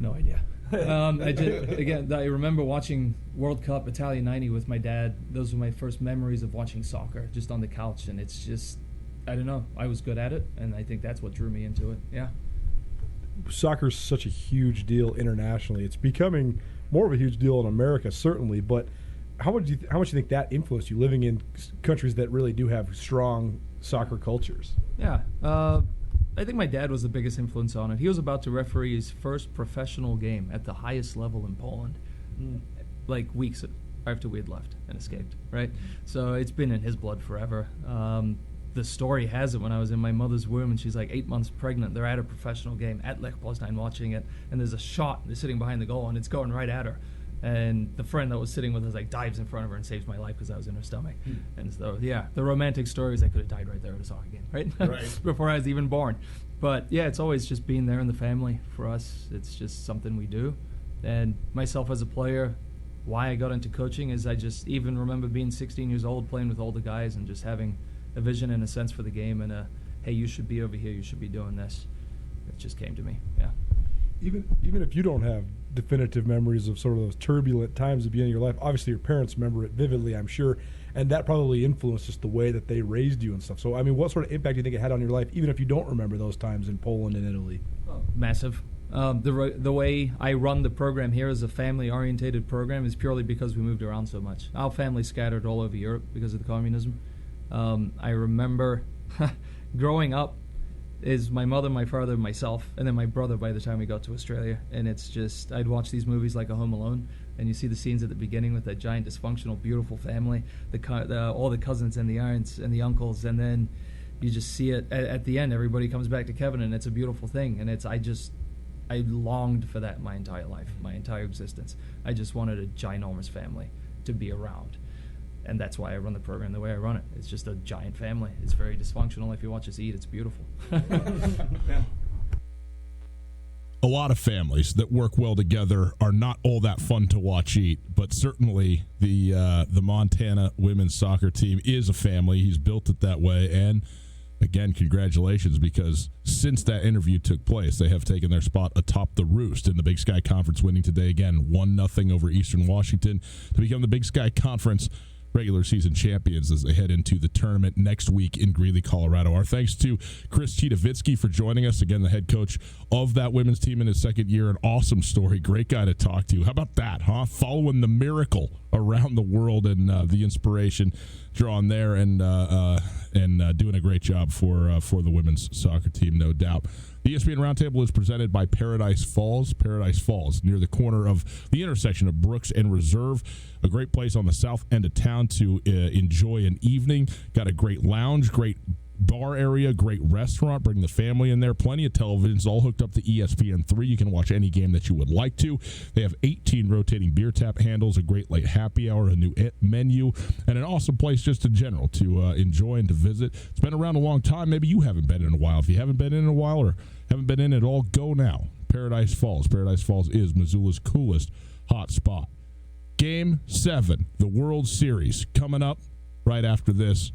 No idea. I remember watching World Cup Italia 90 with my dad. Those were my first memories of watching soccer, just on the couch. And it's just, I don't know, I was good at it, and I think that's what drew me into it, yeah.
Soccer's such a huge deal internationally. It's becoming more of a huge deal in America, certainly, but how much do you think that influenced you living in countries that really do have strong soccer cultures?
Yeah, I think my dad was the biggest influence on it. He was about to referee his first professional game at the highest level in Poland, like weeks after we had left and escaped, right? So it's been in his blood forever. The story has it when I was in my mother's womb and she's like 8 months pregnant, they're at a professional game at Lech Poznan watching it, and there's a shot, they're sitting behind the goal, and it's going right at her. And the friend that was sitting with us like dives in front of her and saves my life because I was in her stomach. And so, yeah, the romantic story is I could have died right there at a soccer game, right? Before I was even born. But yeah, it's always just being there in the family for us. It's just something we do. And myself as a player, why I got into coaching is I just even remember being 16 years old playing with older guys and just having a vision and a sense for the game and hey, you should be over here, you should be doing this. It just came to me, yeah.
Even if you don't have definitive memories of sort of those turbulent times at the beginning of your life, obviously your parents remember it vividly, I'm sure, and that probably influenced just the way that they raised you and stuff. So, I mean, what sort of impact do you think it had on your life, even if you don't remember those times in Poland and Italy?
Massive. The way I run the program here as a family-orientated program is purely because we moved around so much. Our family scattered all over Europe because of the communism. I remember growing up is my mother, my father, myself, and then my brother by the time we got to Australia. And it's just, I'd watch these movies like A Home Alone, and you see the scenes at the beginning with that giant, dysfunctional, beautiful family, all the cousins and the aunts and the uncles, and then you just see it at the end. Everybody comes back to Kevin, and it's a beautiful thing. And I longed for that my entire life, my entire existence. I just wanted a ginormous family to be around. And that's why I run the program the way I run it. It's just a giant family. It's very dysfunctional. If you watch us eat, it's beautiful. Yeah.
A lot of families that work well together are not all that fun to watch eat, but certainly the Montana women's soccer team is a family. He's built it that way, and again, congratulations, because since that interview took place, they have taken their spot atop the Roost in the Big Sky Conference, winning today again 1-0 over Eastern Washington to become the Big Sky Conference regular season champions as they head into the tournament next week in Greeley, Colorado. Our thanks to Chris Chitavitsky for joining us, again, the head coach of that women's team in his second year. An awesome story. Great guy to talk to. How about that, huh? Following the miracle around the world and the inspiration drawn there and doing a great job for the women's soccer team, no doubt. The ESPN Roundtable is presented by Paradise Falls. Paradise Falls, near the corner of the intersection of Brooks and Reserve. A great place on the south end of town to enjoy an evening. Got a great lounge, great bar area, great restaurant. Bring the family in there. Plenty of televisions, all hooked up to ESPN3. You can watch any game that you would like to. They have 18 rotating beer tap handles, a great late happy hour, a new menu, and an awesome place just in general to enjoy and to visit. It's been around a long time. Maybe you haven't been in a while. If you haven't been in a while or haven't been in at all, go now. Paradise Falls. Paradise Falls is Missoula's coolest hot spot. Game 7, the World Series, coming up right after this.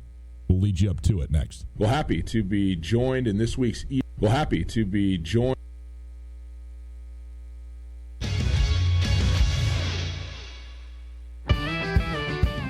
We'll lead you up to it next.
Well, happy to be joined in this week's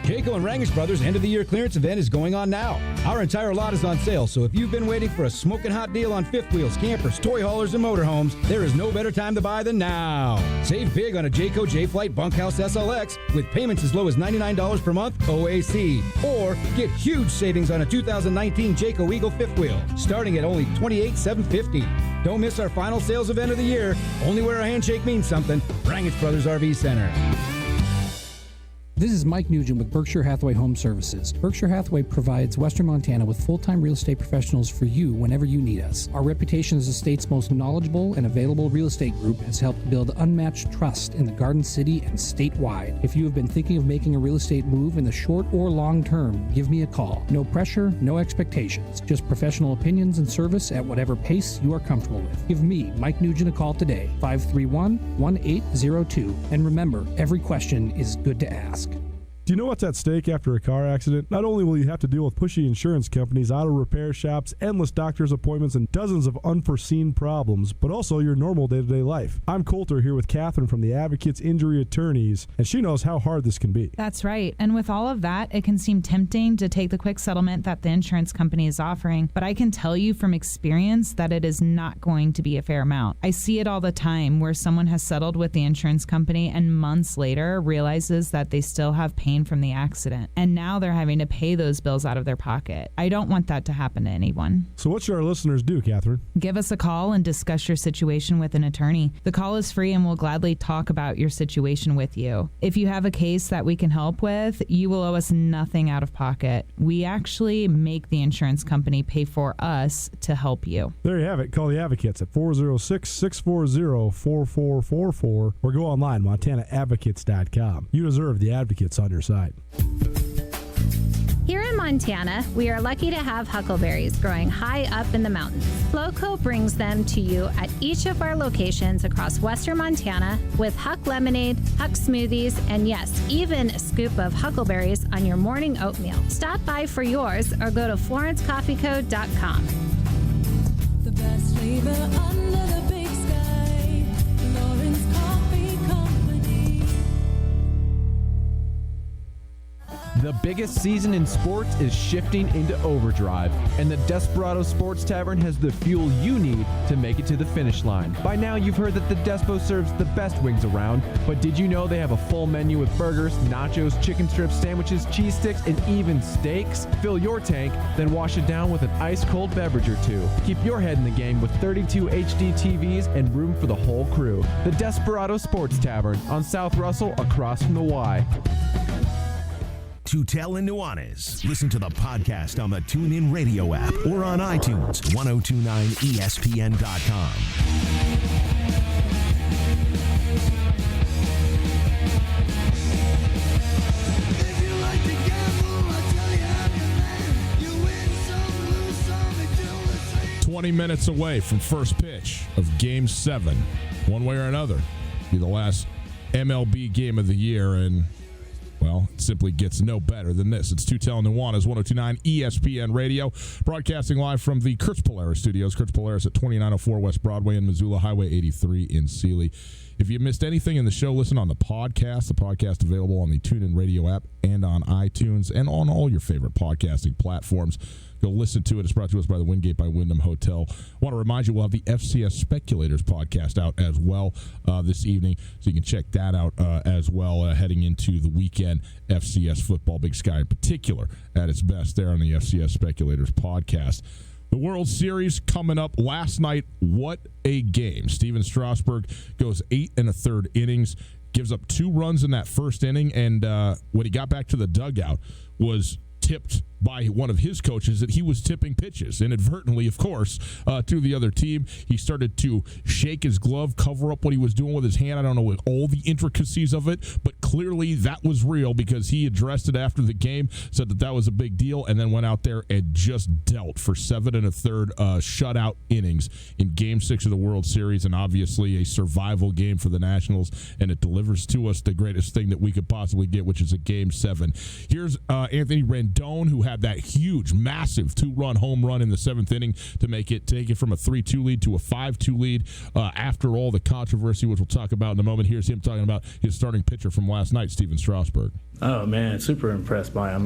Jayco and Rangish Brothers end-of-the-year clearance event is going on now. Our entire lot is on sale, so if you've been waiting for a smoking hot deal on fifth wheels, campers, toy haulers, and motorhomes, there is no better time to buy than now. Save big on a Jayco J-Flight Bunkhouse SLX with payments as low as $99 per month OAC. Or get huge savings on a 2019 Jayco Eagle fifth wheel, starting at only $28,750. Don't miss our final sales event of the year. Only where a handshake means something. Rangish Brothers RV Center.
This is Mike Nugent with Berkshire Hathaway Home Services. Berkshire Hathaway provides Western Montana with full-time real estate professionals for you whenever you need us. Our reputation as the state's most knowledgeable and available real estate group has helped build unmatched trust in the Garden City and statewide. If you have been thinking of making a real estate move in the short or long term, give me a call. No pressure, no expectations. Just professional opinions and service at whatever pace you are comfortable with. Give me, Mike Nugent, a call today, 531-1802. And remember, every question is good to ask.
Do you know what's at stake after a car accident? Not only will you have to deal with pushy insurance companies, auto repair shops, endless doctor's appointments, and dozens of unforeseen problems, but also your normal day-to-day life. I'm Coulter here with Catherine from the Advocates Injury Attorneys, and she knows how hard this can be.
That's right. And with all of that, it can seem tempting to take the quick settlement that the insurance company is offering. But I can tell you from experience that it is not going to be a fair amount. I see it all the time where someone has settled with the insurance company and months later realizes that they still have pain from the accident, and now they're having to pay those bills out of their pocket. I don't want that to happen to anyone.
So what should our listeners do, Catherine?
Give us a call and discuss your situation with an attorney. The call is free and we'll gladly talk about your situation with you. If you have a case that we can help with, you will owe us nothing out of pocket. We actually make the insurance company pay for us to help you.
There you have it. Call the Advocates at 406-640-4444 or go online, montanaadvocates.com. You deserve the Advocates on your side.
Here in Montana, we are lucky to have huckleberries growing high up in the mountains. Flowco brings them to you at each of our locations across western Montana with Huck Lemonade, Huck Smoothies, and yes, even a scoop of huckleberries on your morning oatmeal. Stop by for yours or go to FlorenceCoffeeCo.com.
The best flavor under the big sky, Lawrence Coffee Company.
The biggest season in sports is shifting into overdrive, and the Desperado Sports Tavern has the fuel you need to make it to the finish line. By now, you've heard that the Despo serves the best wings around, but did you know they have a full menu with burgers, nachos, chicken strips, sandwiches, cheese sticks, and even steaks? Fill your tank, then wash it down with an ice-cold beverage or two. Keep your head in the game with 32 HD TVs and room for the whole crew. The Desperado Sports Tavern on South Russell across from the Y.
Tutel and Nuanez. Listen to the podcast on the TuneIn Radio app or on iTunes, 1029ESPN.com.
If you like to gamble, I'll tell you how you land. You win some, lose some, and do the same.
20 minutes away from first pitch of Game 7. One way or another, be the last MLB game of the year, and well, it simply gets no better than this. It's Tutel and Nuanez, 1029 ESPN Radio, broadcasting live from the Kurtz Polaris studios. Kurtz Polaris at 2904 West Broadway in Missoula, Highway 83 in Sealy. If you missed anything in the show, listen on the podcast. The podcast available on the TuneIn Radio app and on iTunes and on all your favorite podcasting platforms. Go listen to it. It's brought to us by the Wingate by Wyndham Hotel. I want to remind you we'll have the FCS Speculators podcast out as well this evening, so you can check that out as well heading into the weekend. FCS football, Big Sky in particular, at its best there on the FCS Speculators podcast. The World Series coming up last night. What a game. Steven Strasburg goes 8 1/3 innings, gives up 2 runs in that first inning, and when he got back to the dugout was tipped by one of his coaches that he was tipping pitches, inadvertently, of course, to the other team. He started to shake his glove, cover up what he was doing with his hand. I don't know all the intricacies of it, but clearly that was real because he addressed it after the game, said that was a big deal, and then went out there and just dealt for 7 1/3 shutout innings in Game 6 of the World Series, and obviously a survival game for the Nationals, and it delivers to us the greatest thing that we could possibly get, which is a Game 7. Here's Anthony Rendon, who had that huge, massive 2-run home run in the 7th inning to take it from a 3-2 lead to a 5-2 lead after all the controversy, which we'll talk about in a moment. Here's him talking about his starting pitcher from last night, Steven Strasburg.
Oh, man, super impressed by him,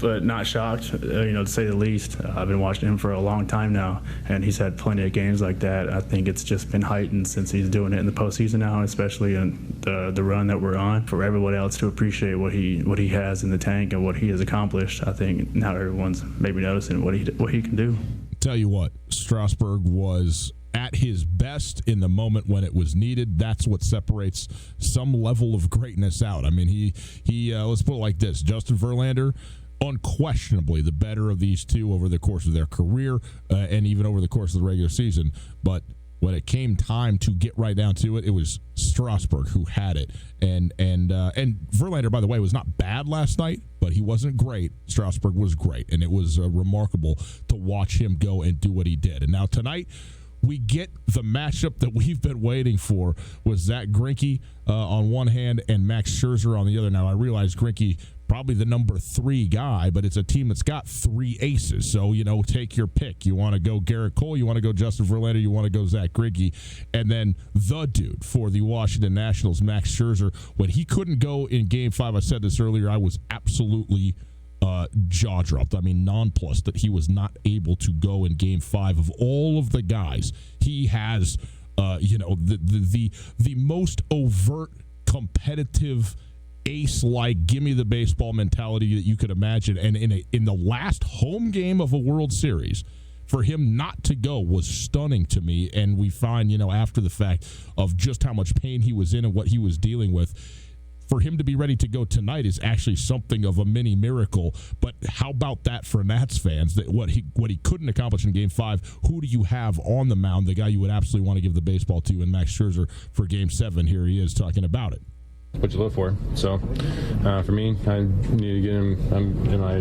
but not shocked, to say the least. I've been watching him for a long time now, and he's had plenty of games like that. I think it's just been heightened since he's doing it in the postseason now, especially in the run that we're on. For everyone else to appreciate what he has in the tank and what he has accomplished, I think now everyone's maybe noticing what he can do.
Tell you what, Strasburg was at his best in the moment when it was needed. That's what separates some level of greatness out. I mean, he let's put it like this: Justin Verlander, unquestionably the better of these two over the course of their career and even over the course of the regular season. But when it came time to get right down to it, it was Strasburg who had it. And Verlander, by the way, was not bad last night, but he wasn't great. Strasburg was great, and it was remarkable to watch him go and do what he did. And now tonight, we get the matchup that we've been waiting for with Zach Greinke on one hand and Max Scherzer on the other. Now, I realize Greinke probably the number 3 guy, but it's a team that's got 3 aces. So, take your pick. You want to go Garrett Cole, you want to go Justin Verlander, you want to go Zach Greinke. And then the dude for the Washington Nationals, Max Scherzer, when he couldn't go in Game 5, I said this earlier, I was absolutely jaw dropped. I mean, nonplussed that he was not able to go in Game 5 of all of the guys. He has, the most overt competitive ace-like, give me the baseball mentality that you could imagine. And in the last home game of a World Series, for him not to go was stunning to me. And we find, after the fact of just how much pain he was in and what he was dealing with, for him to be ready to go tonight is actually something of a mini miracle. But how about that for Nats fans? That what he couldn't accomplish in Game 5, who do you have on the mound? The guy you would absolutely want to give the baseball to, and Max Scherzer for Game 7. Here he is talking about it.
What you look for. So for me, I need to get him. I'm in my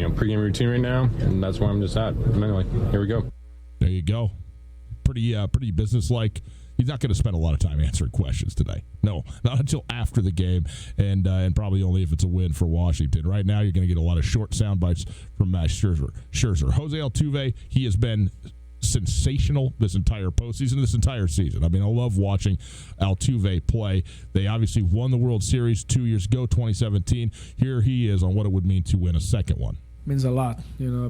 pregame routine right now, and that's where I'm just at. Anyway, here we go.
There you go. Pretty businesslike. He's not going to spend a lot of time answering questions today. No, not until after the game, and probably only if it's a win for Washington. Right now, you're going to get a lot of short sound bites from Max Scherzer. Jose Altuve, he has been sensational this entire postseason, this entire season. I mean, I love watching Altuve play. They obviously won the World Series 2 years ago, 2017. Here he is on what it would mean to win a second one.
Means a lot,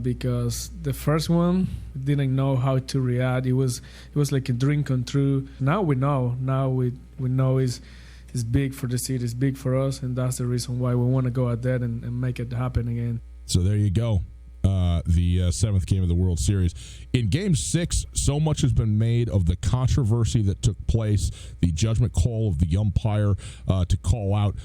because the first one didn't know how to react. It was like a dream come true. Now we know. Now we know it's big for the city, it's big for us, and that's the reason why we want to go out there and make it happen again.
So there you go. The seventh game of the World Series. In Game 6, so much has been made of the controversy that took place, the judgment call of the umpire to call out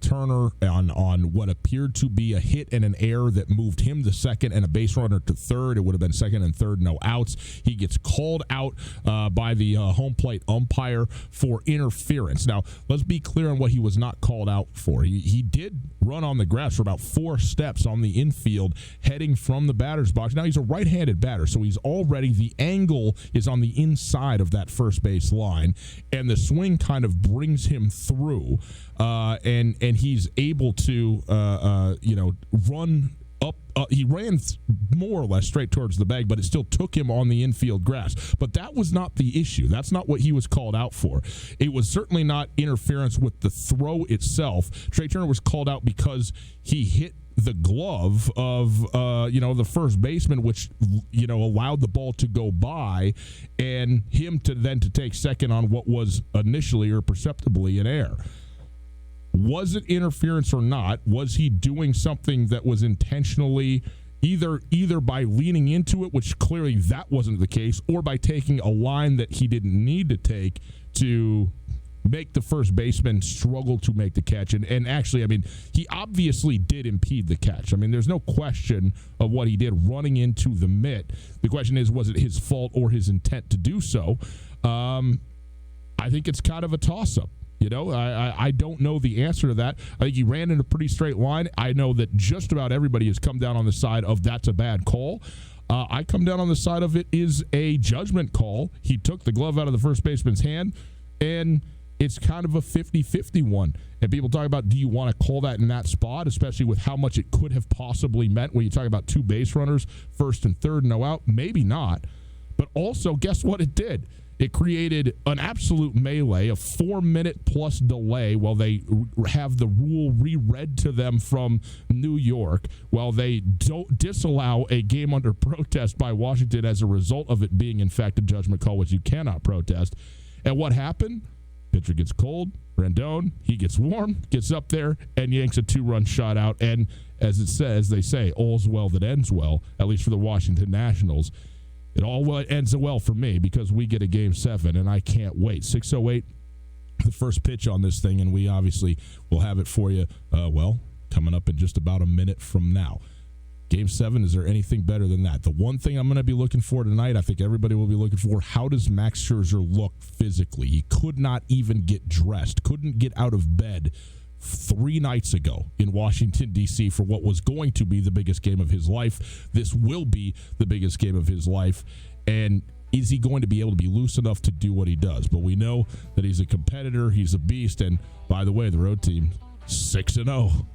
Turner on what appeared to be a hit and an error that moved him to second and a base runner to third. It would have been second and third, no outs. He gets called out by the home plate umpire for interference. Now, let's be clear on what he was not called out for. He did run on the grass for about 4 steps on the infield, heading from the batter's box. Now, he's a right-handed batter, so he's already, the angle is on the inside of that first base line, and the swing kind of brings him through, and he's able to, run up. He ran more or less straight towards the bag, but it still took him on the infield grass. But that was not the issue. That's not what he was called out for. It was certainly not interference with the throw itself. Trey Turner was called out because he hit the glove of the first baseman, which allowed the ball to go by, and him to take second on what was initially or perceptibly an error. Was it interference or not? Was he doing something that was intentionally either by leaning into it, which clearly that wasn't the case, or by taking a line that he didn't need to take to make the first baseman struggle to make the catch? And actually, I mean, he obviously did impede the catch. I mean, there's no question of what he did running into the mitt. The question is, was it his fault or his intent to do so? I think it's kind of a toss-up. I don't know the answer to that. I think he ran in a pretty straight line. I know that just about everybody has come down on the side of that's a bad call. I come down on the side of it is a judgment call. He took the glove out of the first baseman's hand, and it's kind of a 50-50 one. And people talk about, do you want to call that in that spot, especially with how much it could have possibly meant when you talk about 2 base runners, first and third, no out? Maybe not. But also, guess what it did? It created an absolute melee, a 4-minute plus delay while they have the rule reread to them from New York, while they don't disallow a game under protest by Washington as a result of it being, in fact, a judgment call, which you cannot protest. And what happened? Pitcher gets cold. Rendon, he gets warm, gets up there, and yanks a 2-run shot out. And as they say, all's well that ends well, at least for the Washington Nationals. it all ends well for me because we get a Game 7, and I can't wait. 6:08, the first pitch on this thing, and we obviously will have it for you, coming up in just about a minute from now. Game 7, is there anything better than that? The one thing I'm going to be looking for tonight, I think everybody will be looking for, how does Max Scherzer look physically? He could not even get dressed, couldn't get out of bed 3 nights ago in Washington, D.C. for what was going to be the biggest game of his life. This will be the biggest game of his life. And is he going to be able to be loose enough to do what he does? But we know that he's a competitor. He's a beast. And, by the way, the road team, 6-0.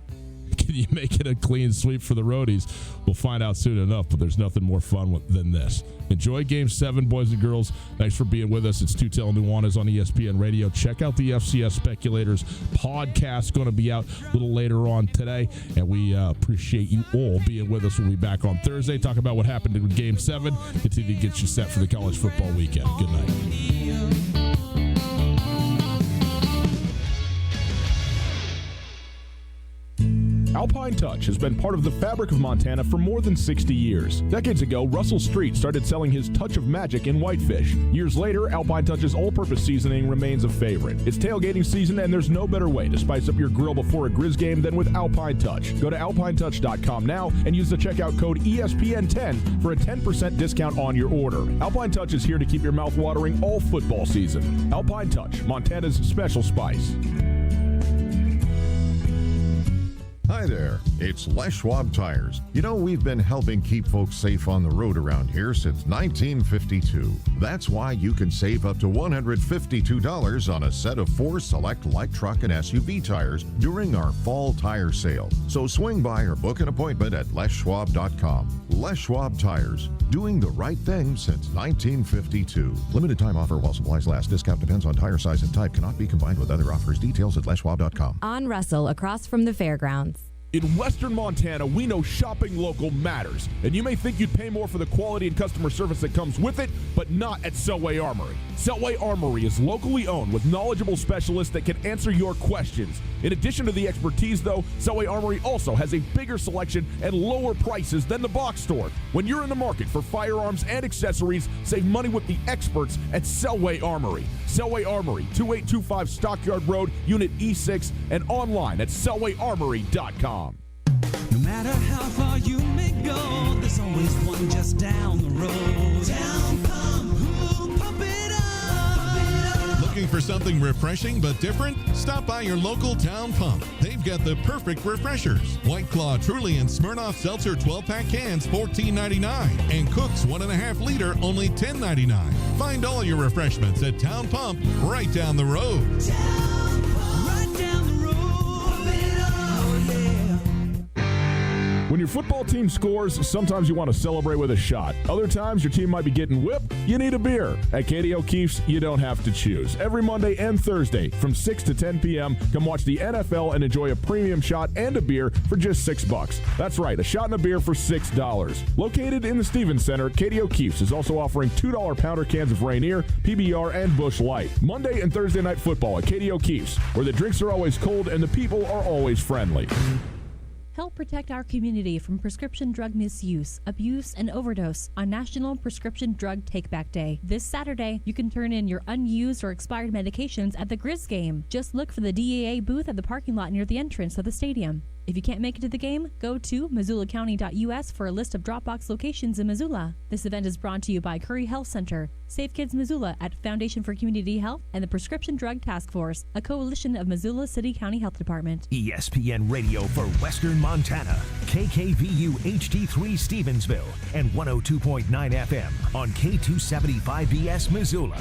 Can you make it a clean sweep for the Roadies? We'll find out soon enough, but there's nothing more fun than this. Enjoy Game 7, boys and girls. Thanks for being with us. It's Tutel Nuanez on ESPN Radio. Check out the FCS Speculators podcast. Going to be out a little later on today, and we appreciate you all being with us. We'll be back on Thursday. Talk about what happened in Game 7. Continue to get you set for the college football weekend. Good night.
Alpine Touch has been part of the fabric of Montana for more than 60 years. Decades ago, Russell Street started selling his touch of magic in whitefish. Years later, Alpine Touch's all-purpose seasoning remains a favorite. It's tailgating season, and there's no better way to spice up your grill before a Grizz game than with Alpine Touch. Go to alpinetouch.com now and use the checkout code ESPN10 for a 10% discount on your order. Alpine Touch is here to keep your mouth watering all football season. Alpine Touch, Montana's special spice.
Hi there, it's Les Schwab Tires. You know, we've been helping keep folks safe on the road around here since 1952. That's why you can save up to $152 on a set of 4 select light truck and SUV tires during our fall tire sale. So swing by or book an appointment at leschwab.com. Les Schwab Tires, doing the right thing since 1952. Limited time offer while supplies last. Discount depends on tire size and type. Cannot be combined with other offers. Details at leschwab.com.
On Russell, across from the fairgrounds.
In Western Montana, we know shopping local matters. And you may think you'd pay more for the quality and customer service that comes with it, but not at Selway Armory. Selway Armory is locally owned with knowledgeable specialists that can answer your questions. In addition to the expertise, though, Selway Armory also has a bigger selection and lower prices than the box store. When you're in the market for firearms and accessories, save money with the experts at Selway Armory. Selway Armory, 2825 Stockyard Road, Unit E6, and online at selwayarmory.com.
No matter how far you may go, there's always one just down the road. Town Pump, who'll pump it up.
Looking for something refreshing but different? Stop by your local Town Pump. They've got the perfect refreshers. White Claw, Truly, and Smirnoff Seltzer 12-pack cans, $14.99. And Cook's 1.5 liter, only $10.99. Find all your refreshments at Town Pump, right down the road.
Town Pump, right down the road. Pump it up, yeah.
When your football team scores, sometimes you want to celebrate with a shot. Other times, your team might be getting whipped. You need a beer. At Katie O'Keefe's, you don't have to choose. Every Monday and Thursday from 6 to 10 p.m., come watch the NFL and enjoy a premium shot and a beer for just $6. That's right, a shot and a beer for $6. Located in the Stevens Center, Katie O'Keefe's is also offering $2 pounder cans of Rainier, PBR, and Busch Light. Monday and Thursday night football at Katie O'Keefe's, where the drinks are always cold and the people are always friendly.
Help protect our community from prescription drug misuse, abuse, and overdose on National Prescription Drug Take-Back Day. This Saturday, you can turn in your unused or expired medications at the Grizz game. Just look for the DEA booth at the parking lot near the entrance of the stadium. If you can't make it to the game, go to MissoulaCounty.us for a list of Dropbox locations in Missoula. This event is brought to you by Curry Health Center, Save Kids Missoula at Foundation for Community Health, and the Prescription Drug Task Force, a coalition of Missoula City County Health Department.
ESPN Radio for Western Montana, KKVU HD3 Stevensville, and 102.9 FM on K275BS Missoula.